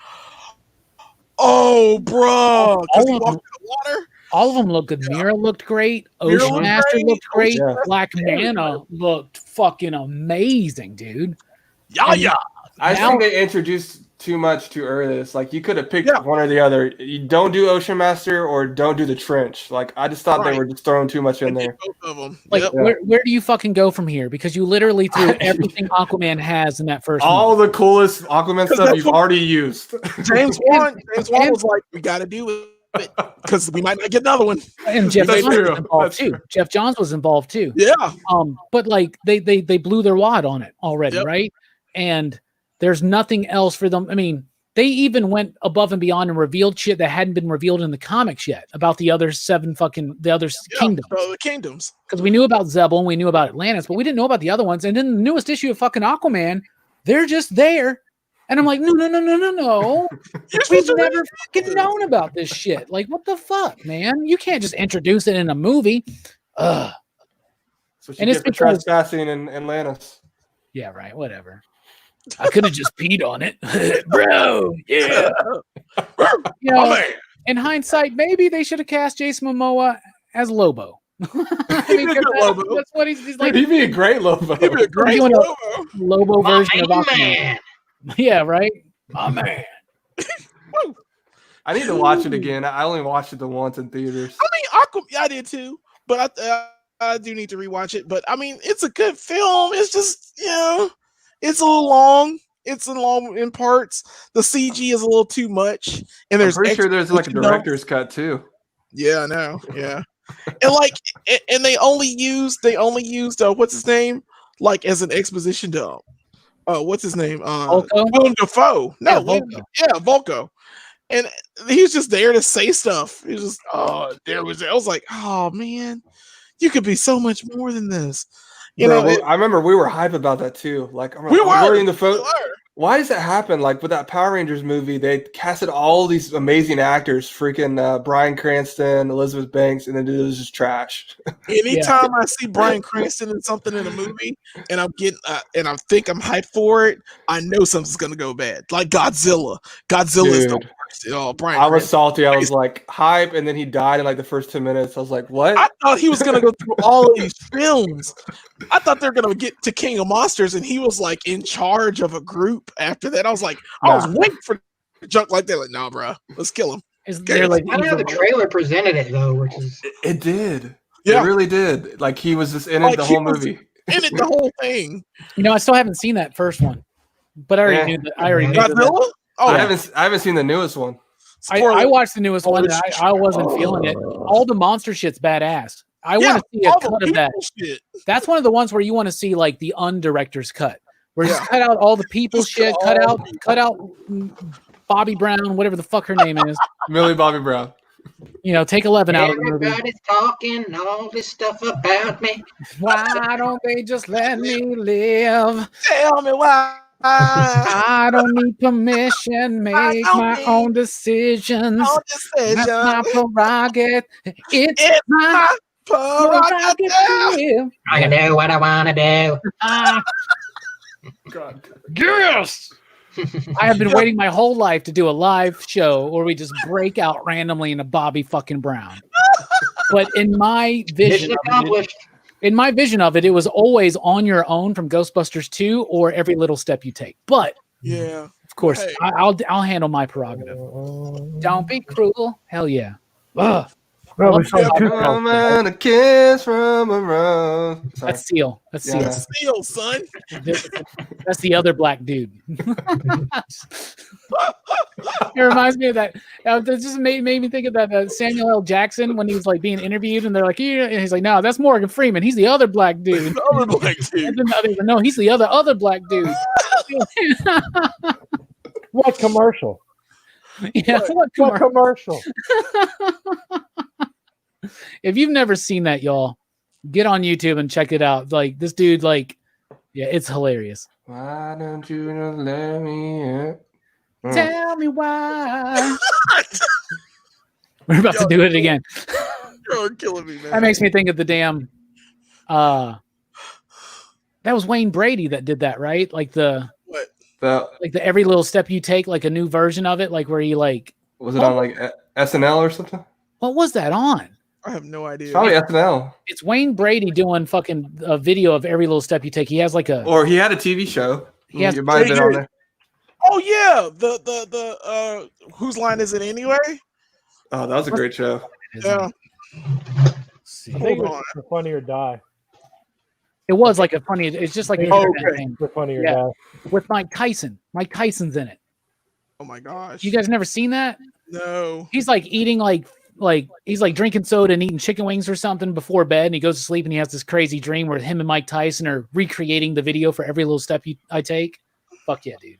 oh, bro, because he walked in the water. All of them looked good. Mira looked great. Ocean Master looked great. Black Manta looked fucking amazing, dude. Yeah. I think they introduced too much too early. It's like you could have picked one or the other. You don't do Ocean Master or don't do the Trench. Like I just thought they were just throwing too much in there. Both of them. Like where do you fucking go from here? Because you literally threw everything Aquaman has in that first all movie. the coolest Aquaman stuff you've already used. James Wan was like, we got to do it because we might not get another one. And Jeff That's Johns true. was involved That's too. true. Jeff Johns was involved too. Yeah. But like they blew their wad on it already, Yep. right? And there's nothing else for them. I mean, they even went above and beyond and revealed shit that hadn't been revealed in the comics yet about the other kingdoms. The kingdoms. Because we knew about Zebul and we knew about Atlantis, but we didn't know about the other ones. And in the newest issue of fucking Aquaman, they're just there. And I'm like, no. We've never fucking known about this shit. Like, what the fuck, man? You can't just introduce it in a movie. So And it's for because- trespassing in Atlantis. Yeah, right. Whatever. I could have just peed on it, bro. Yeah. You know, in hindsight, maybe they should have cast Jason Momoa as Lobo. I mean, that's what he's like. He'd be a great Lobo. He'd be a great doing Lobo. Lobo version of Aquaman. Man. Yeah, right. My man. I need to watch it again. I only watched it the once in theaters. I mean, I did too, but I do need to rewatch it. But I mean, it's a good film. It's just, it's a little long. It's long in parts. The CG is a little too much, and I'm pretty sure there's like a director's cut too. Yeah, I know. Yeah, and they only used what's his name, like as an exposition dump. What's his name? Volko? Willem Dafoe. No, Yeah, Volko. And he was just there to say stuff. He was just, I was like, oh man, you could be so much more than this. I remember we were hype about that too. Like, We were in the photo. Why does that happen? Like with that Power Rangers movie, they casted all these amazing actors, freaking Bryan Cranston, Elizabeth Banks, and then it was just trash. Anytime I see Bryan Cranston in something in a movie, and I'm getting, and I think I'm hyped for it, I know something's gonna go bad. Like Godzilla. Godzilla's the worst. Bryan I was Cranston. salty. I was like hype, and then he died in like the first 10 minutes. I was like, what? I thought he was gonna go through all of these films. I thought they were gonna get to King of Monsters, and he was like in charge of a group. After that, I was like, I was waiting for junk like that. Like, nah, bro, let's kill him. They're like, I don't know. The trailer presented it though, which is It did. Yeah. It really did. Like he was just in it Like, the he whole was- movie. In it, the whole thing. I still haven't seen that first one, but I already knew that. I already knew that. Godzilla. Oh, I haven't seen the newest one. I watched the newest one. And shit. I wasn't feeling it. All the monster shit's badass. I want to see a all the cut of that. people shit. That's one of the ones where you want to see like the undirector's cut, where just cut out all the people Just shit, cut cut all out Bobby Brown, whatever the fuck her name is. Millie Bobby Brown. Take 11 out of the movie. everybody's talking all this stuff about me. Why don't they just let me live? Tell me why. I don't need permission, make my own decisions. All That's my prerogative. It's my prerogative. prerogative. I can do what I want to do. Ah, God. yes. I have been waiting my whole life to do a live show where we just break out randomly into Bobby fucking Brown. But in my vision, Mission accomplished. in my vision of it, it was always On Your Own from Ghostbusters 2 or Every Little Step You Take. But Yeah. of course, Hey. I'll handle my prerogative. Don't be cruel. Hell yeah. Ugh. Well, we saw Yeah, two Come films. and a kiss from a rose. Sorry. That's Seal. That's Seal. Yeah. Seal, son. That's the other black dude. It reminds me of that. That just made me think of that Samuel L. Jackson when he was like being interviewed, and they're like, "Yeah," and he's like, "No, that's Morgan Freeman. He's the other black dude." The other black dude. And then the other, no, he's the other black dude. What commercial? Yeah, what What commercial? commercial? If you've never seen that, y'all, get on YouTube and check it out. Like this dude, like, yeah, it's hilarious. Why don't you just let me in? Tell me why. We're about to do it again. You're killing me, man. That makes me think of the damn. That was Wayne Brady that did that, right? Like the Every Little Step You Take, like a new version of it, like where he like. Was it on like SNL or something? What was that on? I have no idea. Probably SNL. It's Wayne Brady doing fucking a video of Every Little Step You Take. He has like a. Or he had a TV show. He has- It might have been on there. Oh yeah, the whose line is it anyway? Oh, that was a great show. Yeah. I think it Hold on. was the Funny or Die. It was like a funny. It's just like an Oh, internet okay. thing The Funny or Yeah. Die. with Mike Tyson. Mike Tyson's in it. Oh my gosh. You guys never seen that? No. He's like eating like he's like drinking soda and eating chicken wings or something before bed, and he goes to sleep and he has this crazy dream where him and Mike Tyson are recreating the video for Every Little Step I Take. Fuck yeah, dude.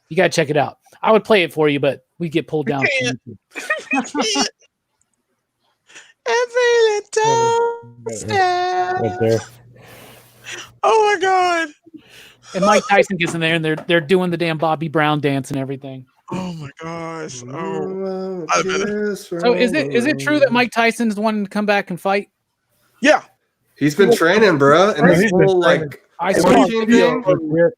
You gotta check it out. I would play it for you, but we get pulled down. can't. Every little step. Right there. Oh my god. And Mike Tyson gets in there and they're doing the damn Bobby Brown dance and everything. Oh my gosh. Oh. I bet So is it true that Mike Tyson is wanting to come back and fight? Yeah. He's been training, bro. And this He's been whole training. like I What saw, do a you think, video, man?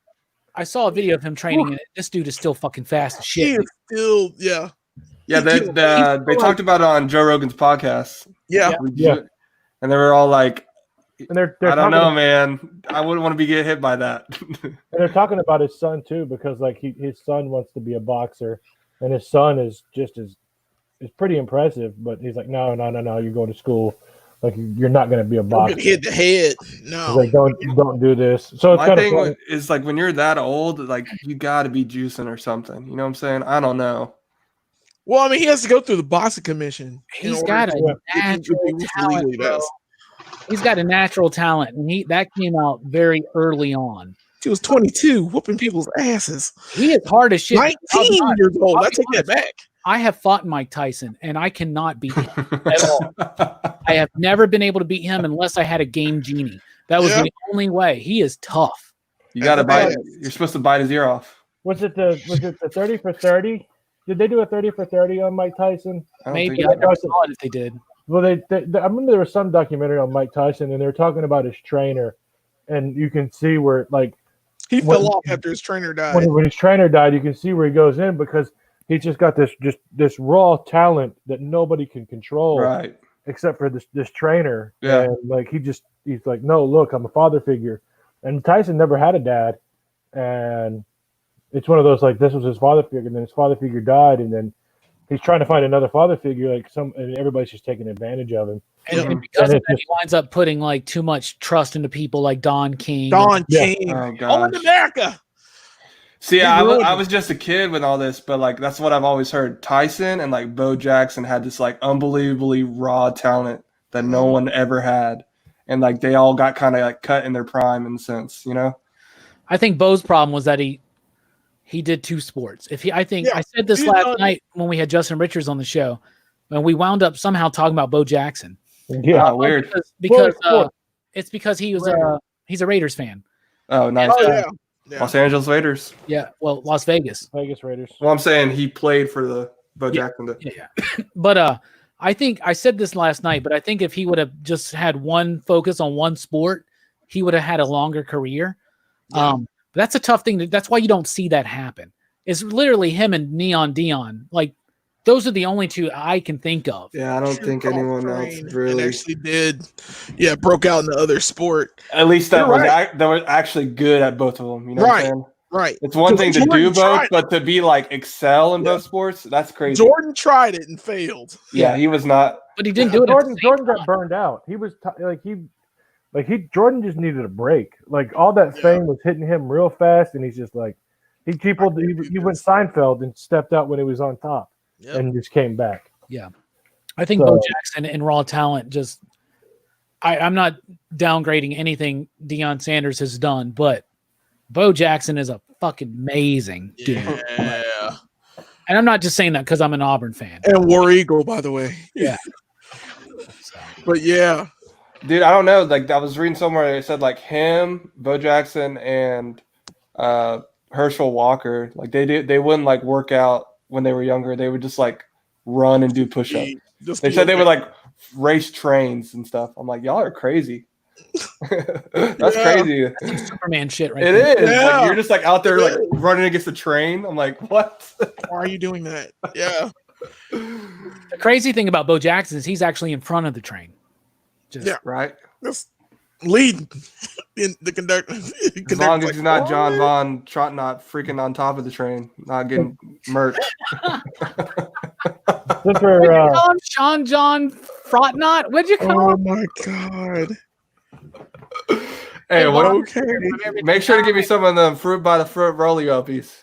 I saw a video of him training, and this dude is still fucking fast as He shit. is still, yeah. yeah, they talked about it on Joe Rogan's podcast. Yeah. Yeah. And they were all like, And they're I don't talking know, man. I wouldn't want to get hit by that. And they're talking about his son too, because like his son wants to be a boxer, and his son is pretty impressive. But he's like, no, you go to school, like you're not going to be a Don't boxer. get hit the head. He's No. like, don't do this. So it's My kind of thing funny. is like when you're that old, like you got to be juicing or something. You know what I'm saying? I don't know. Well, I mean, he has to go through the boxing commission. in He's order got to- a if natural he legally talent, bro. does. He's got a natural talent, and that came out very early on. He was 22, whooping people's asses. He is hard as shit. 19 years old. I take that back. I have fought Mike Tyson, and I cannot beat him at all. I have never been able to beat him unless I had a game genie. That was Yeah. the only way. He is tough. You got to bite. You're supposed to bite his ear off. Was it the 30 for 30? Did they do a 30 for 30 on Mike Tyson? I don't Maybe think I so. never saw it if they did. Well, they I remember there was some documentary on Mike Tyson, and they were talking about his trainer, and you can see where like He When- fell off after his trainer died. when his trainer died, you can see where he goes in because he's just got this raw talent that nobody can control Right. except for this trainer. Yeah. And like he's like, no, look, I'm a father figure. And Tyson never had a dad. And it's one of those like this was his father figure, and then his father figure died, and then he's trying to find another father figure, and everybody's just taking advantage of him. And because And of that, he winds up putting like too much trust into people like Don King. Don Yeah. King. Oh All in gosh. America. See, He I ruined it. was just a kid with all this, but like that's what I've always heard. Tyson and like Bo Jackson had this like unbelievably raw talent that no one ever had, and like they all got kind of like cut in their prime in a sense, you know. I think Bo's problem was that he did two sports. I said this He last done- night when we had Justin Richards on the show, and we wound up somehow talking about Bo Jackson. Yeah. Oh, weird. Because Sport. it's because he was Raider. he's a Raiders fan. Oh, nice. Oh yeah. Yeah. Los Angeles Raiders. Yeah, well, Las Vegas. Vegas Raiders. Well, I'm saying he played for the Bo Jackson. Yeah. But I think I said this last night, but I think if he would have just had one focus on one sport, he would have had a longer career. Yeah. That's a tough thing. That's why you don't see that happen. is literally him and Neon Dion. Like, those are the only two I can think of. Yeah, I don't think anyone else And really. actually broke out in the other sport. At least that You're was right. that was actually good at both of them. You know what I'm saying? Right. It's one thing to do Jordan both, tried but to be like excel in both sports, that's crazy. Jordan tried it and failed. Yeah, he was not. But he didn't do it. Jordan got burned out. He was Jordan just needed a break. Like all that fame was hitting him real fast, and he's just like he went Seinfeld and stepped out when he was on top, and just came back. Yeah, I think Bo Jackson and raw talent just. I'm not downgrading anything Deion Sanders has done, but Bo Jackson is a fucking amazing dude. Yeah. And I'm not just saying that because I'm an Auburn fan. And War Eagle, by the way. Yeah. But yeah. Dude, I don't know. Like I was reading somewhere, it said like him, Bo Jackson, and Herschel Walker. Like they wouldn't like work out when they were younger. They would just like run and do push-ups. They said they would like race trains and stuff. I'm like, y'all are crazy. That's crazy. That's some Superman shit, right? It there. is. Yeah. Like, you're just like out there like running against the train. I'm like, what? Why are you doing that? Yeah. The crazy thing about Bo Jackson is he's actually in front of the train. Just, Right. Just lead in the conductor. As long as he's not John Von Trot, not freaking on top of the train, not getting murked. What'd you call him? Sean John Frotnot? What'd you call Oh him? my god. Hey, Okay. make sure to give me some of the fruit by the fruit rolly uppies.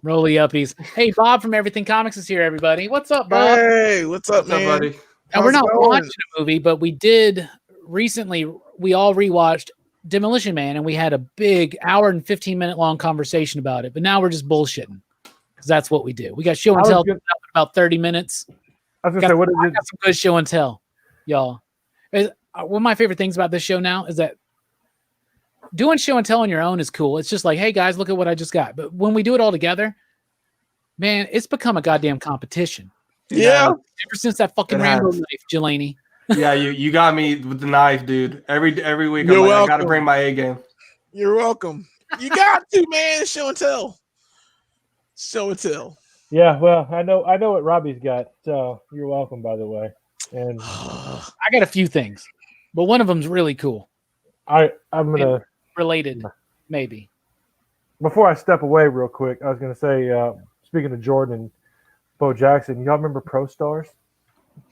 Rolly uppies. Hey, Bob from Everything Comics is here, everybody. What's up, Bob? Hey, what's up, What's up, man? buddy? Now, we're How's not it going? watching a movie, but we did recently, we all rewatched Demolition Man, and we had a big hour and 15-minute long conversation about it. But now we're just bullshitting because that's what we do. We got show and tell in about 30 minutes. I was gonna say, what is I it? got some good show and tell, y'all. One of my favorite things about this show now is that doing show and tell on your own is cool. It's just like, hey guys, look at what I just got. But when we do it all together, man, it's become a goddamn competition. Yeah. Ever since that fucking It Rambo has. knife, Jelani. Yeah, you got me with the knife, dude. Every week I'm You're like, I welcome. gotta bring my A game. You're welcome. You got to, man. Show and tell. Show and tell. Yeah, well, I know what Robbie's got. So you're welcome, by the way. And I got a few things, but one of them's really cool. I'm gonna Related, maybe. before I step away real quick, I was gonna say, speaking of Jordan and Bo Jackson, y'all remember Pro Stars?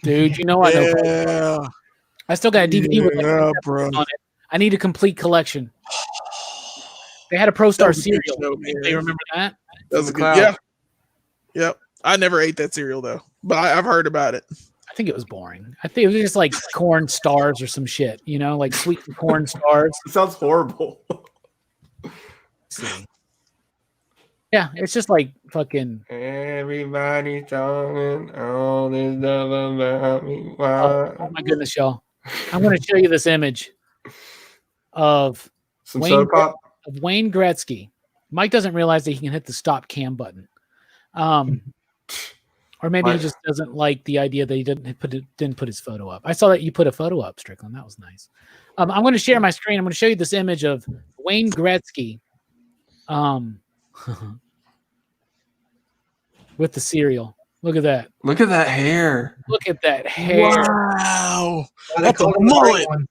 Dude, you know I know. Yeah. I still got a DVD with Yeah, like bro. on it. I need a complete collection. They had a Pro Star That was a good cereal. show, man. Do you remember that? That was the a good. cloud. Yeah. Yep. I never ate that cereal though, but I've heard about it. I think it was boring. I think it was just like corn stars or some shit, you know, like sweet corn stars. It sounds horrible. See. Yeah, it's just like fucking. Everybody talking all this stuff about me. Oh my goodness, y'all! I'm going to show you this image of Some Wayne soda pop. of Wayne Gretzky. Mike doesn't realize that he can hit the stop cam button, or maybe he just doesn't like the idea that he didn't put his photo up. I saw that you put a photo up, Strickland. That was nice. I'm going to share my screen. I'm going to show you this image of Wayne Gretzky. With the cereal. Look at that. Look at that hair. Look at that hair. Wow. They That's a call him the mullet. great one.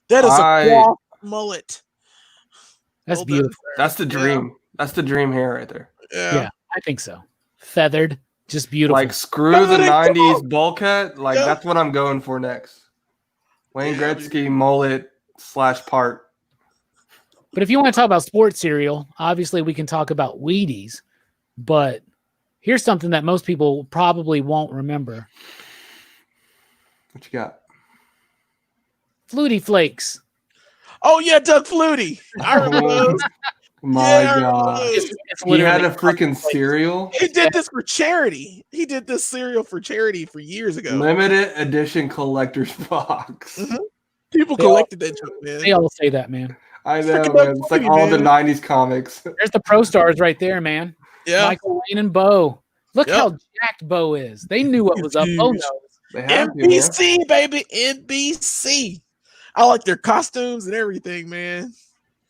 That is I- a cloth mullet. That's Well done, beautiful. sir. That's the dream. That's the dream hair right there. Yeah, I think so. Feathered, just beautiful. Like screw the Feathered, come 90s on. bowl cut. Like Yeah. that's what I'm going for next. Wayne Yeah, Gretzky mullet / part. But if you want to talk about sports cereal, obviously we can talk about Wheaties. But here's something that most people probably won't remember. What you got? Flutie Flakes. Oh yeah, Doug Flutie. I remember those. My Yeah, I God. remember those. It's He had literally a freaking cereal. He did this for charity. He did this cereal for charity for years ago. Limited edition collector's box. Mhm. People They all- collected that joke, man. They all say that, man. I know, Freaking man. Doug It's like Flutie, all the man. 90s comics. There's the Pro Stars right there, man. Yeah. Michael Wayne and Bo. Look Yep. how jacked Bo is. They knew what was up. Bo Huge. knows. They have to, man. NBC, baby. NBC. I like their costumes and everything, man.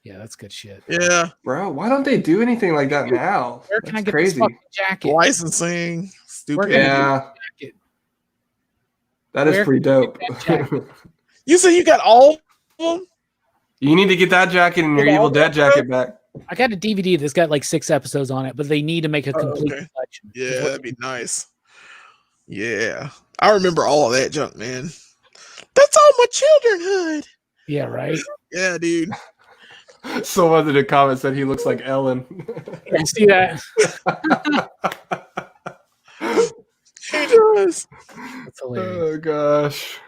Yeah, that's good shit. Yeah, Bro, why don't they do anything like that now? Where can I That's get crazy. this fucking jacket? licensing, Where stupid. can I Yeah, jacket? that is Where pretty can I dope. get that jacket? You said you got all of them? You need to get that jacket and your With all Evil Dead that, bro? jacket back. I got a DVD that's got like 6 episodes on it, but they need to make a complete okay. collection. Yeah, Is what- that'd be nice. Yeah, I remember all of that junk, man. That's all my childrenhood. yeah, right. Yeah, dude. Someone in the comments said he looks like Ellen. You see that? He does. That's hilarious. Oh gosh.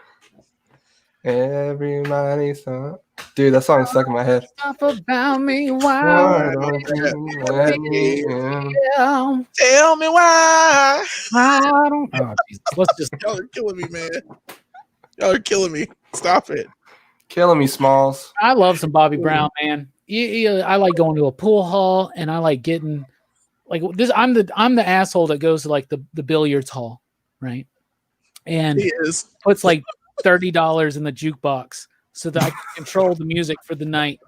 Everybody saw. Dude, that song stuck in my head. Stuff about me, Why wow. don't you let me in? Yeah, Tell me why. I don't. Oh, Jesus. Let's just. Y'all are killing me, man. Y'all are killing me. Stop it. Killing me, Smalls. I love some Bobby Brown, man. I like going to a pool hall, and I like getting like this. I'm the asshole that goes to like the billiards hall, right? And He is. puts like $30 in the jukebox so that I can control the music for the night.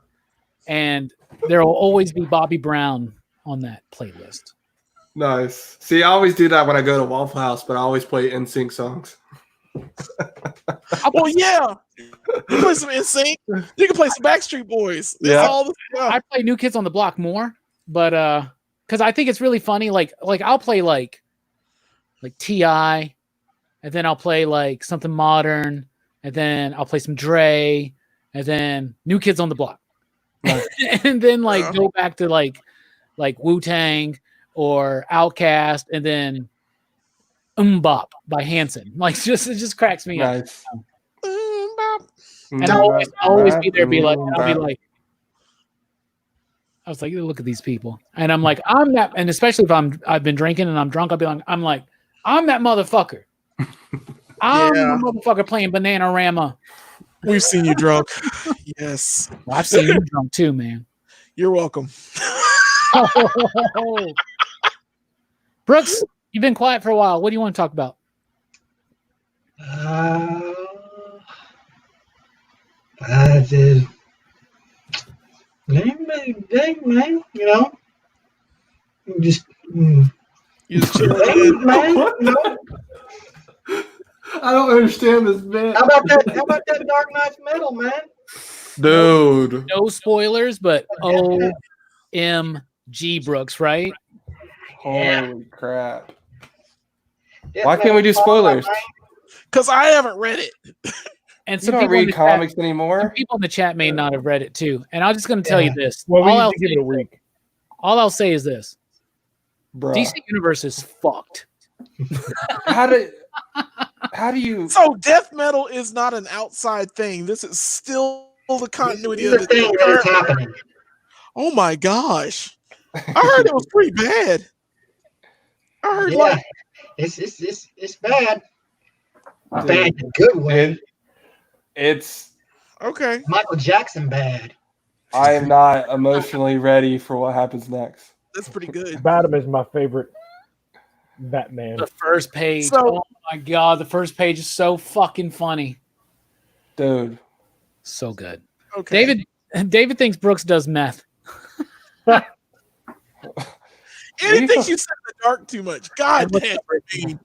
And there will always be Bobby Brown on that playlist. Nice. See, I always do that when I go to Waffle House, but I always play NSYNC songs. Well, yeah. You play some NSYNC. You can play some Backstreet Boys. That's Yeah. all the stuff. I play New Kids on the Block more, but because I think it's really funny. Like I'll play like T.I., and then I'll play like something modern, and then I'll play some Dre, and then New Kids on the Block, and then like go back to like Wu-Tang or Outkast, and then Bop by Hanson. Like it just cracks me up. Nice. And I'll always be there, be like, I'll be like, I was like, look at these people, and I'm like, I'm that, and especially if I've been drinking and I'm drunk, I'll be like, I'm that motherfucker. I'm the motherfucker playing Bananarama. We've seen you drunk. Yes. Well, I've seen you drunk too, man. You're welcome. Brooks, you've been quiet for a while. What do you want to talk about? I did. Man, you know, just You just chilling. man, you know. I don't understand this bit. How about that Dark Knight's Metal, man? Dude. No spoilers, but OMG, Brooks, right? Holy crap. Yeah, Why can't we do spoilers? Because I haven't read it. And You some don't people in read the comics chat, some anymore? people in the chat may not have read it too. And I'm just going to tell you this. Well, we all, need to give it a week. all I'll say is this: Bro. DC Universe is fucked. How do you So death metal is not an outside thing. This is still the continuity It's of the thing that is happening. Oh my gosh. I heard it was pretty bad. I heard Yeah, it's bad. Bad in a good way. it's okay. Michael Jackson bad. I am not emotionally ready for what happens next. That's pretty good. Batman is my favorite Batman. The first page. So- Oh my god, the first page is so fucking funny. Dude. So good. Okay. David thinks Brooks does meth. Anything you said in the dark too much. God damn.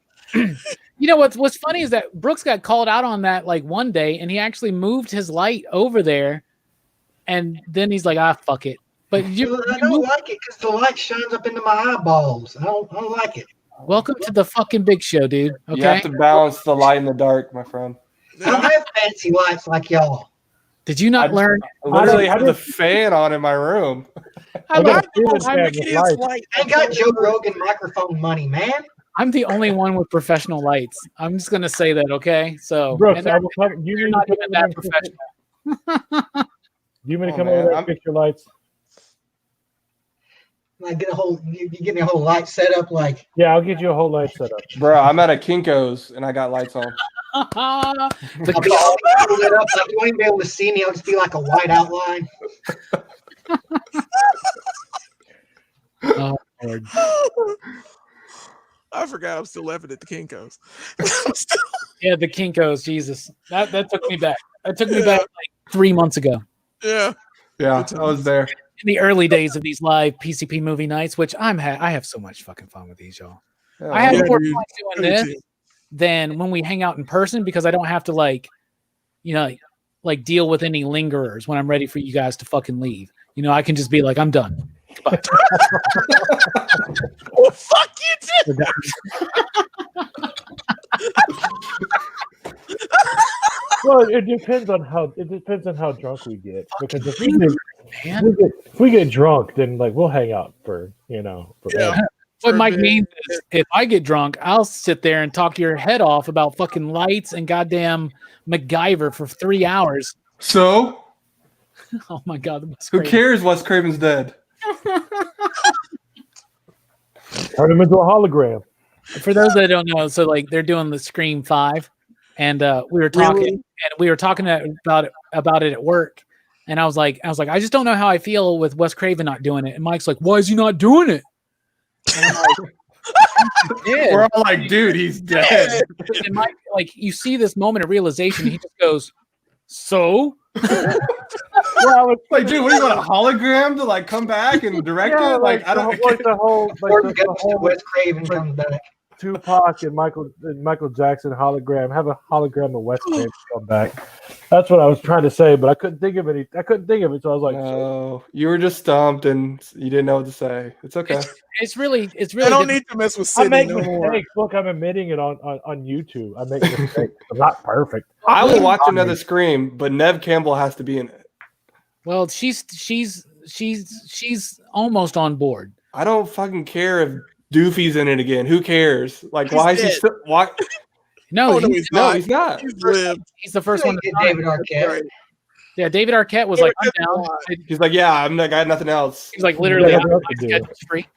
You know what's funny is that Brooks got called out on that like one day, and he actually moved his light over there, and then he's like, fuck it. But I don't like it because the light shines up into my eyeballs. I don't like it. welcome to the fucking big show, dude. You Okay. have to balance the light in the dark, my friend. I don't have fancy lights like y'all. Did you not learn? I literally I have the fan on in my room. I'm, got I'm, a feeling I'm bad with making lights. light. I ain't got Joe Rogan microphone money, man. I'm the only one with professional lights. I'm just gonna say that, okay? So Brooks, and I will come, you you're need not to even come that over there and professional. You mean to Oh, come man, over there I'm- and fix your lights? Like you get me a whole light set up like Yeah, I'll get you a whole light set up. Bro, I'm at a Kinko's and I got lights on. The I'll be all lit up. Like you won't even be able to see me. I'll just be like a white outline. oh, Lord. I forgot I'm still laughing at the Kinkos. Yeah, the Kinkos, Jesus. That took me back. That took me back like 3 months ago. Yeah. Yeah, I was there. In the early days of these live PCP movie nights, which I have so much fucking fun with these, y'all. Yeah, I have yeah, more dude. fun doing Me this too. than when we hang out in person because I don't have to like deal with any lingerers when I'm ready for you guys to fucking leave. You know, I can just be like, I'm done. Goodbye. Well, fuck you too. Well, it depends on how drunk we get. Because if Man. we get drunk, then like we'll hang out for Yeah. What For a Mike bit. means is if I get drunk, I'll sit there and talk your head off about fucking lights and goddamn MacGyver for 3 hours. So, Oh my god, that's who crazy. cares? Wes Craven's dead. turn him into a hologram. For those that don't know, so like they're doing the Scream 5, and we were talking about it at work, and I was like, I just don't know how I feel with Wes Craven not doing it, and Mike's like, why is he not doing it? And I'm like, "Yeah." We're all like, dude, he's dead. And Mike, like, you see this moment of realization, he just goes, so. Well, it's Like, dude, what do you want, a hologram to like come back and direct yeah, it? Like, I don't. the whole Important ghost of Wes Craven comes back. Tupac and Michael Jackson hologram. Have a hologram of Wes Craven come back. That's what I was trying to say, but I couldn't think of it. So I was like, No, you were just stumped and you didn't know what to say. It's okay. It's really I don't difficult. need to mess with I Sydney make no more. mistakes. Look, I'm admitting it on YouTube. I make mistakes. I'm not perfect. I will watch another Scream, but Nev Campbell has to be in it. Well, she's almost on board. I don't fucking care if Doofy's in it again. Who cares? Like, He's why is he dead. still? Why? No, Oh, no, he's, he's No, not. he's not. He's lived. he's the first one to Get die. David Arquette. Right. Yeah, David Arquette was like, I'm down. He's like, yeah, I'm like, I got nothing else. He's like, literally, Yeah, I'm what my to do. schedule's free.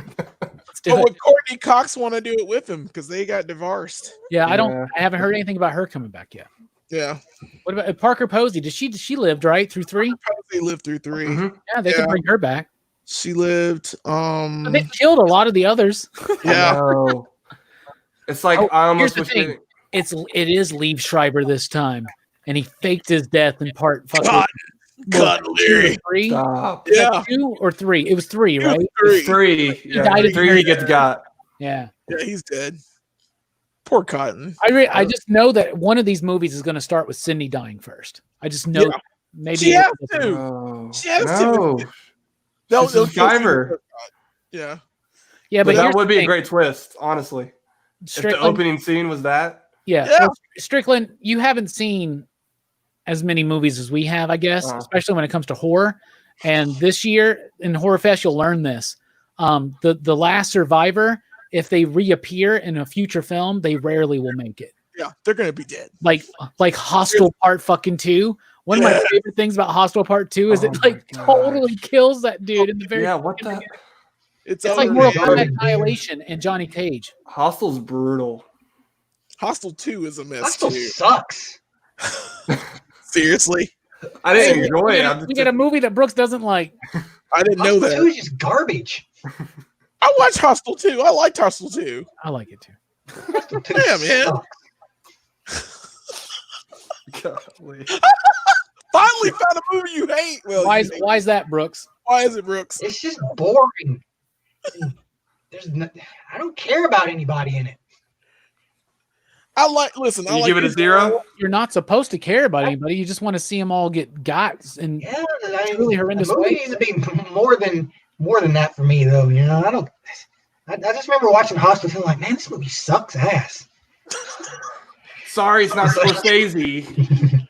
Let's do But it. would Courtney Cox want to do it with him because they got divorced? Yeah, Yeah. I haven't heard anything about her coming back yet. Yeah, What about Parker Posey? She lived right through 3? they lived through 3. Mhm. Yeah, they could Yeah. bring her back. She lived. But they killed a lot of the others. Yeah. No. It's like Oh, I almost here's wish. the thing. It is Liev Schreiber this time, and he faked his death in part. God, God, Leary. 3? Stop. Was that Yeah. 2 or 3? It was 3, right? It's 3. He Yeah, died at the 3 very he gets got. Yeah. Yeah, he's dead. Poor Cotton. I just know that one of these movies is going to start with Sydney dying first. I just know. Yeah. Maybe She has to. Oh, She has no. to. They'll This is kill Guyver. Yeah. Yeah, But but that here's would the be a thing. great twist, honestly. If the Strickland, opening scene was that. yeah. Yeah. Well, Strickland, you haven't seen as many movies as we have, I guess, Uh-huh. especially when it comes to horror. And this year in Horror Fest, you'll learn this. The last survivor, if they reappear in a future film, they rarely will make it. Yeah, they're gonna be dead. Like Hostel Part fucking 2. One of my favorite things about Hostel Part 2 is Oh it like my totally kills that dude in the very. Yeah, what the? It's It's like over. Mortal Yeah. Kombat Annihilation and Johnny Cage. Hostel's brutal. Hostel 2 is a mess Hostel too. sucks. Seriously, I didn't Hey, enjoy we it. got- I'm we got a movie that Brooks doesn't like. I didn't know Hostel 2 that. is just garbage. I watched Hostel 2. I liked Hostel 2. I like it too. Hostel 2 Yeah, man. sucks. Golly. Finally found a movie you hate. Well, Why you is hate- why is that, Brooks? why is it Brooks? It's just boring. I don't care about anybody in it. Listen. I You like give it a this- 0? You're not supposed to care about anybody. You just want to see them all get got. And Yeah, really horrendous The movie way. needs to be more than that for me, though. You know, I just remember watching Hostel feeling like, man, this movie sucks ass. Sorry, it's not Scorsese.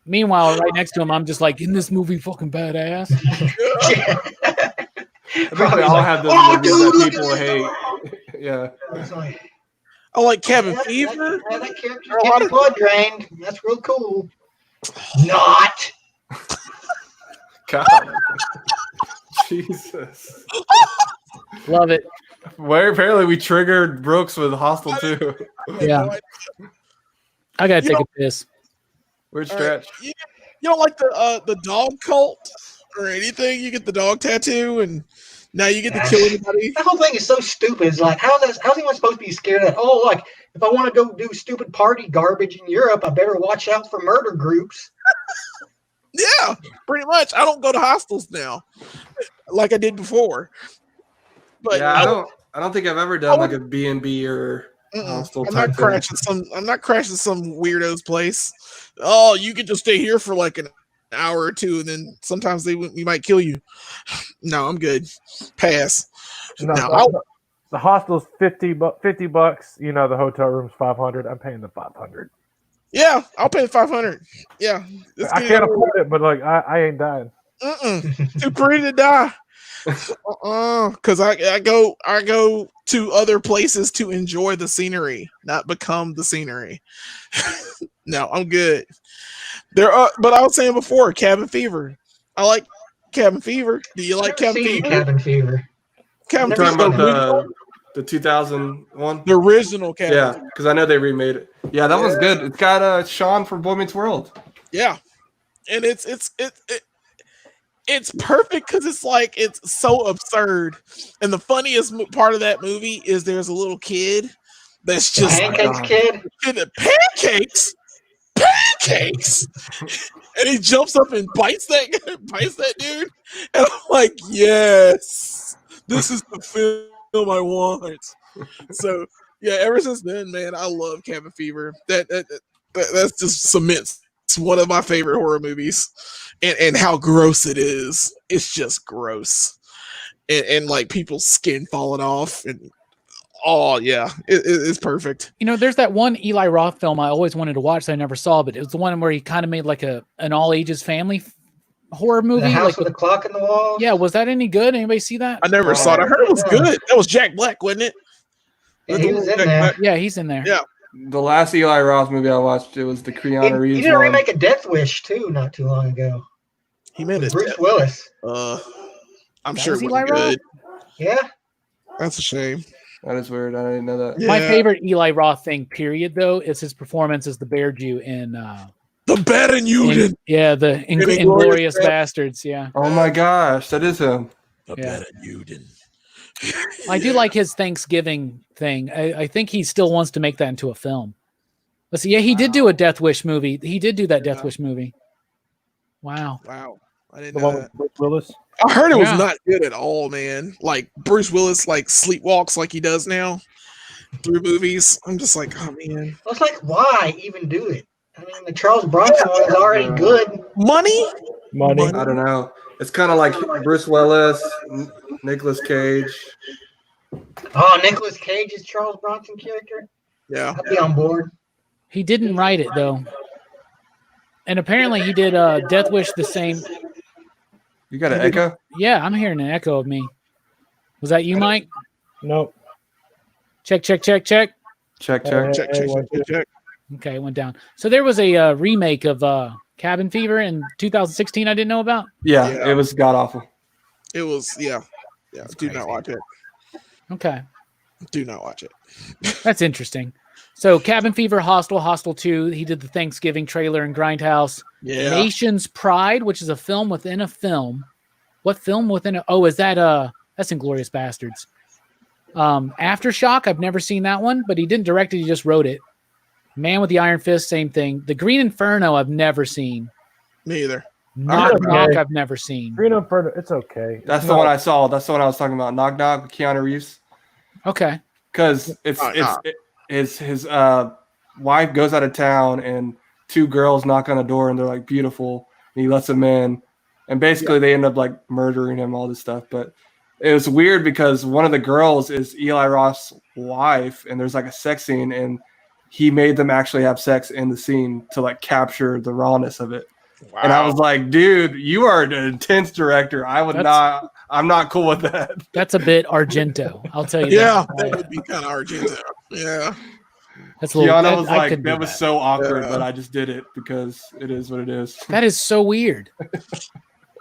meanwhile, right next to him, I'm just like, in this movie fucking badass. I think they all have those movies that people hate. Yeah. It's like, I like Cabin yeah, Fever. that character's Or a lot getting of- blood drained. That's real cool. Not. God. Jesus. Love it. Where apparently we triggered Brooks with Hostel too. Yeah. I gotta You take know- a piss. Weird All right. stretch. You don't like the dog cult or anything? You get the dog tattoo, and now you get to kill anybody. That whole thing is so stupid. It's like, how's anyone supposed to be scared of that? Oh, like, if I want to go do stupid party garbage in Europe, I better watch out for murder groups. Yeah, pretty much. I don't go to hostels now like I did before. But yeah, I don't think I've ever done like a B&B or hostel I'm type not thing. crashing some weirdo's place. Oh, you can just stay here for like an hour or two, and then sometimes we might kill you. No, I'm good. Pass. The hostel's $50. You know, the hotel room's $500. I'm paying the $500. Yeah, I'll pay $500. Yeah, I can't afford it, but like I ain't dying. Too pretty to die. Because I go to other places to enjoy the scenery, not become the scenery. No, I'm good. But I was saying before, Cabin Fever. I like Cabin Fever. Do you like Cabin Fever? Cabin Fever. Cabin Talking Fever. about the 2001, the original Cabin. Yeah, because I know they remade it. Yeah, that was good. It's got Sean from Boy Meets World. Yeah, and it's perfect because it's so absurd. And the funniest part of that movie is there's a little kid that's just pancakes kid. Pancakes, and he jumps up and bites that dude. And I'm like, yes, this is the film I want. So yeah, ever since then, man, I love Cabin Fever. That's just cements. It's one of my favorite horror movies, and how gross it is. It's just gross, and like people's skin falling off, and it's perfect. You know, there's that one Eli Roth film I always wanted to watch that I never saw, but it was the one where he kind of made like an all ages family horror movie. The house like with a clock in the wall. Yeah, was that any good? Anybody see that? I never saw it. I heard it was good. That was Jack Black, wasn't it? Yeah, he was in there. Yeah, he's in there. Yeah. The last Eli Roth movie I watched, it was the Keanu Reeves. He did a one. remake of Death Wish too, not too long ago. He made it. Bruce Willis. I'm That sure was it Eli was good. Yeah. That's a shame. That is weird. I didn't know that. Yeah. My favorite Eli Roth thing, period, though, is his performance as the Bear Jew in The Bad and Uden. the Inglourious Bastards. Yeah. Oh my gosh, that is him. The Bad and Uden. I do like his Thanksgiving thing. I think he still wants to make that into a film. Let's see. Yeah, he did do a Death Wish movie. He did do that Death Wish movie. Wow. I didn't The know one that. with Bruce Willis. I heard it was not good at all, man. Like Bruce Willis like sleepwalks like he does now through movies. I'm just like, oh man. Well, it's like, why even do it? I mean, the Charles Bronson one is already good. Money? I don't know. It's kind of like Bruce Willis, Nicolas Cage. Oh, Nicolas Cage's Charles Bronson character? Yeah. I'd be on board. He didn't write it though, and apparently he did Death Wish the same. You got an echo? Yeah, I'm hearing an echo of me. Was that you, Mike? Nope. Check. Check. Check. Okay, it went down. So there was a remake of Cabin Fever in 2016 I didn't know about. Yeah, it was god awful. It was, yeah. Do not watch it. Okay. Do not watch it. That's interesting. So Cabin Fever, Hostel 2, he did the Thanksgiving trailer in Grindhouse. Yeah. Nation's Pride, which is a film within a film. What film within a is that that's Inglourious Bastards. Aftershock, I've never seen that one, but he didn't direct it, he just wrote it. Man with the Iron Fist, same thing. The Green Inferno, I've never seen. Me either. Knock Knock, I've never seen. Green Inferno, it's okay. That's the one I saw. That's the one I was talking about. Knock Knock with Keanu Reeves. Okay. Because his wife goes out of town and two girls knock on the door and they're like beautiful and he lets them in and basically they end up like murdering him, all this stuff. But it was weird because one of the girls is Eli Roth's wife and there's like a sex scene and he made them actually have sex in the scene to like capture the rawness of it. Wow. And I was like, dude, you are an intense director. I'm not cool with that. That's a bit Argento, I'll tell you. That would be kind of Argento. Yeah. That's a little, Kiana was like, that was that. so awkward, but I just did it because it is what it is. That is so weird.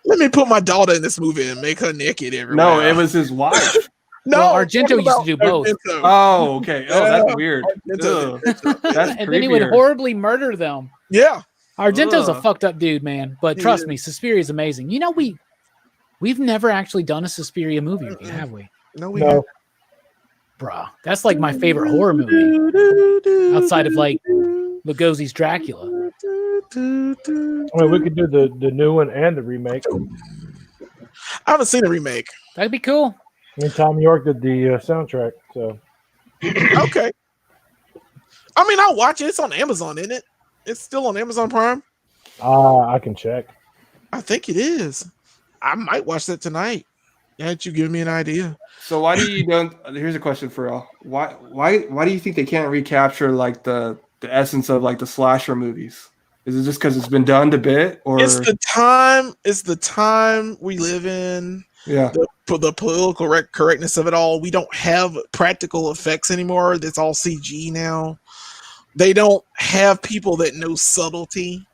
Let me put my daughter in this movie and make her naked everywhere. No, it was his wife. No, well, Argento used to do both. Argento. Oh, okay. Oh, that's weird. That's and then he would horribly murder them. Yeah. Argento's a fucked up dude, man. But trust me, Suspiria is amazing. You know, we've never actually done a Suspiria movie review, have we? No, we haven't. Bruh, that's like my favorite horror movie outside of like Lugosi's Dracula. I mean, we could do the new one and the remake. I haven't seen a remake. That'd be cool. I mean, Tom York did the soundtrack, so Okay. I mean, I'll watch it. It's on Amazon, isn't it? It's still on Amazon Prime. I can check. I think it is. I might watch that tonight. Now that you give me an idea. So why do you don't? Here's a question for y'all. Why do you think they can't recapture like the essence of like the slasher movies? Is it just because it's been done to bit, or It's the time. It's the time we live in. yeah? The political correctness of it all. We don't have practical effects anymore. That's all CG now. They don't have people that know subtlety.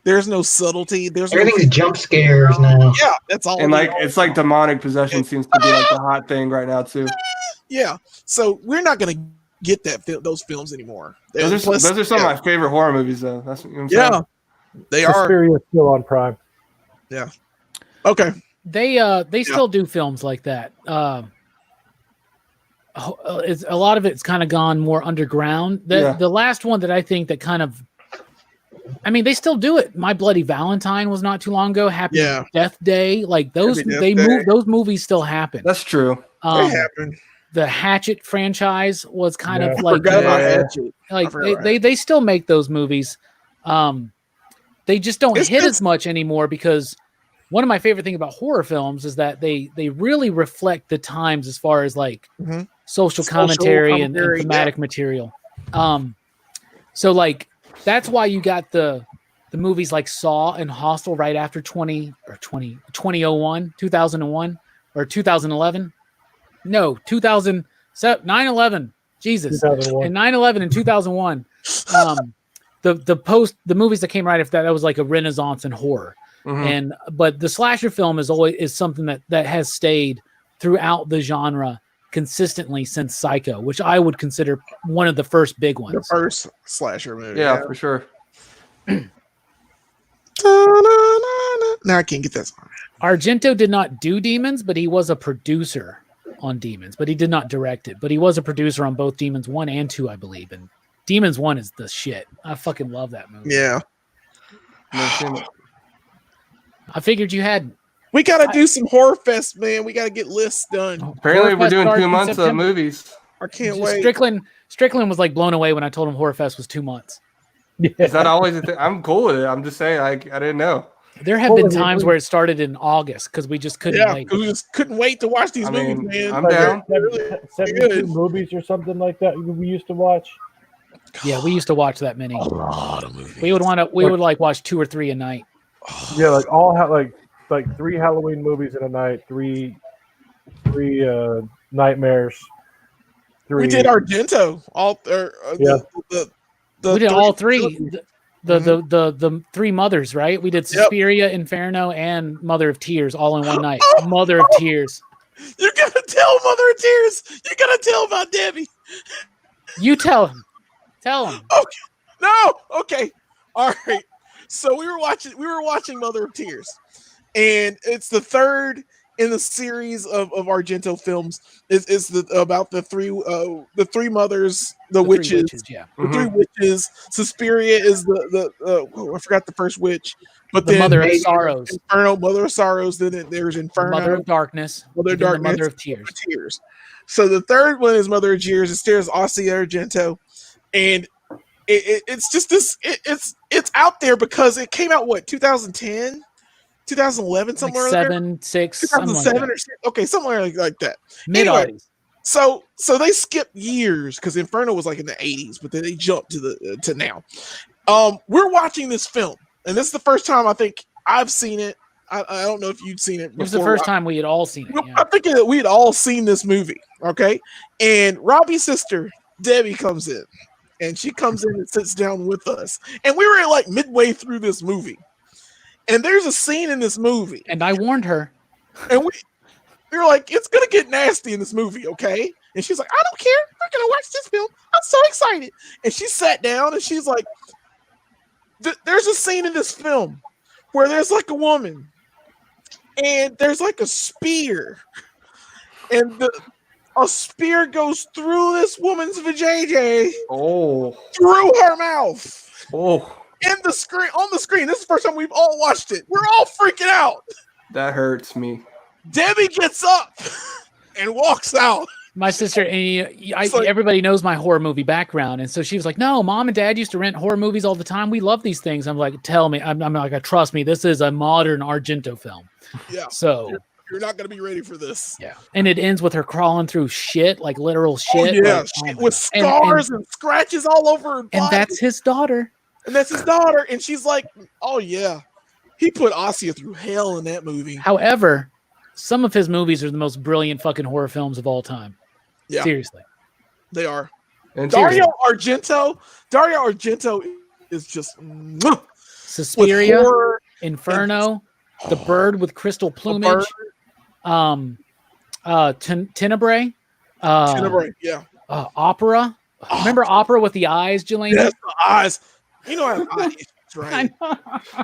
There's no subtlety. There's Everything's jump scares now. Yeah, that's all. And like it's like demonic possession seems to be like the hot thing right now too. Yeah, so we're not gonna get those films anymore. Those are some of my favorite horror movies though. That's what I'm saying. They are. Suspiria is still on Prime. Yeah. Okay. They still do films like that. It's a lot of it's kind of gone more underground. The last one that I think that kind of, I mean, they still do it. My Bloody Valentine was not too long ago. Happy Death Day, like those those movies still happen. That's true. They happen. The Hatchet franchise was kind of they still make those movies. They just don't hit as much anymore because one of my favorite things about horror films is that they really reflect the times as far as like social commentary and thematic material. So like that's why you got the movies like Saw and Hostel right after 2001, 2001 or 2011. No, 9/11. Jesus. 2001. And 9/11 and 2001. The movies that came right after that was like a renaissance in horror. But the slasher film is something that has stayed throughout the genre consistently since Psycho, which I would consider one of the first big ones. The first slasher movie. Yeah, for sure. Now I can't get that song. Argento did not do Demons, but he was a producer on Demons, but he did not direct it. But he was a producer on both Demons 1 and 2, I believe. And Demons 1 is the shit. I fucking love that movie. Yeah. I figured you had. We got to do some horror fest, man. We got to get lists done. Apparently, we're doing 2 months September. of movies. I can't wait. Strickland was like blown away when I told him Horror Fest was 2 months. Is that always a thing? I'm cool with it. I'm just saying, I didn't know. There have been times where it started in August because we just couldn't wait. We just couldn't wait to watch these movies, man. I'm down. 72 movies or something like that we used to watch. Yeah, we used to watch that many. A lot of movies. We would like watch 2 or 3 a night. Yeah, like like 3 Halloween movies in a night, three nightmares. 3. We did Argento. We did all 3. The 3 mothers, right? We did Suspiria, Inferno, and Mother of Tears all in one night. Mother of Tears. You gotta tell Mother of Tears. You gotta tell about Debbie. You tell him. Tell him. Okay. No. Okay. All right. So we were watching Mother of Tears, and it's the third in the series of Argento films. It's about the three mothers, the witches. Yeah. The 3 witches. Suspiria is the I forgot the first witch, but the then Mother of Sorrows. Inferno, Mother of Sorrows. Then there's Inferno, Mother of Darkness. Mother of Darkness, Mother of Tears. So the third one is Mother of Tears. It stars Ossie Argento, and it's just this. It's out there because it came out 2010, 2011, somewhere like 7, 6, 2007 like or 6. Okay, somewhere like that. Mid-80s. Anyway, so they skipped years because Inferno was like in the 80s, but then they jumped to now. We're watching this film, and this is the first time I think I've seen it. I don't know if you'd seen it before. It was the first time we had all seen it. Yeah. I think that we had all seen this movie, okay? And Robbie's sister, Debbie, comes in. And she comes in and sits down with us. And we were like midway through this movie. And there's a scene in this movie. And I warned her. And we were like, it's going to get nasty in this movie, okay? And she's like, I don't care. We're going to watch this film. I'm so excited. And she sat down and she's like, there's a scene in this film where there's like a woman. And there's like a spear. And a spear goes through this woman's vajayjay. Oh. Through her mouth. Oh. in the screen on the screen. This is the first time we've all watched it. We're all freaking out. That hurts me. Debbie gets up and walks out. My sister, everybody knows my horror movie background, and so she was like, "No, Mom and Dad used to rent horror movies all the time. We love these things." I'm like, "Tell me," I'm like, "Trust me, this is a modern Argento film." Yeah. So you're not going to be ready for this. Yeah, and it ends with her crawling through shit, like literal shit. Oh, yeah, like, with scars and scratches all over her body. And that's his daughter. And she's like, "Oh yeah, he put Asya through hell in that movie." However, some of his movies are the most brilliant fucking horror films of all time. Yeah, seriously, they are. And Dario Argento is just Suspiria, Inferno, The Bird with Crystal Plumage, Tenebrae, yeah, Opera. Remember Opera with the eyes, Jelena? Yes, the eyes. You know, I have eyes, right?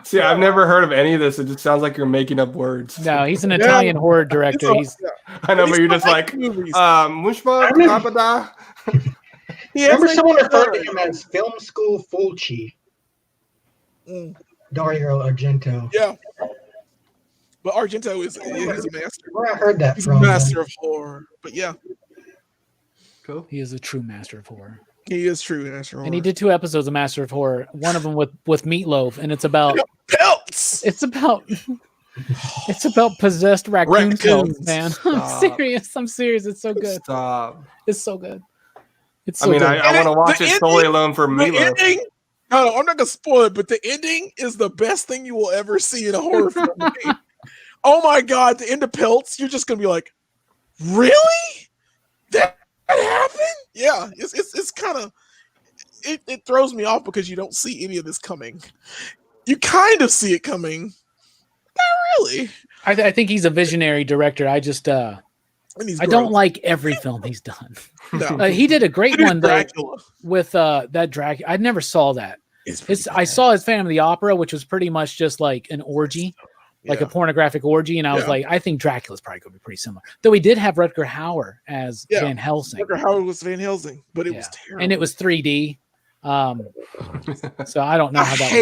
See, I've never heard of any of this. It just sounds like you're making up words. No, he's an Italian horror director. I know, but you're just like, Mushma, Rabada. Remember someone referred to him as Film School Fulci. Dario Argento. Yeah. But Argento is a master. Where I heard that He's from. a master of horror. But yeah. Cool. He is a true master of horror. He is true master of horror. And he did 2 episodes of Master of Horror. One of them with Meatloaf, and it's about pelts. It's about possessed raccoon pelts, man. I'm serious. It's so good. Stop. It's so good. It's so good. I want to watch it solely alone for Meatloaf. No, I'm not gonna spoil it, but the ending is the best thing you will ever see in a horror film. Oh my god, the end of Pelts, you're just gonna be like, really? That happened? Yeah, it's kind of it throws me off because you don't see any of this coming. You kind of see it coming, not really. I think he's a visionary director. I just I don't like every film he's done. No. He did a great one though with that Dracula. I never saw that. I saw his Phantom of the Opera, which was pretty much just like an orgy. Like a pornographic orgy, and I was like, I think Dracula's probably going to be pretty similar. Though he did have Rutger Hauer as Van Helsing. Rutger Hauer was Van Helsing, but it was terrible. And it was 3D. So I don't know how that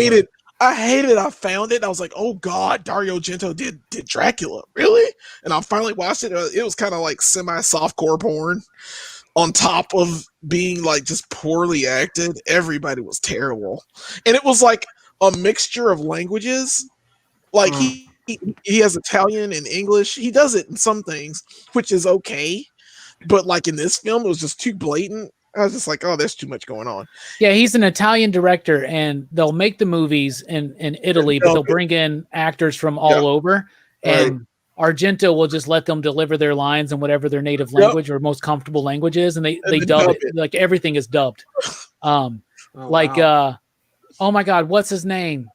I hated it. I found it. I was like, oh God, Dario Argento did Dracula. Really? And I finally watched it. It was kind of like semi-softcore porn on top of being like just poorly acted. Everybody was terrible. And it was like a mixture of languages. Like he has Italian and English. He does it in some things, which is okay. But like in this film, it was just too blatant. I was just like, oh, there's too much going on. Yeah, he's an Italian director, and they'll make the movies in Italy, but they'll bring in actors from all over. And Argento will just let them deliver their lines in whatever their native language or most comfortable language is, and they dub it. Like everything is dubbed. Oh my God, what's his name?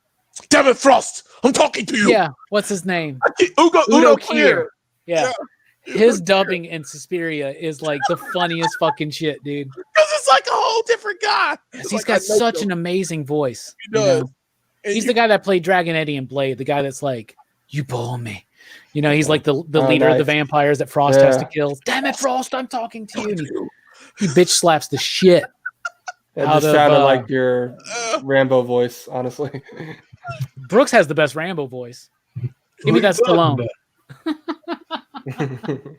David Frost. I'm talking to you. Yeah, what's his name? Udo Kier. Yeah. His dubbing in Suspiria is like the funniest fucking shit, dude. Because it's like a whole different guy. He's got such an amazing voice. He does. He's the guy that played Dragon Eddie and Blade, the guy that's like, you bore me. You know, he's like the leader of the vampires that Frost has to kill. Damn it, Frost, I'm talking to you. He bitch slaps the shit. It just sounded like your Rambo voice, honestly. Brooks has the best Rambo voice. Give me that Stallone.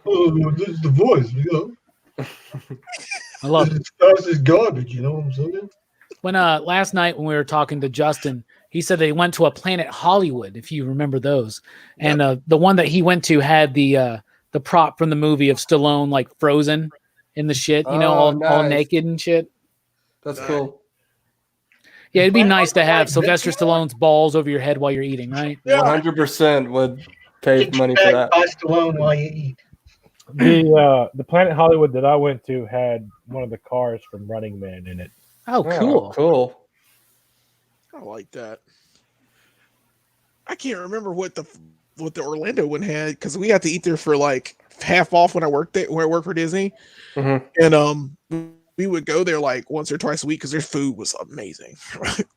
Oh, this is the voice, you know. I love it. This is garbage, you know what I'm saying? When last night when we were talking to Justin, he said they went to a Planet Hollywood, if you remember those. And the one that he went to had the prop from the movie of Stallone like frozen in the shit, you know, all naked and shit. That's cool. Yeah, it'd be nice to have Sylvester Stallone's balls over your head while you're eating, right? 100% would pay money for that. Buy Stallone while you eat. The Planet Hollywood that I went to had one of the cars from Running Man in it. Oh, cool. Cool. I like that. I can't remember what the Orlando one had because we had to eat there for like half off when I worked there, where I worked for Disney. Mm-hmm. And we would go there like once or twice a week because their food was amazing.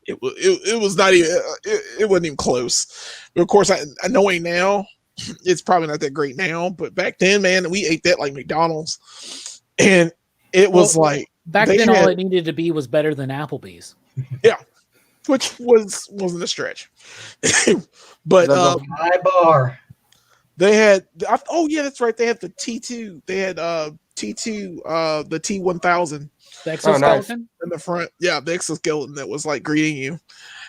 It was not even it wasn't even close. But of course, knowing now, it's probably not that great now. But back then, man, we ate that like McDonald's, and it was like back then all it needed to be was better than Applebee's. Yeah, which wasn't a stretch. But High bar. they had that's right. They had the T2. They had T2 the T1000 The exoskeleton. in the front. Yeah, the exoskeleton that was like greeting you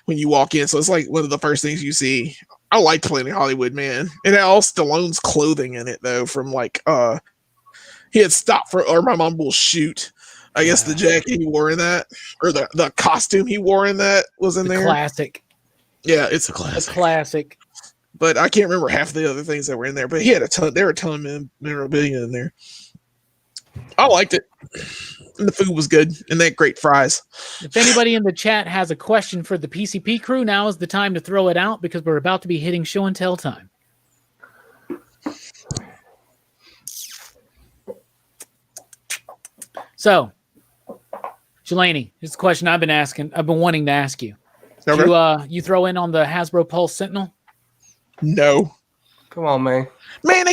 when you walk in. So it's like one of the first things you see. I liked Planet Hollywood, man. And it had all Stallone's clothing in it though, from like he had stopped for or my mom will shoot. I guess the jacket he wore in that, or the costume he wore in that was in there. Classic. Yeah, it's a A classic. classic. But I can't remember half the other things that were in there. But he had a ton. There were a ton of memorabilia in there. I liked it, and the food was good, and they had great fries. If anybody in the chat has a question for the PCP crew, now is the time to throw it out because we're about to be hitting show and tell time. So, Jelani, here's the question I've been wanting to ask you. Okay. You throw in on the Hasbro Pulse Sentinel? No, Come on, man. man,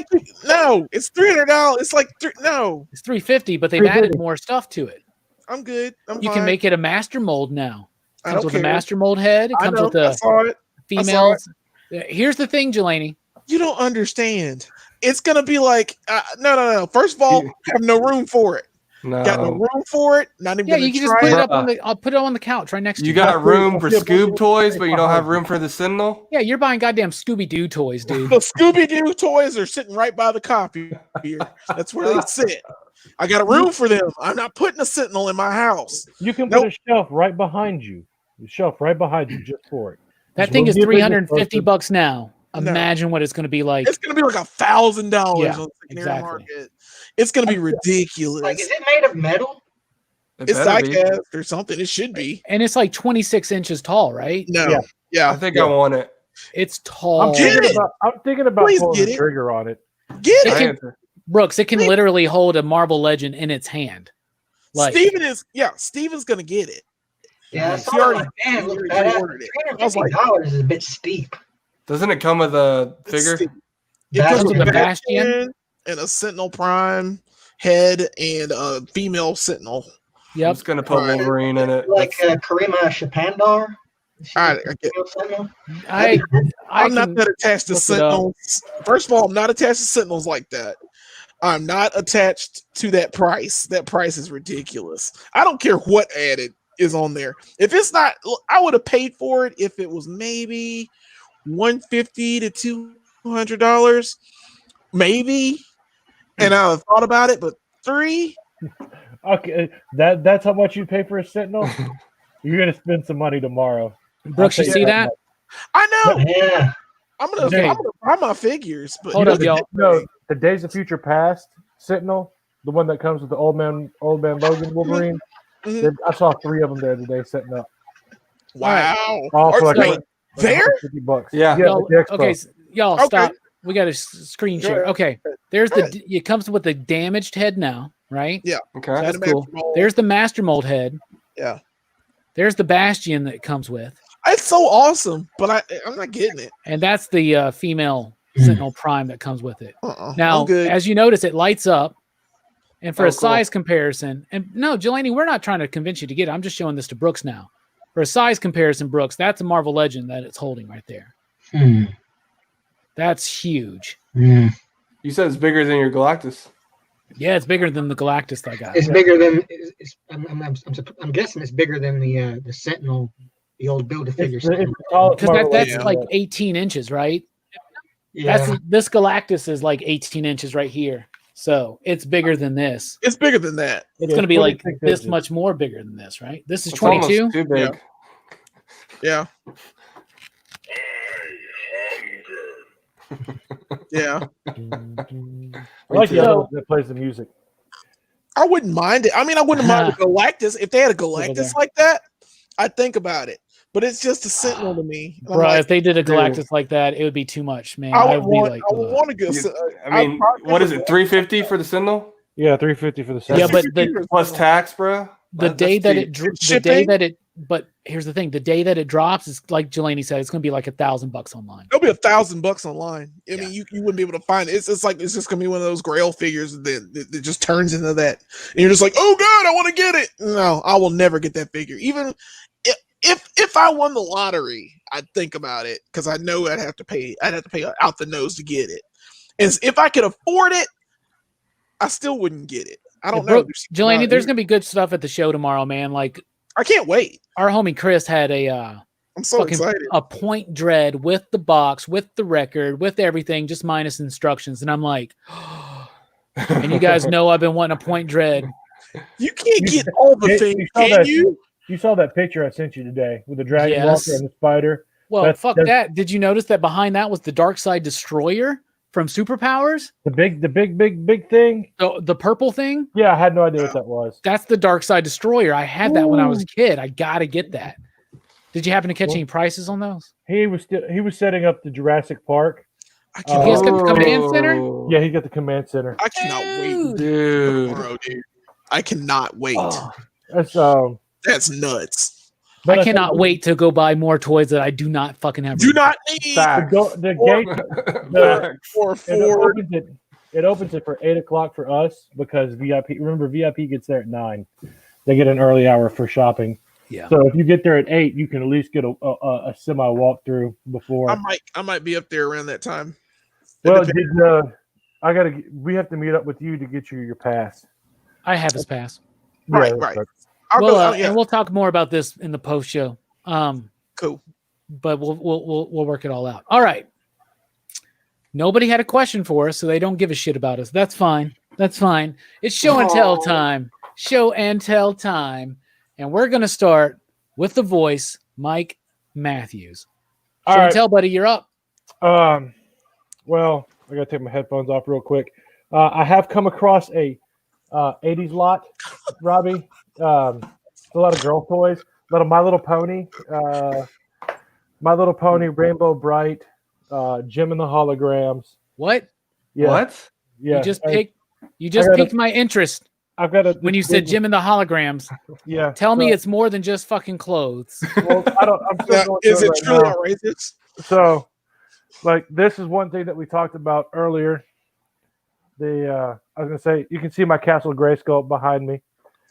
no, it's $300. It's like no, It's $350, but they've added more stuff to it. I'm good. You can make it a master mold now. I Comes don't with care. a master mold head. It I comes know. with I a saw it. females. Here's the thing, Jelani. You don't understand. It's gonna be like no. First of all, have no room for it. No. Got no room for it. Not even. Yeah, gonna you can just try put it it. up on the. I'll put it on the couch right next to You you. got room for Scoob toys, but you don't have room for the Sentinel? Yeah, you're buying goddamn Scooby Doo toys, dude. The Scooby Doo toys are sitting right by the copy here. That's where they sit. I got a room for them. I'm not putting a Sentinel in my house. You can Nope. put a shelf right behind you. A shelf right behind you just for it. That Just thing move is the business $350 person. now. No. Imagine what it's going to be like. It's gonna be like $1,000 Yeah, on the secondary exactly. market. It's gonna be ridiculous. Like, is it made of metal? It It's better be. diecast or something. It should be. And it's like 26 inches tall, right? No. Yeah. I think I want it. It's tall. I'm Get thinking about Please pulling get the it. trigger on it. Get It it. can- Brooks, it can literally hold a Marvel Legend in its hand. Like, Steven's gonna get it. Yeah, I Nice. saw He it. already- Like, man, look he at that. ordered it. I was like, $350 is a bit steep. Doesn't it come with a figure? It That's comes what with the a Bastion? Bastion and a Sentinel Prime head and a female Sentinel. I'm yep. just gonna put Right. Wolverine in it. Like Karima Shapandar. I get- I I'm not can- that attached to look it up. Sentinels. First of all, I'm not attached to Sentinels like that. I'm not attached to that price. That price is ridiculous. I don't care what added is on there. If it's not, I would have paid for it if it was maybe $150 to $200, maybe. And I have thought about it, but $300. Okay, that's how much you pay for a Sentinel. You're gonna spend some money tomorrow. Brooks, you I'll see tell that? much. I know. Yeah. I'm gonna Okay. buy my figures, but Hold up, y'all. No, the Days of Future Past Sentinel, the one that comes with the old man Logan Wolverine. Mhm. I saw 3 of them there today setting up. Wow. All for Are like they there? $50. Yeah. Y'all- the Expo. okay, y'all Okay. stop. We got a screen share. Go Okay, there's Go the. It comes with the damaged head now, right? Okay. That's the cool. Master Mold. There's the master mold head. Yeah. There's the Bastion that it comes with, It's so awesome, but I'm not getting it. and that's the female Sentinel Prime that comes with it. Now, I'm good. as you notice, it lights up. And for Oh, a cool. size comparison, and no, Jelani, we're not trying to convince you to get it. I'm just showing this to Brooks now. For a size comparison, Brooks, that's a Marvel Legend that it's holding right there. Hmm. That's huge. Hmm. You said it's bigger than your Galactus. Yeah, it's bigger than the Galactus I got. It's bigger than. I'm guessing it's bigger than the Sentinel, the old Build-A-Figure It's the Sentinel. tallest Because Marvel that's Legend. like 18 inches, right? Yeah. This Galactus is like 18 inches right here. So it's bigger than this. It's bigger than that. It's going to be like 26 this inches. much more bigger than this, right? This is It's almost 22. too big. Yeah. Yeah. I like the So- other one that plays the music. I wouldn't mind it. I mean, I wouldn't mind a Galactus. If they had a Galactus like that, I'd think about it. But it's just a Sentinel to me. And I'm Bro, like, if they did a dude. Galactus like that, it would be too much, man. I I would would be want, like, I would ugh. want to go. I mean, what is it? $350 for the Sentinel Yeah, $350 for the Yeah, Sentinel. but the plus tax, bro. the That's day that cheap. it the day Shipping? that it but here's the thing, the day that it drops is like Jelani said, it's gonna be like $1,000 online. It'll be $1,000 online. I Yeah. mean, you wouldn't be able to find it. It's like it's just gonna be one of those Grail figures that just turns into that, and you're just like, oh god, I want to get it. No, I will never get that figure. Even if I won the lottery, I'd think about it because I know I'd have to pay out the nose to get it. And if I could afford it, I still wouldn't get it. I don't know. Jelani, there's gonna be good stuff at the show tomorrow, man. Like, I can't wait. Our homie Chris had I'm so excited. A Point Dread with the box, with the record, with everything, just minus instructions. And I'm like, and you guys know I've been wanting a Point Dread. You can't get all the things, can you? You saw that picture I sent you today with the Dragon Walker and the spider. Well, fuck that. Did you notice that behind that was the Dark Side Destroyer from Superpowers? The big thing? The purple thing? Yeah, I had no idea what that was. That's the Dark Side Destroyer. I had that when I was a kid. I gotta get that. Did you happen to catch any prices on those? He was setting up the Jurassic Park. He has got the command center? Yeah, he got the command center. I cannot wait. Dude. I cannot wait. That's nuts. I cannot wait to go buy more toys that I do not fucking have. Do not need the gate. It opens it for 8:00 for us because VIP. Remember, VIP gets there at 9. They get an early hour for shopping. Yeah. So if you get there at 8, you can at least get a semi walkthrough before. I might be up there around that time. Well, we have to meet up with you to get you your pass. I have his pass. Right. And we'll talk more about this in the post show. Cool. But we'll work it all out. All right. Nobody had a question for us, so they don't give a shit about us. That's fine. It's show and tell time. Show and tell time. And we're gonna start with the voice, Mike Matthews. Show and tell, buddy, you're up. Well, I gotta take my headphones off real quick. I have come across a 80s lot, Robbie. A lot of girl toys, a lot of My Little Pony, Rainbow Bright, Jim and the Holograms. What? Yeah. What? Yeah. You just piqued my interest. When you said Jim and the Holograms. Yeah. Tell me it's more than just fucking clothes. Well, I'm still going is it right truly now. outrageous? So, like, this is one thing that we talked about earlier. I was gonna say, you can see my Castle Grayskull behind me.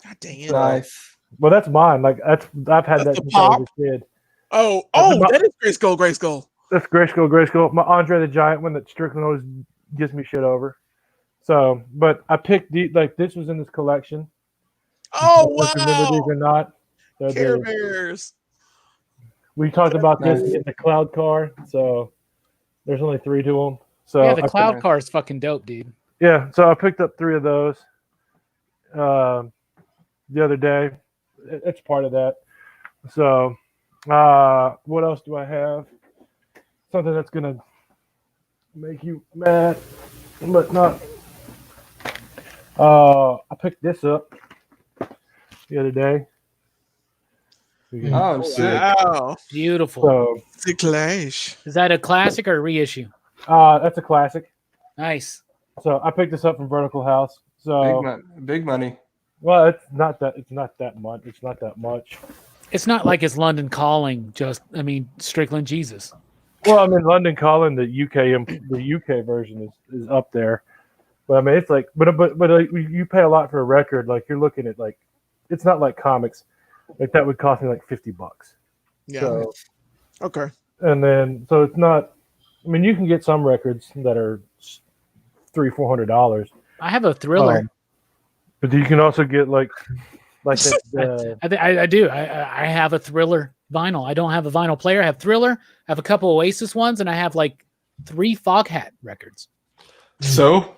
God dang it! Nice. Well, that's mine. Like I've had that since I was a kid. Oh, that is Grayskull. That's Grayskull. My Andre the Giant one that Strickland always gives me shit over. So, but I picked this was in this collection. Oh wow! Remember these or not? Care Bears. We talked about this in the Cloud car. So there's only 3 to them. So yeah, the Cloud car is fucking dope, dude. Yeah, so I picked up 3 of those the other day. It's part of that. So, what else do I have? Something that's gonna make you mad, but not. I picked this up the other day. Oh, sick! Wow, beautiful. So, is that a classic or a reissue? That's a classic. Nice. So I picked this up from Vertical House. So big money. Well, it's not that much. It's not that much. It's not like it's London Calling. Strickland Jesus. Well, I mean, London Calling, the UK version is up there. But I mean, it's like, but you pay a lot for a record. Like you're looking at like, it's not like comics. Like that would cost me like $50. Yeah. So, okay. And then so it's not. I mean, you can get some records that are $300-400. I have a Thriller, but you can also get like that. I do. I have a Thriller vinyl. I don't have a vinyl player. I have Thriller. I have a couple Oasis ones, and I have like 3 Foghat records. So,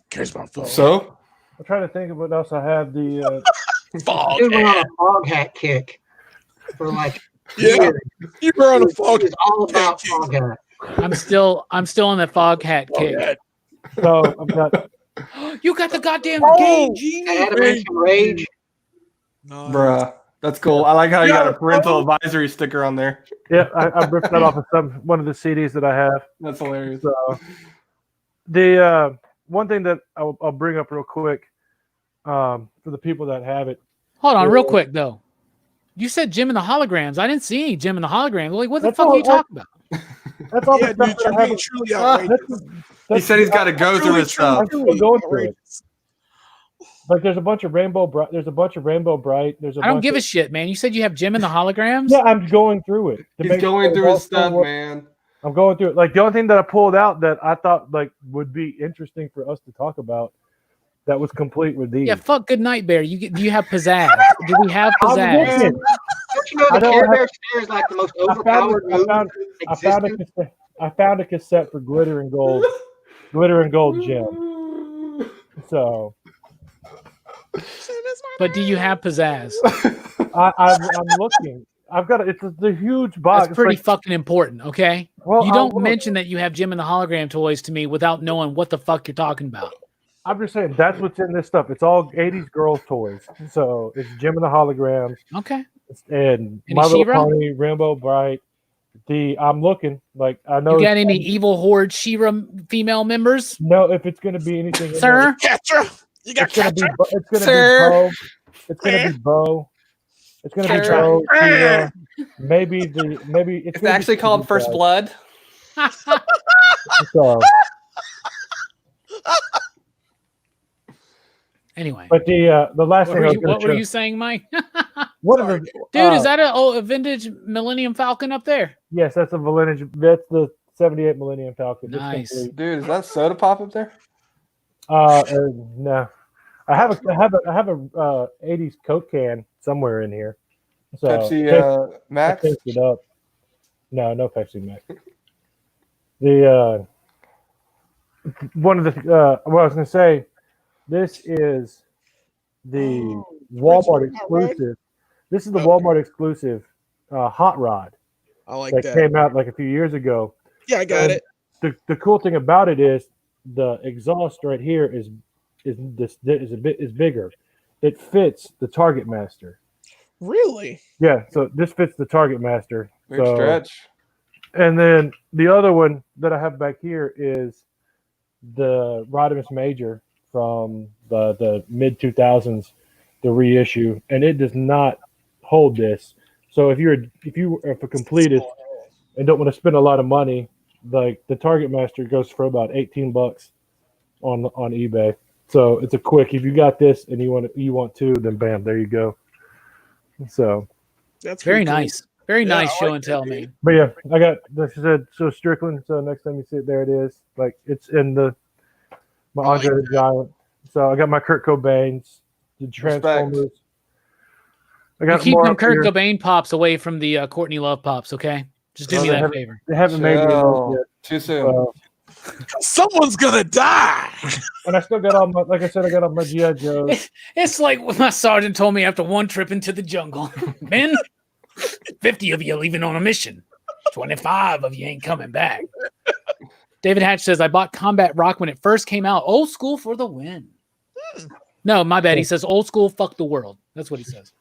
cares about Foghat. So, I'm trying to think of what else I have. The Foghat kick for like. Yeah, you were on a Foghat. It's all about Foghat. I'm still on that Foghat kick. So I've got. You got the goddamn game, Genie. Adamantine Rage. Nice. Bruh, that's cool. I like how you got a parental advisory sticker on there. Yeah, I ripped that off of one of the CDs that I have. That's hilarious. So the one thing that I'll bring up real quick for the people that have it. Hold on, real quick though. You said Jim and the Holograms. I didn't see any Jim and the Holograms. Like, what the fuck are you talking about? That's all the stuff that I have. Truly outrageous. He said he's got to go through his stuff. I'm still going through it. Like there's a bunch of Rainbow Bright. There's a bunch of Rainbow Bright. I don't give a shit, man. You said you have Jim and the holograms? Yeah, I'm going through it. He's going through his stuff, man. I'm going through it. Like the only thing that I pulled out that I thought like would be interesting for us to talk about that was complete with these. Yeah, fuck Good Night Bear. Do you have pizzazz? Do we have pizzazz? Don't you know the Care Bear Stare is like the most overpowered movie existing? I found a cassette for Glitter and Gold Gem. So, But do you have pizzazz? I'm looking. I've got it's a huge box. That's pretty fucking important, okay? Well, you don't mention that you have Jim and the hologram toys to me without knowing what the fuck you're talking about. I'm just saying that's what's in this stuff. It's all 80s girls toys. So it's Jim and the holograms. Okay. And Any My Little She-Ra? Pony, Rainbow Bright. I'm looking like I know. You got any evil horde She-Ra female members? No, if it's going to be anything, Sir? Catra. You got it's going to Catra. be. It's going to Sir? be Bo. It's going to be Bo. It's going to be Sir? Bo. She-Ra. Maybe it's It's actually called First Blood. So, Anyway. but the last What thing were I was you, going what to were you saying, Mike? What are the Dude, is that a vintage Millennium Falcon up there? Yes, that's a Millennium. That's the '78 Millennium Falcon. It's Nice. complete. Dude, is that soda pop up there? No, I have a 80s Coke can somewhere in here. So Pepsi Max? I picked it up. No Pepsi Max. The one of the what I was going to say. This is the Walmart exclusive. This is the Walmart exclusive hot rod I like that that. came out like a few years ago. Yeah, I got And it. The cool thing about it is the exhaust right here is bigger. It fits the Target Master. Really? Yeah, so this fits the Target Master. Big So, stretch. and then the other one that I have back here is the Rodimus Major from the mid 2000s, the reissue, and it does not hold this. So if you are a completist and don't want to spend a lot of money, like the Target Master goes for about $18 on eBay. So it's a quick. If you got this and you want two, then bam, there you go. So That's Very pretty cool. nice. Very Yeah, nice I show like and that, tell, dude. man. but yeah, I got like I said, so Strickland. So next time you see it, there it is. Like it's in my Andre the Giant. So I got my Kurt Cobain's, the Transformers. I You got keep more them up Kurt here. Cobain pops away from the Courtney Love pops, okay? Just do Oh, me they that haven't- favor. They haven't made me Chill. yet. Too soon. Someone's gonna die. And I still got all my, like I said, I got all my GI Joes. It's like what my sergeant told me after one trip into the jungle. Men, 50 of you are leaving on a mission. 25 of you ain't coming back. David Hatch says, I bought Combat Rock when it first came out. Old school for the win. No, my bad. He says, old school, fuck the world. That's what he says.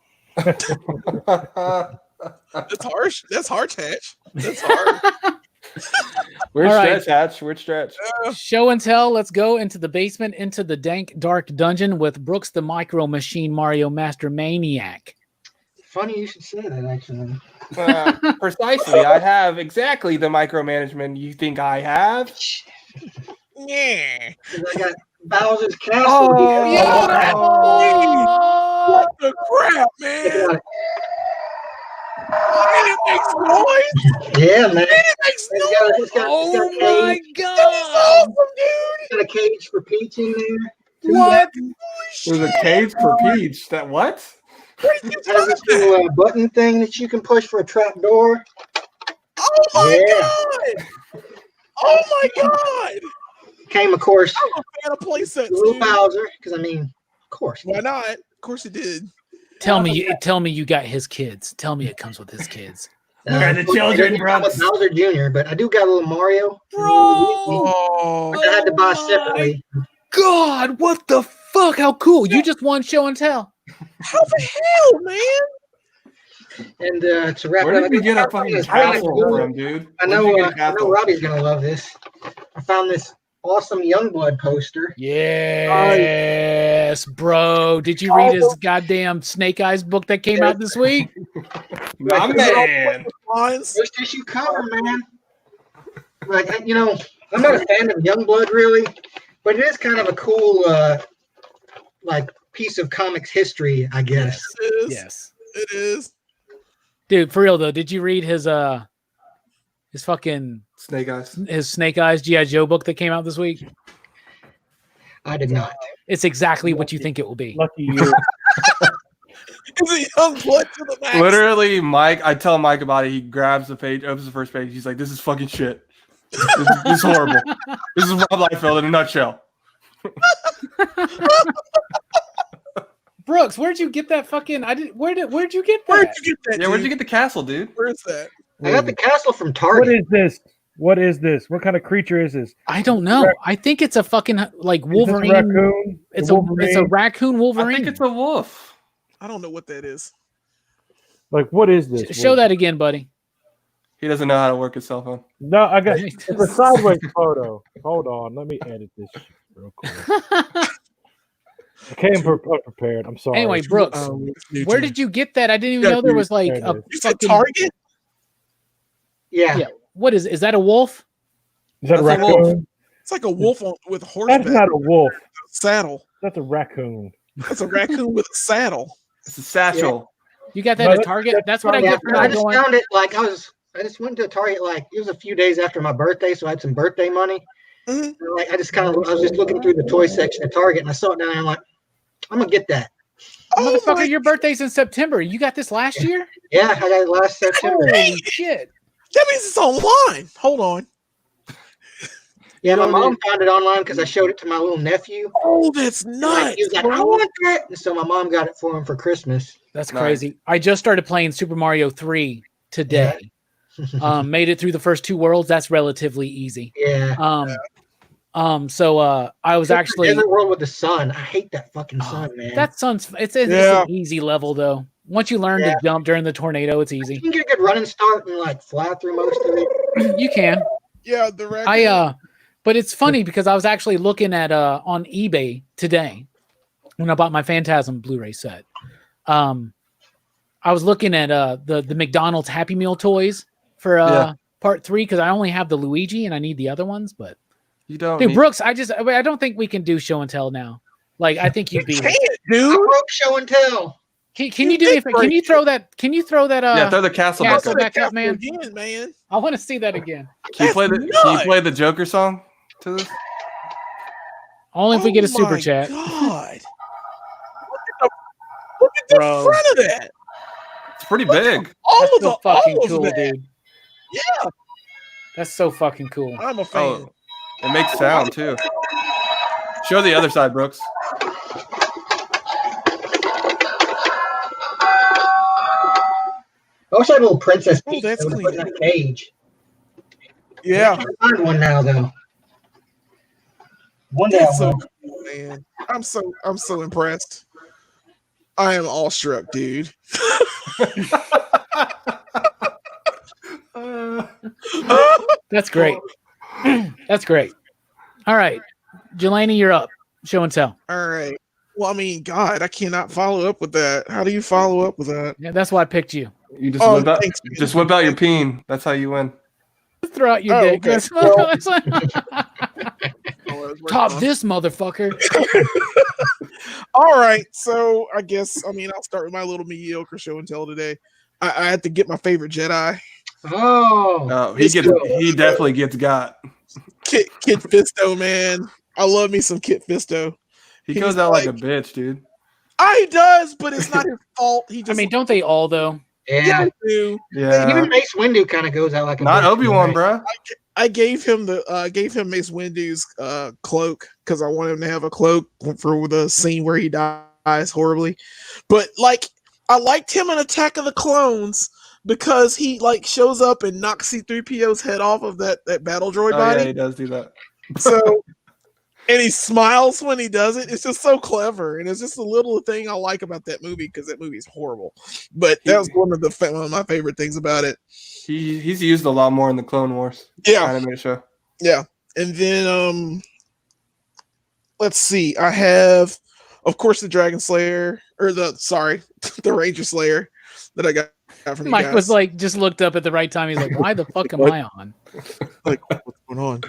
That's harsh. That's harsh, Hatch. That's hard. Weird All right. stretch, Hatch. Weird stretch. Show and tell. Let's go into the basement, into the dank, dark dungeon with Brooks the Micro Machine Mario Master Maniac. Funny you should say that, actually. Precisely. I have exactly the micromanagement you think I have. Yeah. 'Cause I got Bowser's Castle Oh, here. What the crap, man? And it makes noise. Yeah, man. It makes It's noise. got, it's got, Oh it's got, my cage, god! That's awesome, dude. it's got a cage for Peach in there. What? There's a cage for Peach. That what? What are you It has this talking about? little button thing that you can push for a trap door. Oh my Yeah. god! Oh my god! Came, of course, I'm a fan of playsets, little dude. Bowser, because I mean, of course. Why not? Of course it did. Tell me you got his kids. Tell me it comes with his kids. Where the It children, doesn't come with Brooks? Bowser Jr., but I do got a little Mario. Oh, Which I had to buy separately. God, what the fuck? How cool. You just won show and tell. how the hell, man? And to wrap Where it up, did we get I a fucking found this castle really cool- from, dude? I Where'd know, you get a I know castle? Robbie's gonna love this. I found this awesome Youngblood poster. Yes, bro. Did you read his goddamn Snake Eyes book that came out this week? My man. Lines. First issue cover, man. Like, you know, I'm not a fan of Youngblood really, but it is kind of a cool, like piece of comics history, I guess. It is. Yes. It is. Dude, for real though, did you read his fucking Snake Eyes. his Snake Eyes G.I. Joe book that came out this week? I did not. It's exactly what you think it will be. Lucky you. It's a young blood to the max. Literally, Mike. I tell Mike about it. He grabs the page, opens the first page. He's like, "This is fucking shit. This is horrible. This is Rob Liefeld in a nutshell." Brooks, where'd you get that fucking? Where'd you get that? Where'd you get that? Yeah, where'd dude? you get the castle, dude? Where's that? I got the castle from What Target. is this? What is this? What kind of creature is this? I don't know. I think it's a fucking like Is this a Wolverine. raccoon? It's a raccoon Wolverine. I think it's a wolf. I don't know what that is. Like, what is this? Show that again, buddy. He doesn't know how to work his cell phone. No, I got it's a sideways photo. Hold on, let me edit this shit real quick. I came prepared. I'm sorry. Anyway, Brooks, where did you get that? I didn't even Yeah, know there dude, was like there a it is. You said fucking Target? Yeah. Yeah. What is that? A wolf? Is that a That's a wolf. raccoon? It's like a wolf with a horseback That's not a wolf. saddle. That's a raccoon. That's a raccoon with a saddle. It's a satchel. You got that No, at Target? That's what I Yeah, get for I not just going. found it like I just went to Target like it was a few days after my birthday, so I had some birthday money. Mhm. And, like I was just looking through the toy section at Target and I saw it down there and I'm like, I'm gonna get that. Oh Motherfucker, my, your birthday's in September. You got this last year? Yeah, I got it last September. Holy shit. that means it's online. Hold on. Yeah, my mom found it online because I showed it to my little nephew. Oh, that's Like, nuts. he was like, I want that. And so my mom got it for him for Christmas. That's Nice. crazy. I just started playing Super Mario 3 today. Made it through the first 2 worlds. That's relatively easy. Yeah. So I was actually Desert World with the sun. I hate that fucking sun, man. that sun's it's Yeah. an easy level though. Once you learn to jump during the tornado, it's easy. You can get a good running start and like fly through most of it. You can. Yeah, the raccoon. But it's funny because I was actually looking at on eBay today when I bought my Phantasm Blu-ray set. I was looking at the McDonald's Happy Meal toys for part 3 because I only have the Luigi and I need the other ones. But You don't. dude, need- Brooks, I don't think we can do show and tell now. Like I think you'd be. Can't, I dude. broke show and tell. Can you do me a favor? Can you throw that? Can you throw that? yeah, throw the castle yeah, back so up. back up, man. Again, man. I want to see that again. Can you play the That's Can you nuts. play the Joker song to this? Only if we get a Oh super my chat. God. Look at the Bro. front of that. It's pretty big. All That's of so the fucking all of cool, that. dude. Yeah, That's so fucking cool. I'm a fan. Oh, it makes sound too. Show the other side, Brooks. I wish I had a little Princess Oh, Peach that's that would put in clean. a cage. Yeah, I can't find one now though. One day that's I so will. cool, man. I'm so impressed. I am awestruck, dude. That's great. That's great. All right. Jelani, you're up. Show and tell. All right. Well, I mean, God, I cannot follow up with that. How do you follow up with that? Yeah, that's why I picked you. You just Oh, whip out, thanks, man. just whip out your peen. That's how you win. Throw out your Oh, dick. okay. That's Top this motherfucker. All right, so I guess I'll start with my little mediocre show and tell today. I had to get my favorite Jedi, Oh, Oh, he definitely gets got. Kit Fisto, man. I love me some Kit Fisto. He He's goes out like a like- bitch, dude. He does, but it's not his fault. He I just mean, don't they all though? yeah. do. Yeah, Even Mace Windu kind of goes out like a not bitch, Obi-Wan, right? bro. I gave him Mace Windu's cloak because I want him to have a cloak for the scene where he dies horribly. But like, I liked him in Attack of the Clones because he like shows up and knocks C-3PO's head off of that battle droid Oh, body. yeah, he does do that. So, and he smiles when he does it. It's just so clever, and it's just a little thing I like about that movie because that movie is horrible. But that was one of my favorite things about it. He's used a lot more in the Clone Wars animated show. Yeah, and then let's see. I have, of course, the Dragon Slayer the Ranger Slayer that I got from you Mike guys. was like, just looked up at the right time. He's like, why the fuck am I on? like, what's going on?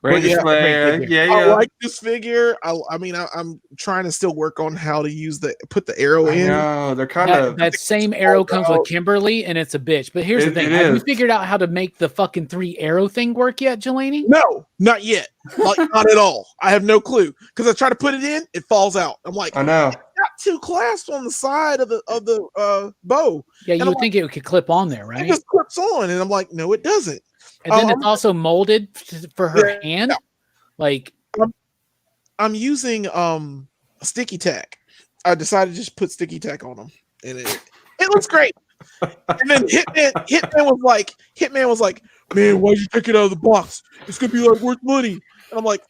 Ranger yeah, Slayer. great Yeah, I yeah. like this figure. I'm trying to still work on how to put the arrow I in. know they're kind of. That same arrow comes with Kimberly, and it's a bitch. But here's the It- thing: it have you is. figured out how to make the fucking 3 arrow thing work yet, Jelani? No, not yet. Like not at all. I have no clue because I try to put it in, it falls out. I'm like, I know. got 2 clasps on the side of the bow. Yeah, you And would think it could clip on there, It right? just clips on, and I'm like, no, it doesn't. And then I'm- it's also molded for her Yeah. hand. Like, I'm using sticky tack. I decided to just put sticky tack on them, and it looks great. And then Hitman was like, man, why'd you take it out of the box? It's gonna be like worth money. And I'm like,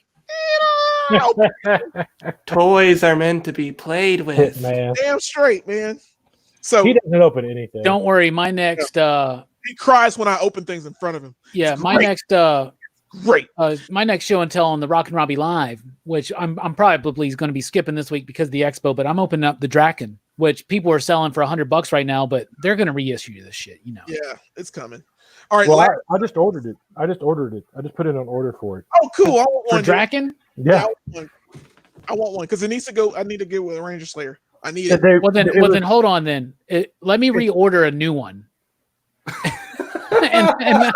Toys are meant to be played with. Hitman. damn straight, man. So He doesn't open anything. don't worry, my next he cries when I open things in front of him. yeah, It's my great. next Great. my next show and tell on the Rockin' Robbie Live, which I'm probably going to be skipping this week because of the expo, but I'm opening up the Draken, which people are selling for $100 right now, but they're going to reissue this shit, you know. Yeah, it's coming. All right. Well, I just ordered it. I just put in an order for it. oh, cool. I want For one. Draken? Yeah. I want one because it needs to go. I need to get with a Ranger Slayer. I need Yeah, it. Well then hold on then. Let me reorder a new one. and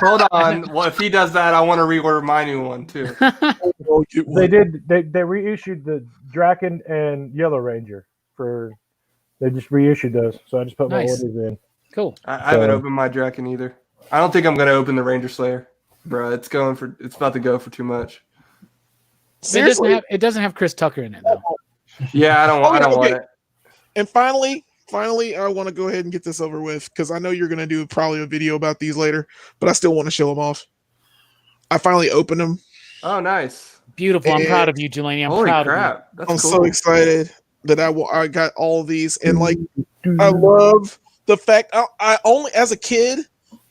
Hold on. Well, if he does that, I want to reorder my new one too. Oh, get one. They did. They reissued the Draken and Yellow Ranger for. They just reissued those, so I just put my Nice. orders in. cool. I haven't opened my Draken either. I don't think I'm gonna open the Ranger Slayer, bro. It's about to go for too much. Seriously. It doesn't have Chris Tucker in it though. Yeah, I don't want Okay. it. And finally, I want to go ahead and get this over with because I know you're going to do probably a video about these later, but I still want to show them off. I finally opened them. Oh, nice. Beautiful. I'm And- proud of you, Jelani. I'm Holy proud of crap. That's I'm cool. so excited that I got all these, and like I love the fact I only as a kid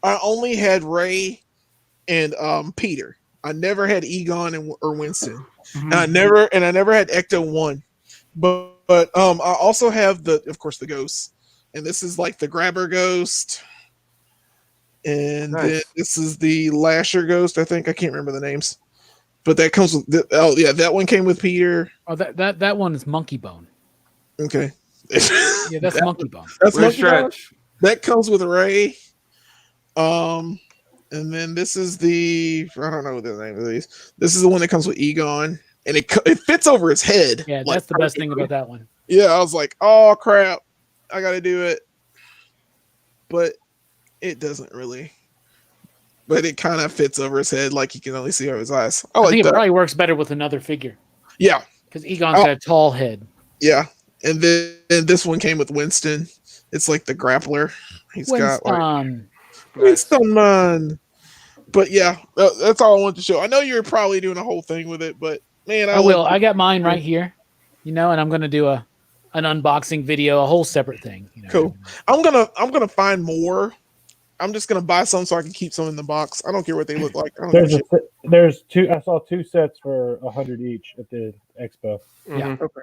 I only had Ray and Peter. I never had Egon or Winston, Mhm. and I never had Ecto 1. But I also have of course the ghosts, and this is like the grabber ghost, and Nice. then this is the lasher ghost. I think I can't remember the names, but that comes with that one came with Peter. Oh, that one is Monkey Bone. Okay, Yeah, that's Monkey Bone. that's We're Monkey Bone. stretch. That comes with Ray. And then this is I don't know the name of these. This is the one that comes with Egon, and it fits over his head. Yeah, like, that's the best thing about that one. Yeah, I was like, oh crap, I got to do it, but it doesn't really. But it kind of fits over his head, like you can only see over his eyes. I I like think it that. probably works better with another figure Yeah, because Egon's Oh. got a tall head. yeah. And then this one came with Winston. It's like the grappler. He's got like Winston Man. But yeah, that's all I wanted to show. I know you're probably doing a whole thing with it, but man, I will. I got mine right here, you know, and I'm gonna do an unboxing video, a whole separate thing. You know? Cool. I'm gonna find more. I'm just gonna buy some so I can keep some in the box. I don't care what they look like. I don't give a shit. There's two. I saw 2 sets for 100 each at the expo. Yeah. Mhm. Okay.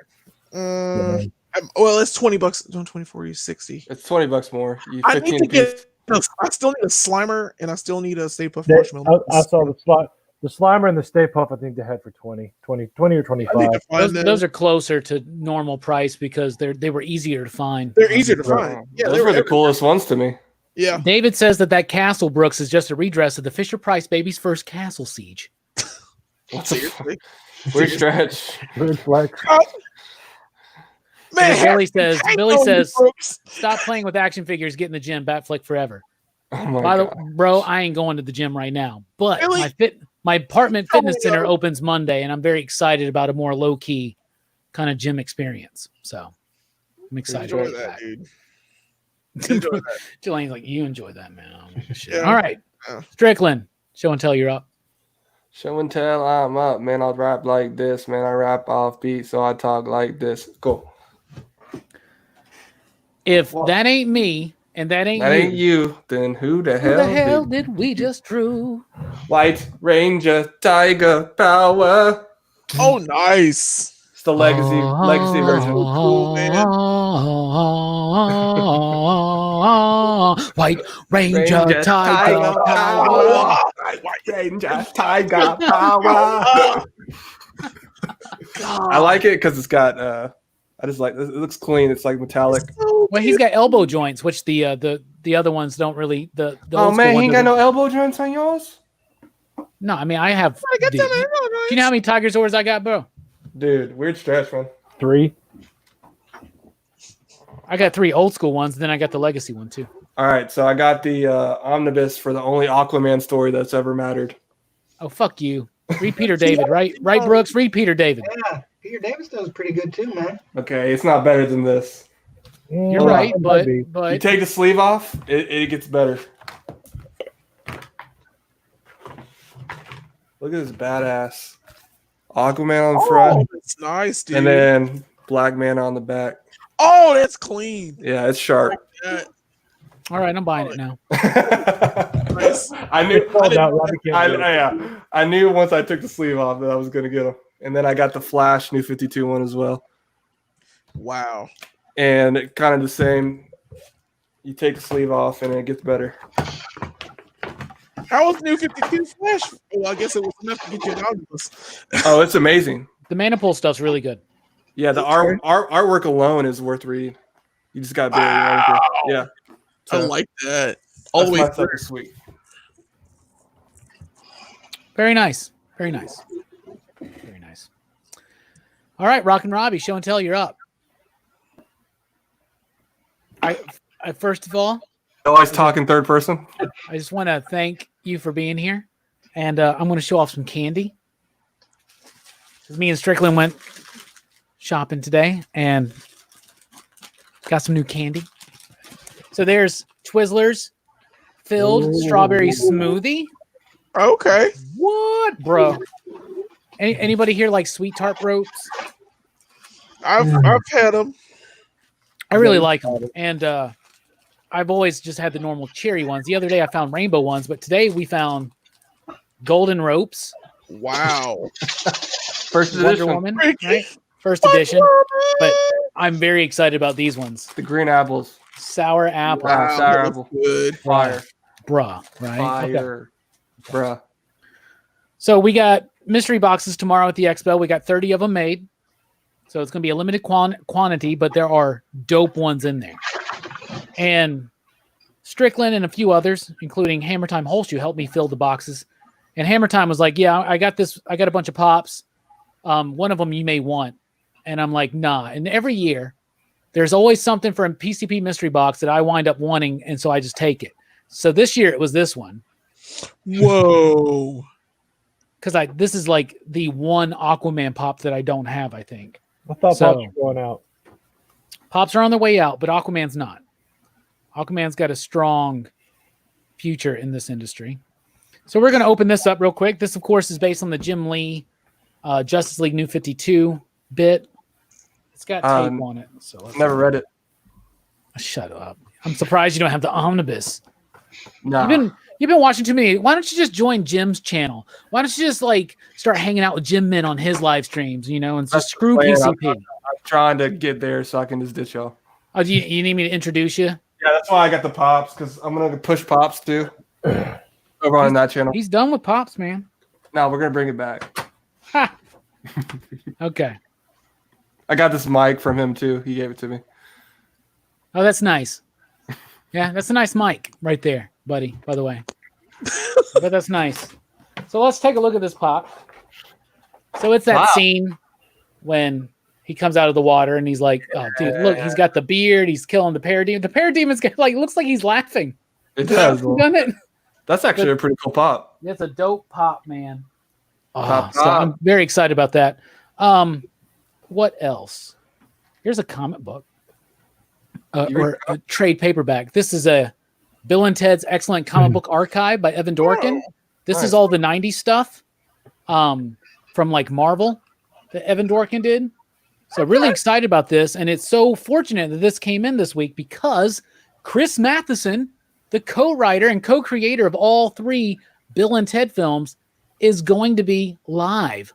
Well, it's $20. 24, 60. It's $20 more. You I 15 need to a piece. get. No, I still need a Slimer and I still need a Stay Puft They- Marshmallow. I saw the Slimer and the Stay Puft. I think they had for 20 or I need 25. to find them. Those are closer to normal price because they were easier to find. They're easier to find. Yeah, Those were the coolest ones to me. Yeah. David says that Castle Brooks is just a redress of the Fisher Price baby's first castle siege. What the fuck? Seriously. Weird stretch. Weird flex. Man, Billy says, Brooks. stop playing with action figures, get in the gym, Batflick forever. Oh my By the god. bro, I ain't going to the gym right now. But Really? my apartment Oh, fitness center no. opens Monday, and I'm very excited about a more low key kind of gym experience. So I'm excited Enjoy about that, that. dude. Enjoy that. Jelane's like, you enjoy that, man. Shit. Yeah. All right, Yeah. Strickland, show and tell you're up. Show and tell, I'm up, man. I rap like this, man. I rap off beat, so I talk like this. Go. If that ain't me and that ain't That you, ain't you, then who the who hell? the hell did- did we just drew? White Ranger Tiger Power. Oh, nice. It's the legacy version. Cool, man. White Ranger Ranger Tiger Tiger Power. Danger, tiger power. I like it because it's got. I just like it. It looks clean. It's like metallic. Well, he's got elbow joints, which the other ones don't really. The Oh old man, school he ain't one got doesn't- no elbow joints on yours, No, I mean I have. I got Dude, them do you know how many Tiger swords I got, bro? dude. Weird stretch, man. 3. I got 3 old school ones, and then I got the legacy one too. All right, so I got the omnibus for the only Aquaman story that's ever mattered. Oh fuck you! Read Peter David, right? Right, Brooks. Read Peter David. Yeah, Peter Davis does pretty good too, man. Okay, it's not better than this. You're Hold on. right, but You but take the sleeve off, it gets better. Look at this badass Aquaman on the Oh, front, that's nice, dude. and then Black Man on the back. Oh, that's clean. Yeah, it's sharp. Yeah. all right, I'm buying it now. Nice. I knew. Called out, Robbie can't do it. Yeah, I knew once I took the sleeve off that I was gonna get him, and then I got the Flash New 52 one as well, Wow. and it kind of the same. You take the sleeve off, and it gets better. How was New 52 Flash? Well, I guess it was enough to get you an omnibus. Oh, it's amazing. The Maniple stuff's really good. Yeah, the artwork alone is worth reading. You just got Wow. Yeah, I like that. All the way that's my through. second sweet. Very nice. Very nice. Very nice. All right, Rockin' Robbie, show and tell, you're up. I first of all, Always talking third person. I just want to thank you for being here, and I'm going to show off some candy. 'Cause me and Strickland went shopping today and got some new candy. So there's Twizzlers filled strawberry smoothie. Okay. What, bro? Anybody here like sweet tart ropes? I've had them. I really like them, and I've always just had the normal cherry ones. The other day I found rainbow ones, but today we found golden ropes. Wow. First Wonder edition. Woman, right? First edition. But I'm very excited about these ones. The green apples. Sour apple, Wow. sour that apple. looks good. Fire. bruh, right? Okay. Fire. Bruh. So we got mystery boxes tomorrow at the expo. We got 30 of them made. So it's going to be a limited quantity, but there are dope ones in there. And Strickland and a few others, including Hammer Time Holshoe, helped me fill the boxes. And Hammer Time was like, yeah, I got this. I got a bunch of pops. One of them you may want. And I'm like, nah. And every year, there's always something from PCP Mystery Box that I wind up wanting, and so I just take it. So this year, it was this one. Whoa. Because this is like the one Aquaman pop that I don't have, I think. I thought So- Pops were going out. Pops are on their way out, but Aquaman's not. Aquaman's got a strong future in this industry. So we're going to open this up real quick. This, of course, is based on the Jim Lee Justice League New 52 bit. It's got tape on it. So let's Never read it. Shut up. I'm surprised you don't have the omnibus. Nah. You've been watching too many. Why don't you just join Jim's channel? Why don't you just like start hanging out with Jim Min on his live streams, you know, and just screw plan. PCP? I'm trying to get there so I can just ditch y'all. Oh, do you need me to introduce you? Yeah, that's why I got the pops, because I'm gonna push pops too. Over on that channel. He's done with Pops, man. No, we're gonna bring it back. Ha. Okay. I got this mic from him too. He gave it to me. Oh, that's nice. Yeah, that's a nice mic right there, buddy, by the way. But that's nice. So let's take a look at this pop. So it's that Wow. scene when he comes out of the water and he's like, oh, dude, look, he's got the beard. He's killing the parademon. The parademon's got, like, looks like he's laughing. It does. Doesn't it? That's actually a pretty cool pop. It's a dope pop, man. Oh, Pop, so pop. I'm very excited about that. What else? Here's a comic book or a trade paperback. This is a Bill and Ted's Excellent Comic Book Archive by Evan Dorkin. This nice. is all the 90s stuff from like Marvel that Evan Dorkin did. So really excited about this. And it's so fortunate that this came in this week because Chris Matheson, the co-writer and co-creator of all three Bill and Ted films, is going to be live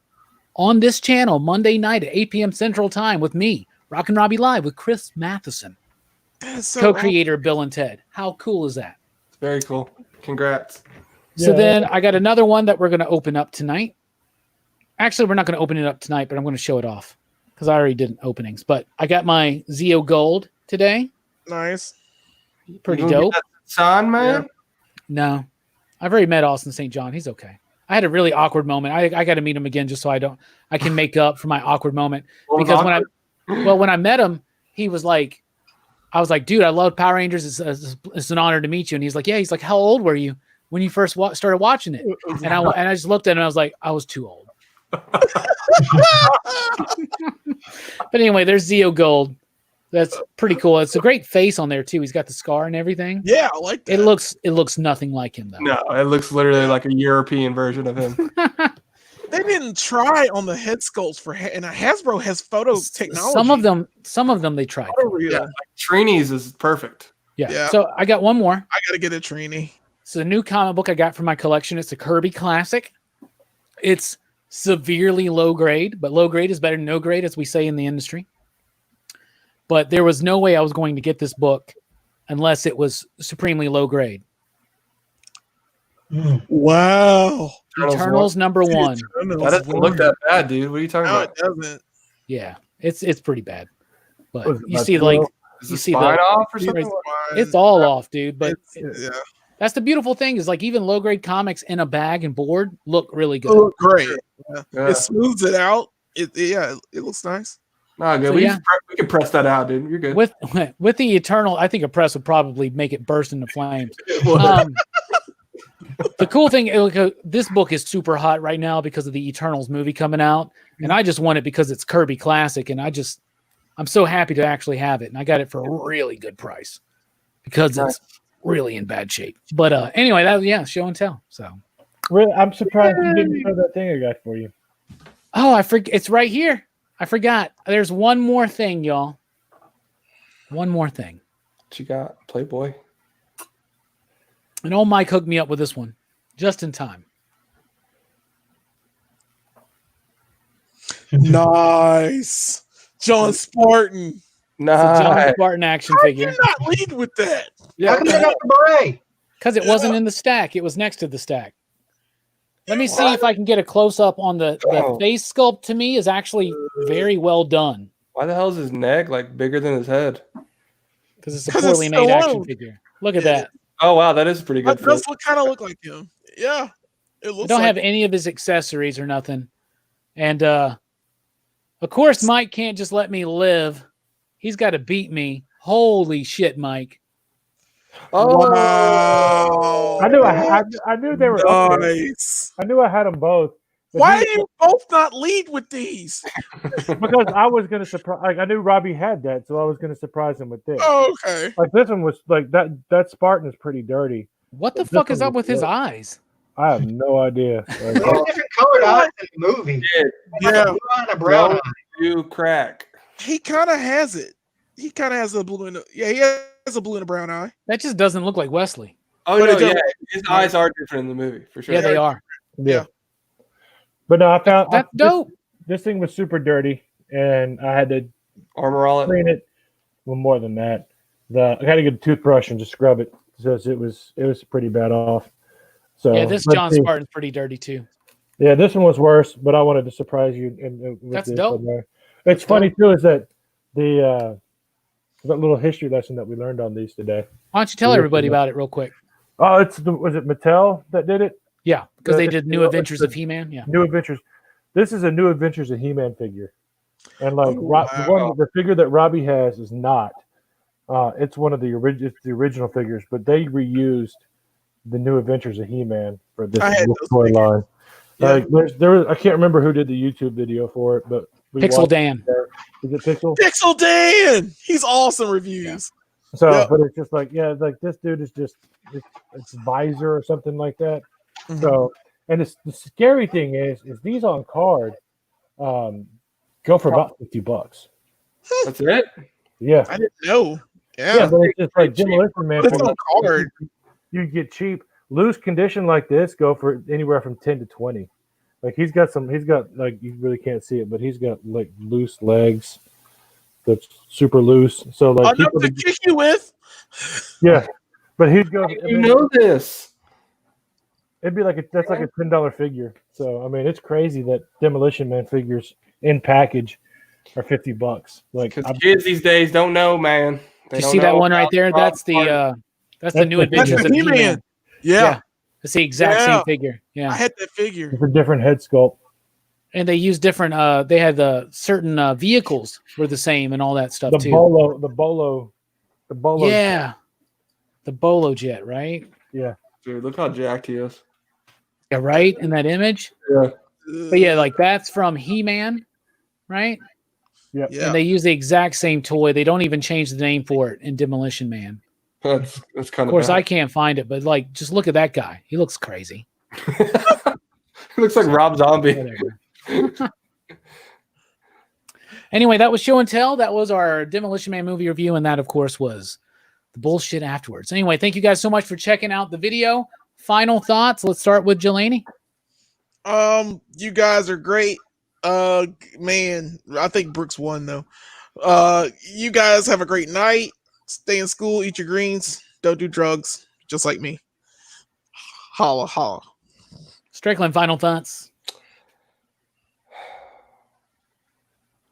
on this channel Monday night at 8 p.m. Central Time with me, Rockin' Robbie Live with Chris Matheson, That is so co-creator of Bill and Ted. How cool is that? Very cool. Congrats. So Yeah. then I got another one that we're going to open up tonight. Actually, we're not going to open it up tonight, but I'm going to show it off because I already did openings. But I got my Zeo Gold today. Nice. Pretty You gonna dope. get that Son, man. No, I've already met Austin St. John. He's okay. I had a really awkward moment. I got to meet him again just so I can make up for my awkward moment. Because when I met him, he was like, I was like, dude, I love Power Rangers. It's an honor to meet you. And he's like, yeah. He's like, how old were you when you first started watching it? And I just looked at him and I was like, I was too old. But anyway, there's Zeo Gold. That's pretty cool. It's a great face on there too. He's got the scar and everything. Yeah, I like that. It looks nothing like him though. No, it looks literally like a European version of him. They didn't try on the head sculpts and Hasbro has photo technology. Some of them they tried. Real. Yeah, like Trini's is perfect. Yeah. So I got one more. I gotta get a Trini. It's a new comic book I got from my collection. It's a Kirby classic. It's severely low grade, but low grade is better than no grade, as we say in the industry. But there was no way I was going to get this book unless it was supremely low grade. Wow. Eternals number 1. That doesn't look that bad, dude. What are you talking No, about? it doesn't. Yeah, it's pretty bad. But Was it you my see, pillow? like, Is you the see spine the off or something? it's all off, dude. But Yeah. that's the beautiful thing is like even low grade comics in a bag and board look really It good. looked great. Yeah. Yeah. It smooths it out. It looks nice. No, good. So, we yeah. can press that out, dude. You're good. With the Eternal, I think a press would probably make it burst into flames. The cool thing, this book is super hot right now because of the Eternals movie coming out, and I just want it because it's Kirby classic, and I'm so happy to actually have it, and I got it for a really good price because it's really in bad shape. But anyway, show and tell. So Really, I'm surprised you didn't show that thing I got for you. oh, I forget, it's right here. I forgot. There's one more thing, y'all. One more thing. What you got, Playboy? And old Mike hooked me up with this one just in time. Nice. John Spartan. It's a John Nice. Spartan action How figure. did you not lead with that? How come they got the beret? Because it wasn't in the stack. It was next to the stack. Let me see if I can get a close-up on the face sculpt. To me is actually very well done. Why the hell is his neck like bigger than his head? Because it's a 'Cause it's poorly made action Stallone. figure. Look at that. Oh wow, that is pretty That good. does kind of look like him. Yeah. It I looks don't like have any of his accessories or nothing. And of course, Mike can't just let me live. He's got to beat me. Holy shit, Mike. Oh, I knew I knew they were up there. nice. I knew I had them both. But Why do you both not lead with these? Because I was gonna surprise. Like I knew Robbie had that, so I was gonna surprise him with this. Oh, okay. Like this one was like that. That Spartan is pretty dirty. What the This fuck is one up with was his good. eyes? I have no idea. Like, There's different colored eyes in the movie. Like Yeah. a blue eye and a brown eye. you crack. He kind of has it. He kind of has a blue and he has a blue and a brown eye. That just doesn't look like Wesley. Oh But no, it doesn't- yeah, his eyes are different in the movie for sure. Yeah, they are. yeah. But no, I found That's dope. This thing was super dirty, and I had to Armor all it. clean it. Well, more than that, I had to get a toothbrush and just scrub it because it was pretty bad off. So Yeah, this let's John see. Spartan's pretty dirty too. Yeah, this one was worse, but I wanted to surprise you. With That's this dope. one there. It's funny too is that that little history lesson that we learned on these today. Why don't you tell everybody about it real quick? Oh, was it Mattel that did it? Yeah, because they It's did New Adventures of He-Man. Yeah. New Adventures. This is a New Adventures of He-Man figure, and like wow. the figure that Robbie has is not. It's one of the original figures, but they reused the New Adventures of He-Man for this I had those toy figures. line. Yeah. Like there was I can't remember who did the YouTube video for it, but we Pixel watched Dan. it. Is it Pixel? Pixel Dan. He's awesome reviews. So, Yeah. but it's just like, yeah, like this dude is just it's visor or something like that. Mhm. So, and the scary thing is these on card go for about $50. That's it. Yeah, I didn't know. yeah, Yeah. but it's just like Demolition Man. It's on card. You get cheap. Loose condition like this go for anywhere from 10 to 20. Like he's got like you really can't see it, but he's got like loose legs that's super loose. So like Enough to kick you with. yeah, but he's got You know this. It'd be like that's like a $10 figure. So I mean, it's crazy that Demolition Man figures in package are $50. Like, Because kids these days don't know, man. Do you see that one right there? That's the new the Adventures of He-Man. He-Man. Yeah. It's the exact same figure. I Yeah, had that figure. it's a different head sculpt. and they use different. They had the certain vehicles were the same and all that stuff The too. Bolo. Yeah, the Bolo jet, right? Yeah. Dude, look how jacked he is. Yeah, right in that image. Yeah. But yeah, like that's from He-Man, right? Yep. Yeah. And they use the exact same toy. They don't even change the name for it in Demolition Man. That's kind Of course, I can't find it, but like, just look at that guy. He looks crazy. He looks like Rob Zombie. Whatever. Anyway, that was Show and Tell. That was our Demolition Man movie review, and that, of course, was the bullshit afterwards. Anyway, thank you guys so much for checking out the video. Final thoughts. Let's start with Jelani. You guys are great. Man, I think Brooks won though. You guys have a great night. Stay in school, eat your greens, don't do drugs, just like me. Holla, holla. Strickland, final thoughts.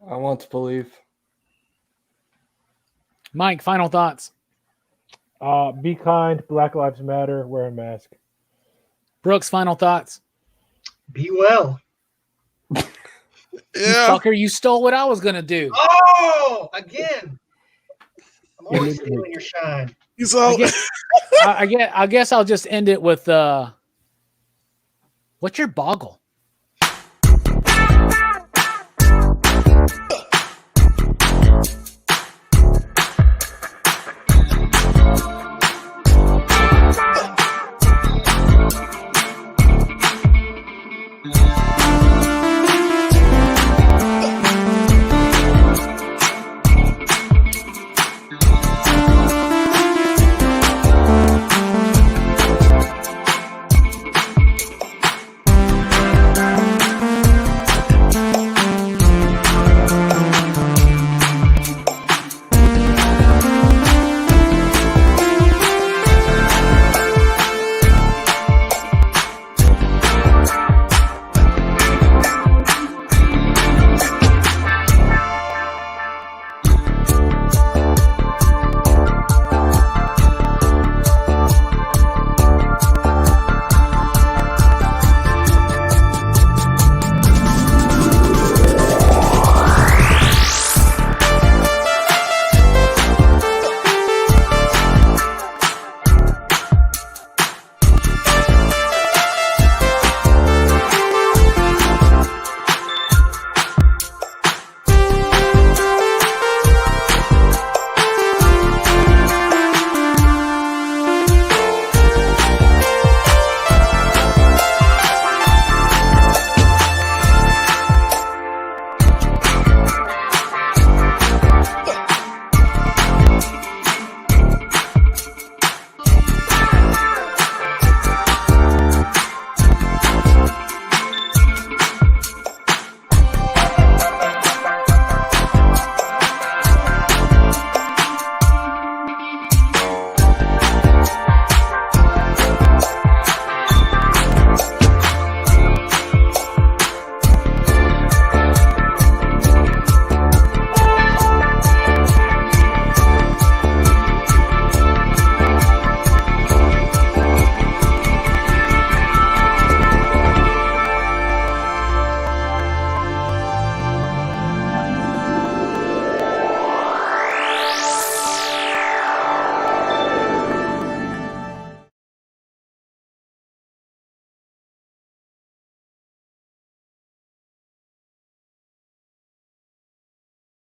I want to believe. Mike, final thoughts. Be kind. Black Lives Matter. Wear a mask. Brooks, final thoughts. Be well. You Yeah. fucker, you stole what I was going to do. Oh, again. I'm always stealing your shine. So I guess I'll just end it with what's your boggle?